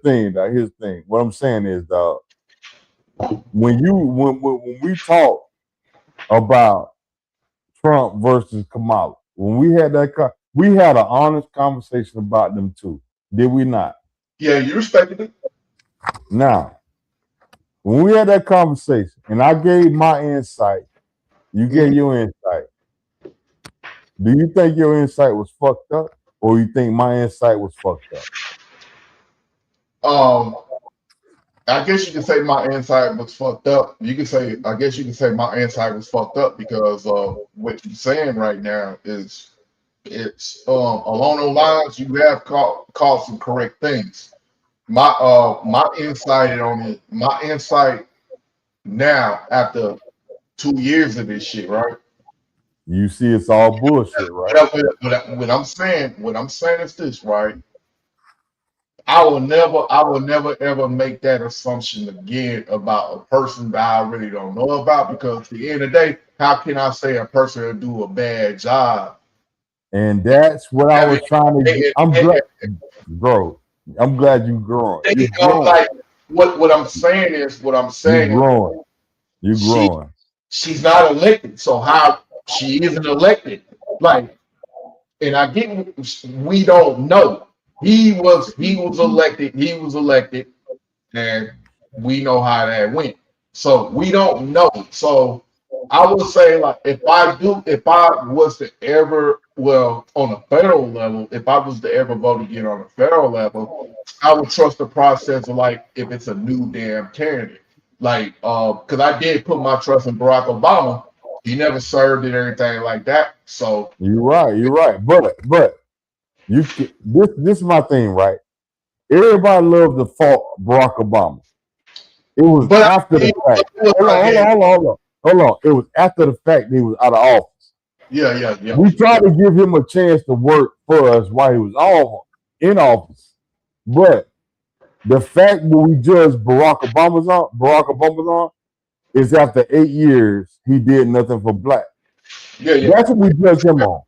B: thing. What I'm saying is, dog, when we talk about Trump versus Kamala, when we had we had an honest conversation about them two, did we not?
C: Yeah, you respected it.
B: Now, when we had that conversation, and I gave my insight, you gave your insight. Do you think your insight was fucked up, or you think my insight was fucked
C: up? I guess you can say my insight was fucked up. I guess you can say my insight was fucked up because what you're saying right now is it's along those lines. You have called some correct things. My insight on it. My insight now after 2 years of this shit, right?
B: You see, it's all bullshit, right?
C: What I'm saying is this, right? I will never ever make that assumption again about a person that I really don't know about, because at the end of the day, how can I say a person will do a bad job?
B: And that's what I was trying to get. I'm glad, bro. I'm glad you're growing.
C: Like what I'm saying is
B: you're growing.
C: She's not elected, so how she isn't elected? Like, and I get we don't know. He was elected, and we know how that went. So we don't know. So I would say like if I was to ever, well, on a federal level, if I was to ever vote again on a federal level, I would trust the process of like if it's a new damn candidate. Like, because I did put my trust in Barack Obama. He never served it or anything like that. So
B: You're right. But this is my thing, right? Everybody loves to fault Barack Obama. It was
C: but
B: after the fact. Hold on. It was after the fact that he was out of office.
C: Yeah.
B: We tried to give him a chance to work for us while he was all in office. But the fact that we judged Barack Obama's on is after 8 years he did nothing for black.
C: Yeah.
B: That's what we judge him on.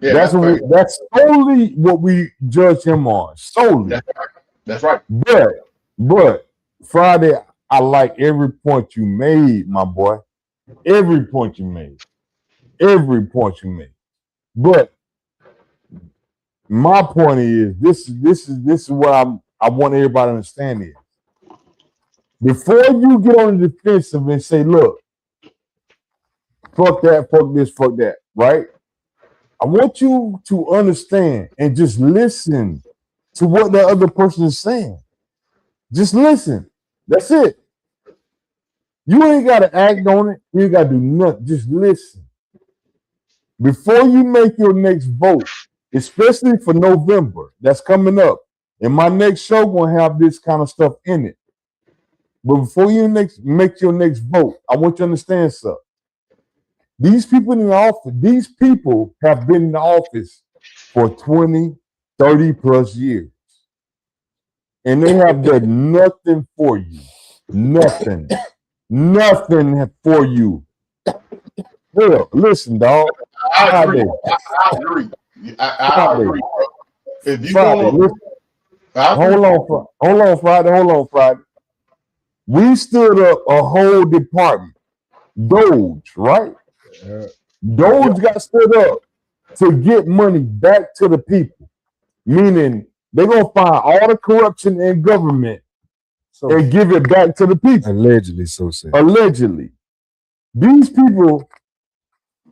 C: Yeah, that's fair.
B: That's solely what we judge him on. Solely.
C: That's right.
B: But Friday, I like every point you made, my boy. Every point you made. But my point is this is what I want everybody to understand is before you get on the defensive and say, look, fuck that, fuck this, fuck that, right? I want you to understand and just listen to what the other person is saying. Just listen. That's it. You ain't got to act on it. You ain't got to do nothing. Just listen. Before you make your next vote, especially for November, that's coming up, and my next show gonna have this kind of stuff in it. But before you make your next vote, I want you to understand something. These people in the office, these people have been in the office for 20, 30 plus years. And they have done nothing for you. Nothing. Nothing for you. Hell, listen, dog.
C: I agree. I agree, bro. If you
B: Friday, hold on, Friday. We stood up a whole department. Doge, right? Doge got stood up to get money back to the people. Meaning they're going to find all the corruption in government and give it back to the people.
D: Allegedly, so said.
B: Allegedly. These people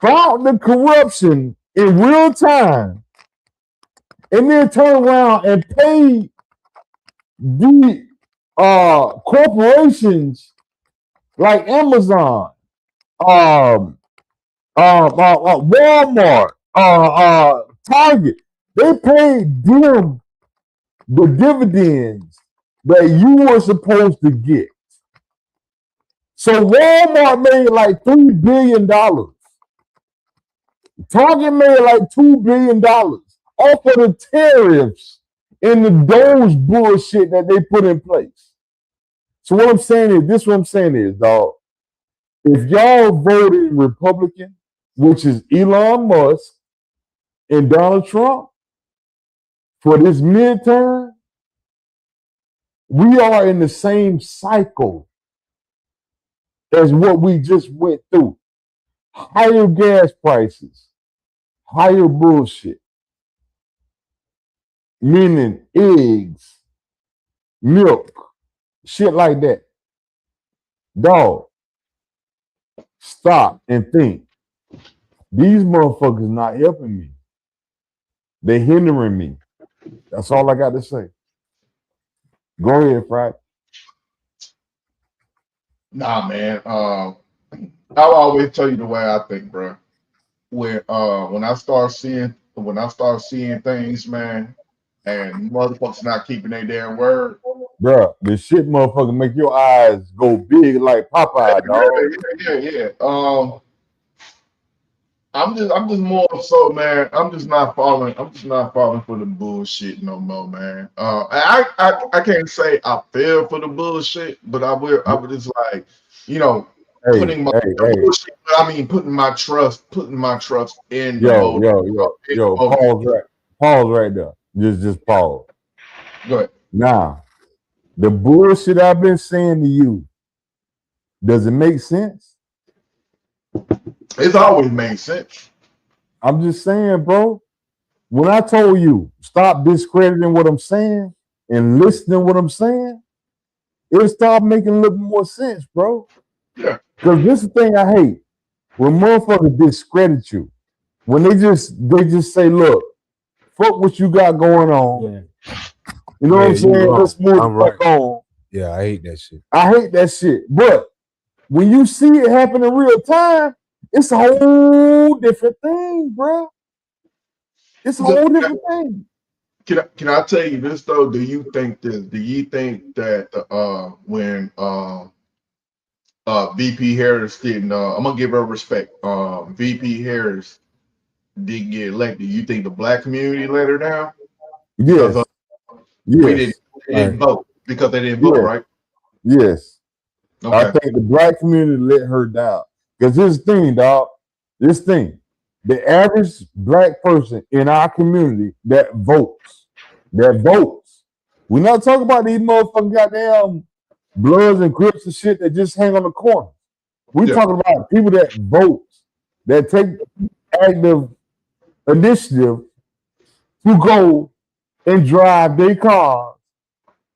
B: found the corruption in real time and then turn around and pay the corporations like Amazon, Walmart, Target. They paid them the dividends that you were supposed to get. So Walmart made like $3 billion. Target made like $2 billion off of the tariffs and the Doge bullshit that they put in place. So what I'm saying is, dog, if y'all voted Republican, which is Elon Musk and Donald Trump, for this midterm, we are in the same cycle as what we just went through. Higher gas prices, higher bullshit, meaning eggs, milk, shit like that. Dog, stop and think. These motherfuckers not helping me. They're hindering me. That's all I got to say. Go ahead, Friday.
C: Nah, man. I'll always tell you the way I think, bro. When I start seeing things, man, and motherfuckers not keeping their damn word.
B: Bro, this shit motherfucker make your eyes go big like Popeye, dog.
C: Yeah. I'm just more so, man. I'm just not falling for the bullshit no more, man. I can't say I fell for the bullshit, but I would just like, putting my bullshit. I mean, putting my trust in the
B: Pause right there. Just pause.
C: Go ahead.
B: Now, the bullshit I've been saying to you, does it make sense?
C: It's always made sense.
B: I'm just saying, bro. When I told you stop discrediting what I'm saying and listening to what I'm saying, it started making a little more sense, bro.
C: Yeah.
B: Because this is the thing I hate. when motherfuckers discredit you, when they just say, look, fuck what you got going on.
D: Yeah.
B: You know what I'm saying? Let's move the fuck on.
D: Yeah, I hate that shit.
B: I hate that shit. But when you see it happen in real time, it's a whole different thing, bro. It's a whole different thing.
C: Can I tell you this though? Do you think that when VP Harris didn't I'm gonna give her respect. VP Harris didn't get elected. You think the black community let her down?
B: Yes.
C: We didn't vote because they didn't vote, right?
B: Yes.
C: Okay.
B: I think the black community let her down. Because here's the thing, dog. The average black person in our community that votes. We're not talking about these motherfucking goddamn Bloods and Crips and shit that just hang on the corner. We're talking about people that vote, that take active initiative to go and drive their cars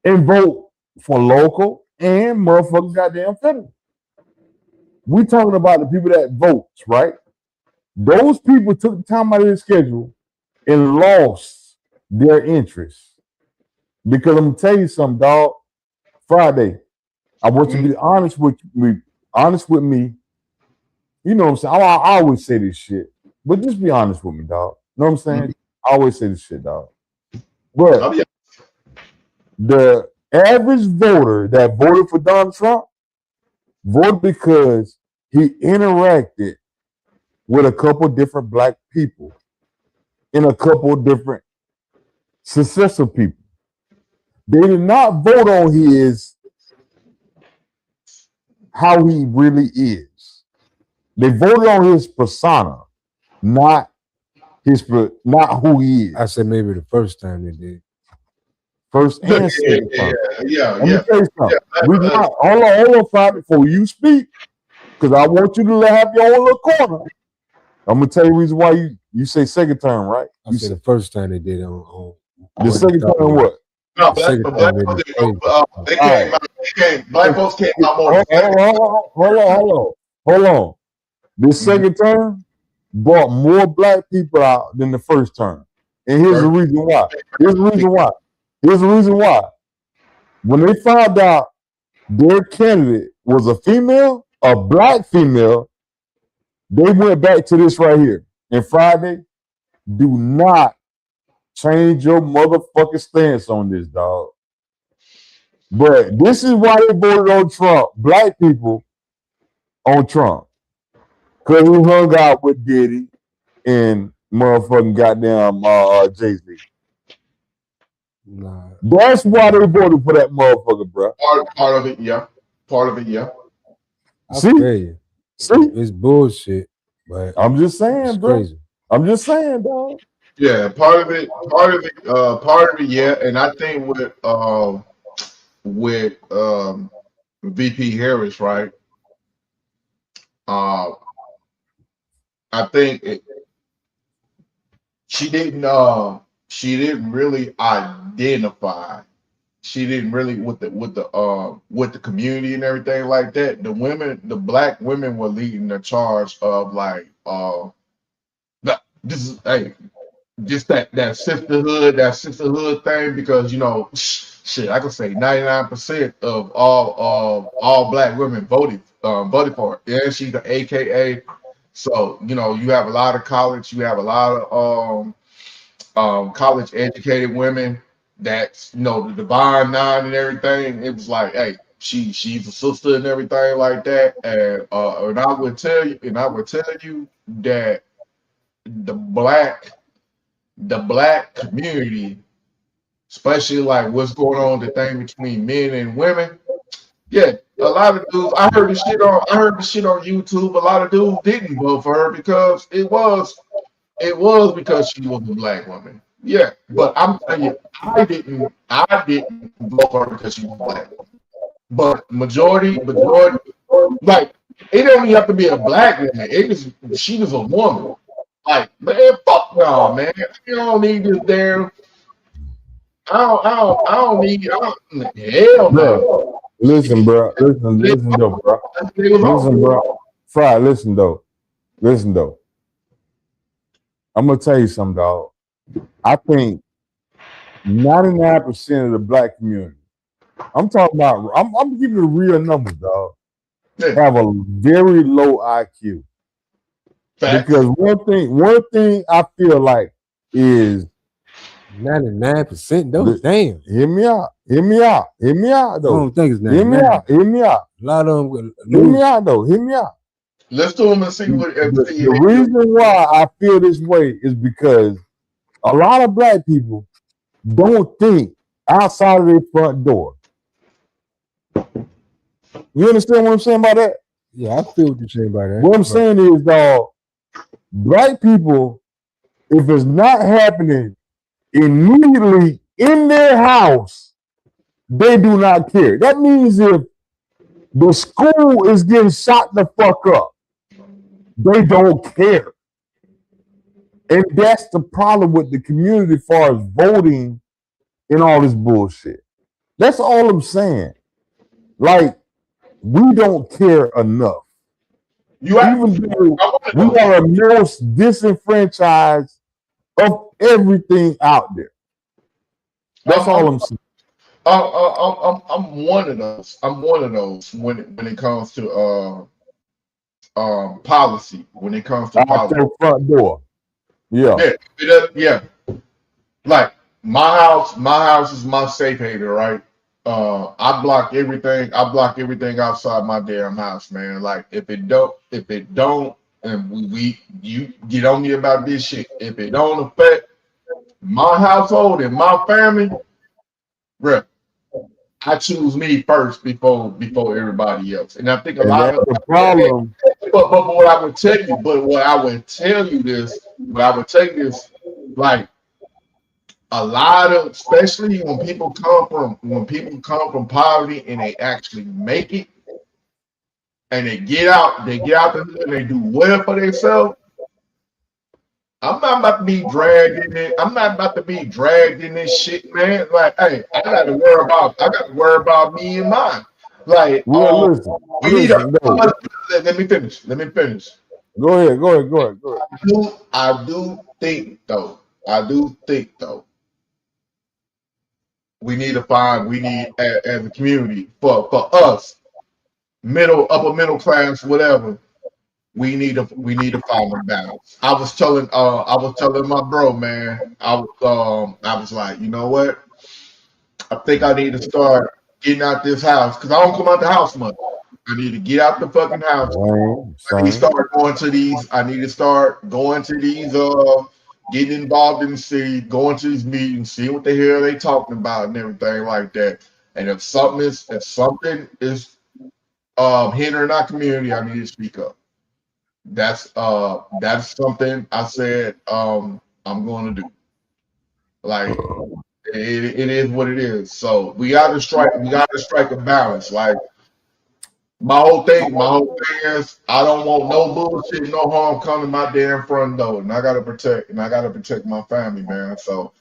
B: and vote for local and motherfucking goddamn federal. We're talking about the people that votes, right? Those people took the time out of their schedule and lost their interest. Because I'm gonna tell you something, dog. Friday, I want you to be honest with me. You know what I'm saying? I always say this shit, but just be honest with me, dog. You know what I'm saying? I always say this shit, dog. But the average voter that voted for Donald Trump voted because he interacted with a couple different black people and a couple different successful people. They did not vote on how he really is. They voted on his persona, not who he is.
D: I said maybe the first time they did.
B: First and second time.
C: Yeah.
B: Let me tell you something. Hold on, Friday, before you speak, because I want you to have your own little corner. I'm gonna tell you the reason why you say second term, right?
D: You said the first time they did on
B: the second time what?
C: No, black folks came out more.
B: Hold on. This second term brought more black people out than the first term. And here's the reason why. When they found out their candidate was a female, a black female, they went back to this right here. And Friday, do not change your motherfucking stance on this, dog. But this is why they voted on Trump. Black people on Trump. Because he hung out with Diddy and motherfucking goddamn Jay-Z.
D: Nah.
B: That's why they voted for that motherfucker, bro.
C: Part of it, yeah.
B: See?
D: It's bullshit. But
B: I'm just saying, bro.
D: Crazy.
B: I'm just saying, dog.
C: Yeah, part of it, yeah. And I think with VP Harris, right? I think she didn't really identify. She didn't really with the community and everything like that. The black women were leading the charge of like this is just that sisterhood thing, because you know shit, I could say 99% of all black women voted for her. Yeah, she's the AKA. So you know you have a lot of college college educated women that's, you know, the divine nine and everything. It was like, hey, she's a sister and everything like that. And I would tell you that the black community, especially like what's going on, the thing between men and women. Yeah, a lot of dudes. I heard the shit on YouTube. A lot of dudes didn't vote for her because it was because she was a black woman. Yeah, but I'm telling you, I didn't vote for her because she was black. But majority, like it don't even have to be a black woman. She was a woman. Like, man, fuck no, man. You don't need this damn. I don't need. Hell no.
B: Listen, bro. Listen, though, bro. Listen, bro. Fry, listen, though. Listen though, I'm gonna tell you something, dog. I think 99% of the black community, I'm talking about, I'm giving you real numbers, dog, have a very low IQ.
C: Facts.
B: Because one thing I feel like is
D: 99% though. Damn.
B: Hear me out. Hear me out. Hear me out
D: I
B: though.
D: don't think it's
B: Hear me
D: 99.
B: out. Hear me out.
D: A lot of them
B: Hear me out though. Hear me out.
C: Let's do them and see what.
B: The reason why I feel this way is because a lot of black people don't think outside of their front door. You understand what I'm saying about that?
D: Yeah, I feel what you're saying about that.
B: What I'm saying is, dog, black people, if it's not happening immediately in their house, they do not care. That means if the school is getting shot the fuck up, they don't care. And that's the problem with the community as far as voting and all this bullshit. That's all I'm saying. Like, we don't care enough. Even though we are the most disenfranchised of everything out there. That's all I'm saying.
C: I'm one of those. I'm one of those when it comes to policy. When it comes to policy,
B: your front door. Yeah.
C: Yeah. Like my house is my safe haven, right? I block everything outside my damn house, man. Like if it don't, and you get on me about this shit. If it don't affect my household and my family, bruh, I choose me first before everybody else. And I think a lot of
B: the problem.
C: But what I would tell you this, like a lot of, especially when people come from poverty and they actually make it, and they get out the hood and they do well for themselves. I'm not about to be dragged in it. I'm not about to be dragged in this shit, man. Like, hey, I gotta worry about me and mine. Like,
B: well, listen,
C: let me finish.
B: Go ahead.
C: I do think though, we need as a community for us, upper middle class, whatever. We need to find a balance. I was telling my bro, man. I was like, you know what? I think I need to start getting out this house because I don't come out the house much. I need to get out the fucking house. I need to start going to these. Getting involved in the city, going to these meetings, seeing what the hell they talking about and everything like that. And if something is hindering our community, I need to speak up. That's something I said I'm going to do. Like it is what it is. So we gotta strike a balance. Like my whole thing is I don't want no bullshit, no harm coming to my damn front door, and I gotta protect my family, man. So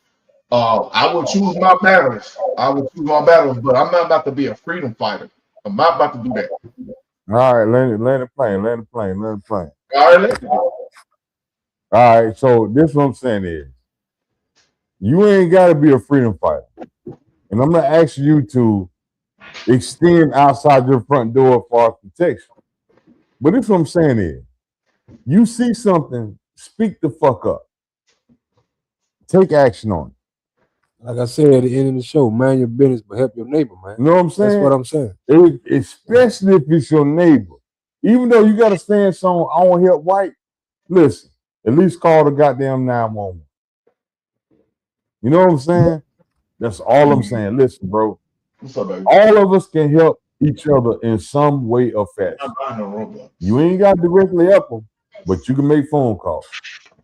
C: I will choose my battles. But I'm not about to be a freedom fighter. I'm not about to do that.
B: All right, let it play.
C: All
B: right, so this what I'm saying is, you ain't got to be a freedom fighter. And I'm going to ask you to extend outside your front door for protection. But this what I'm saying is, you see something, speak the fuck up. Take action on it.
D: Like I said at the end of the show, mind your business, but help your neighbor, man.
B: You know what I'm saying?
D: That's what I'm saying.
B: Especially if it's your neighbor. Even though you got to stand some, I want to help white, listen, at least call the goddamn 911. You know what I'm saying? That's all I'm saying. Listen, bro.
C: What's up, baby?
B: All of us can help each other in some way or fashion.
C: I'm not buying no Roblox.
B: You ain't got to directly help them, but you can make phone calls.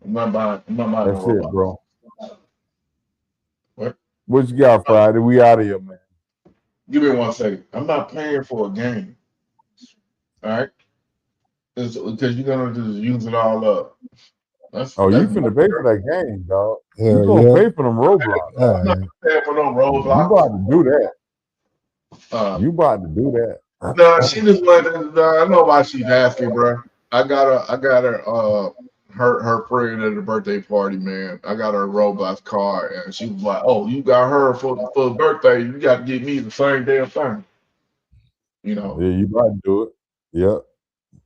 C: I'm not buying
B: That's
C: no
B: it,
C: Roblox.
B: bro.
C: What
B: you got, Friday? We out of here, man.
C: Give me 1 second. I'm not paying for a game. All right? Because you're going to just use it all up.
B: You finna pay for that game, dog. You gonna pay for them Roblox.
C: I'm not paying for no Roblox.
B: You about to do that.
C: No, she just wanted to, I know why she's asking, bro. I got her friend at the birthday party, man. I got her a Roblox card, and she was like, "Oh, you got her for the birthday? You got to get me the same damn thing." You know.
B: Yeah, you might do it. Yep.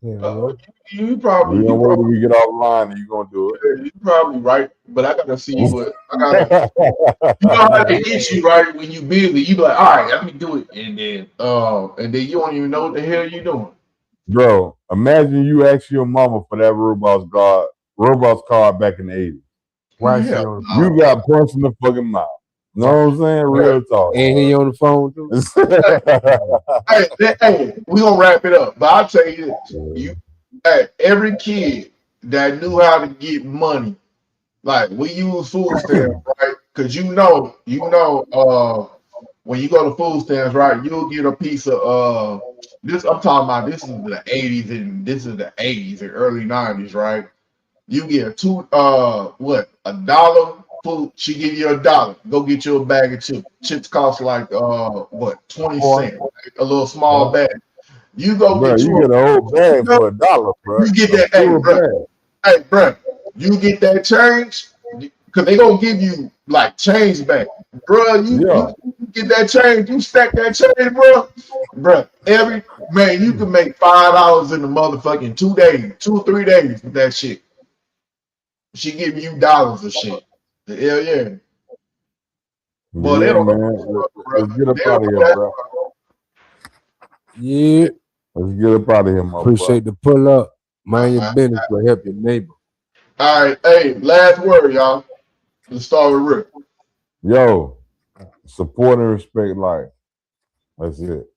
C: You
B: You
C: probably
B: don't wait till we get offline and you gonna do it.
C: you probably right, but I gotta see what I gotta. You know how they get you right when you busy. You be like, all right, let me do it, and then you don't even know what the hell you doing.
B: Bro, imagine you ask your mama for that Roblox card back in the 80s.
D: Why
C: Yeah.
D: she on the
B: You got punched in the fucking mouth. You know what I'm saying? Real talk.
D: And he on the phone too?
C: Hey, we gonna wrap it up. But I'll tell you this: every kid that knew how to get money, like we use food stamps, right? Because when you go to food stamps, right, you'll get a piece of this. I'm talking about this is the 80s and this is the 80s and early 90s, right? You get a dollar food. She give you $1. Go get you a bag of chips. Chips cost like 20 cents, a little small bag. You go
B: bro,
C: get
B: you get a whole bag for $1, bro.
C: You get that, bro. You get that change because they gonna give you like change back, bro. You get that change. You stack that change, bro. Bro, you can make $5 in the motherfucking 2 days, 2 or 3 days with that shit. She giving you dollars of shit. Hell yeah. But they don't know.
B: Let's get up out of here, bro.
D: Yeah.
B: Let's get up out of here, my
D: Appreciate the pull up. Mind your business, but help your neighbor.
C: All right, hey, last word, y'all. Let's start with Rick.
B: Yo, support and respect life. That's it.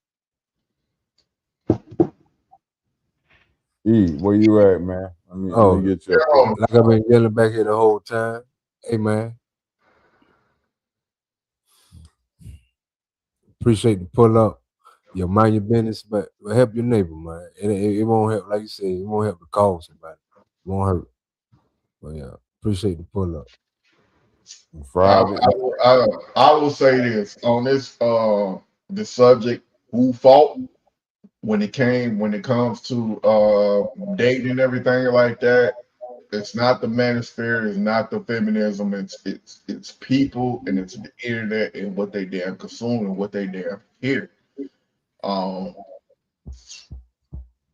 B: E, where you at, man? Let me get you.
D: Like I've been yelling back here the whole time. Hey, man. Appreciate the pull up. You mind your business, but help your neighbor, man. It won't help, like you said, it won't help the cause somebody. It won't hurt. But yeah, appreciate the pull up.
B: Friday.
C: I will say this on this the subject, who fought when it comes to dating and everything like that. It's not the manosphere, it's not the feminism, it's people and it's the internet and what they damn consume and what they damn hear.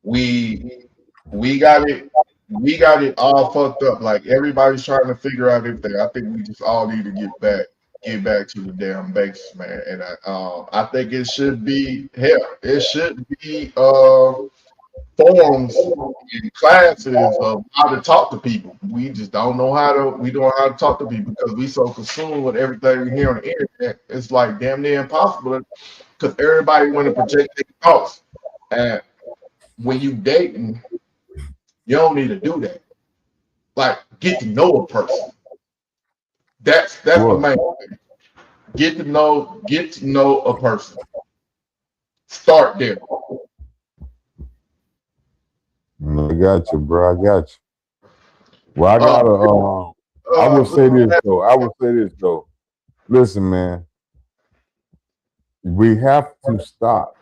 C: We got it all fucked up. Like everybody's trying to figure out everything. I think we just all need to get back to the damn basics, man. And I think it should be it should be forums and classes of how to talk to people. We just don't know how to talk to people because we so consumed with everything we hear on the internet. It's like damn near impossible because everybody want to project their thoughts. And when you dating, you don't need to do that. Like get to know a person. That's the main thing. Get to know a person. Start there.
B: I got you, bro. I got you. Well, I gotta. I would say this though. Listen, man. We have to stop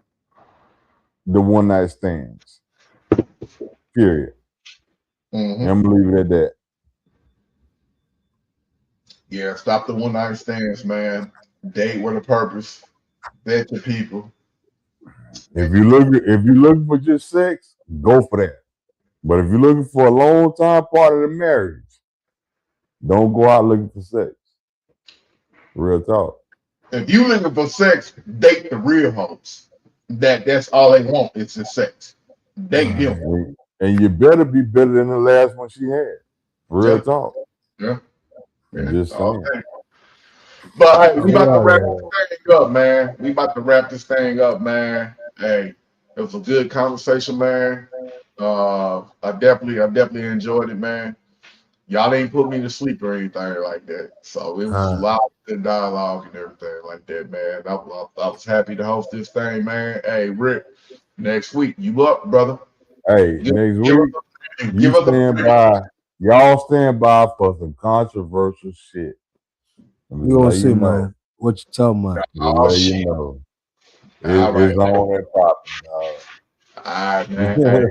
B: the one night stands. Period.
C: Mm-hmm.
B: I'm gonna leave it at that.
C: Yeah, stop the one night stands, man. Date with a purpose. Vet your people.
B: If you looking for just sex, go for that. But if you're looking for a long time part of the marriage, don't go out looking for sex. Real talk.
C: If you looking for sex, date the real hoes. That's all they want is the sex. Date them.
B: And you better be better than the last one she had. Real talk.
C: Yeah.
B: Just saying.
C: Okay. But hey, we about to wrap this thing up, man. We about to wrap this thing up, man. Hey, it was a good conversation, man. I definitely enjoyed it, man. Y'all ain't put me to sleep or anything like that. So it was a lot of good dialogue and everything like that, man. I was happy to host this thing, man. Hey, Rick, next week, you up, brother?
B: Hey, next week, y'all stand by for some controversial shit.
D: We gonna see, man. What you talking about?
C: Oh, shit.
B: You know. It's on and popping, dog.
C: All right, man.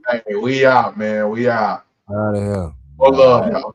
C: Hey, we out, man. We out.
D: Out of here.
C: One love, y'all.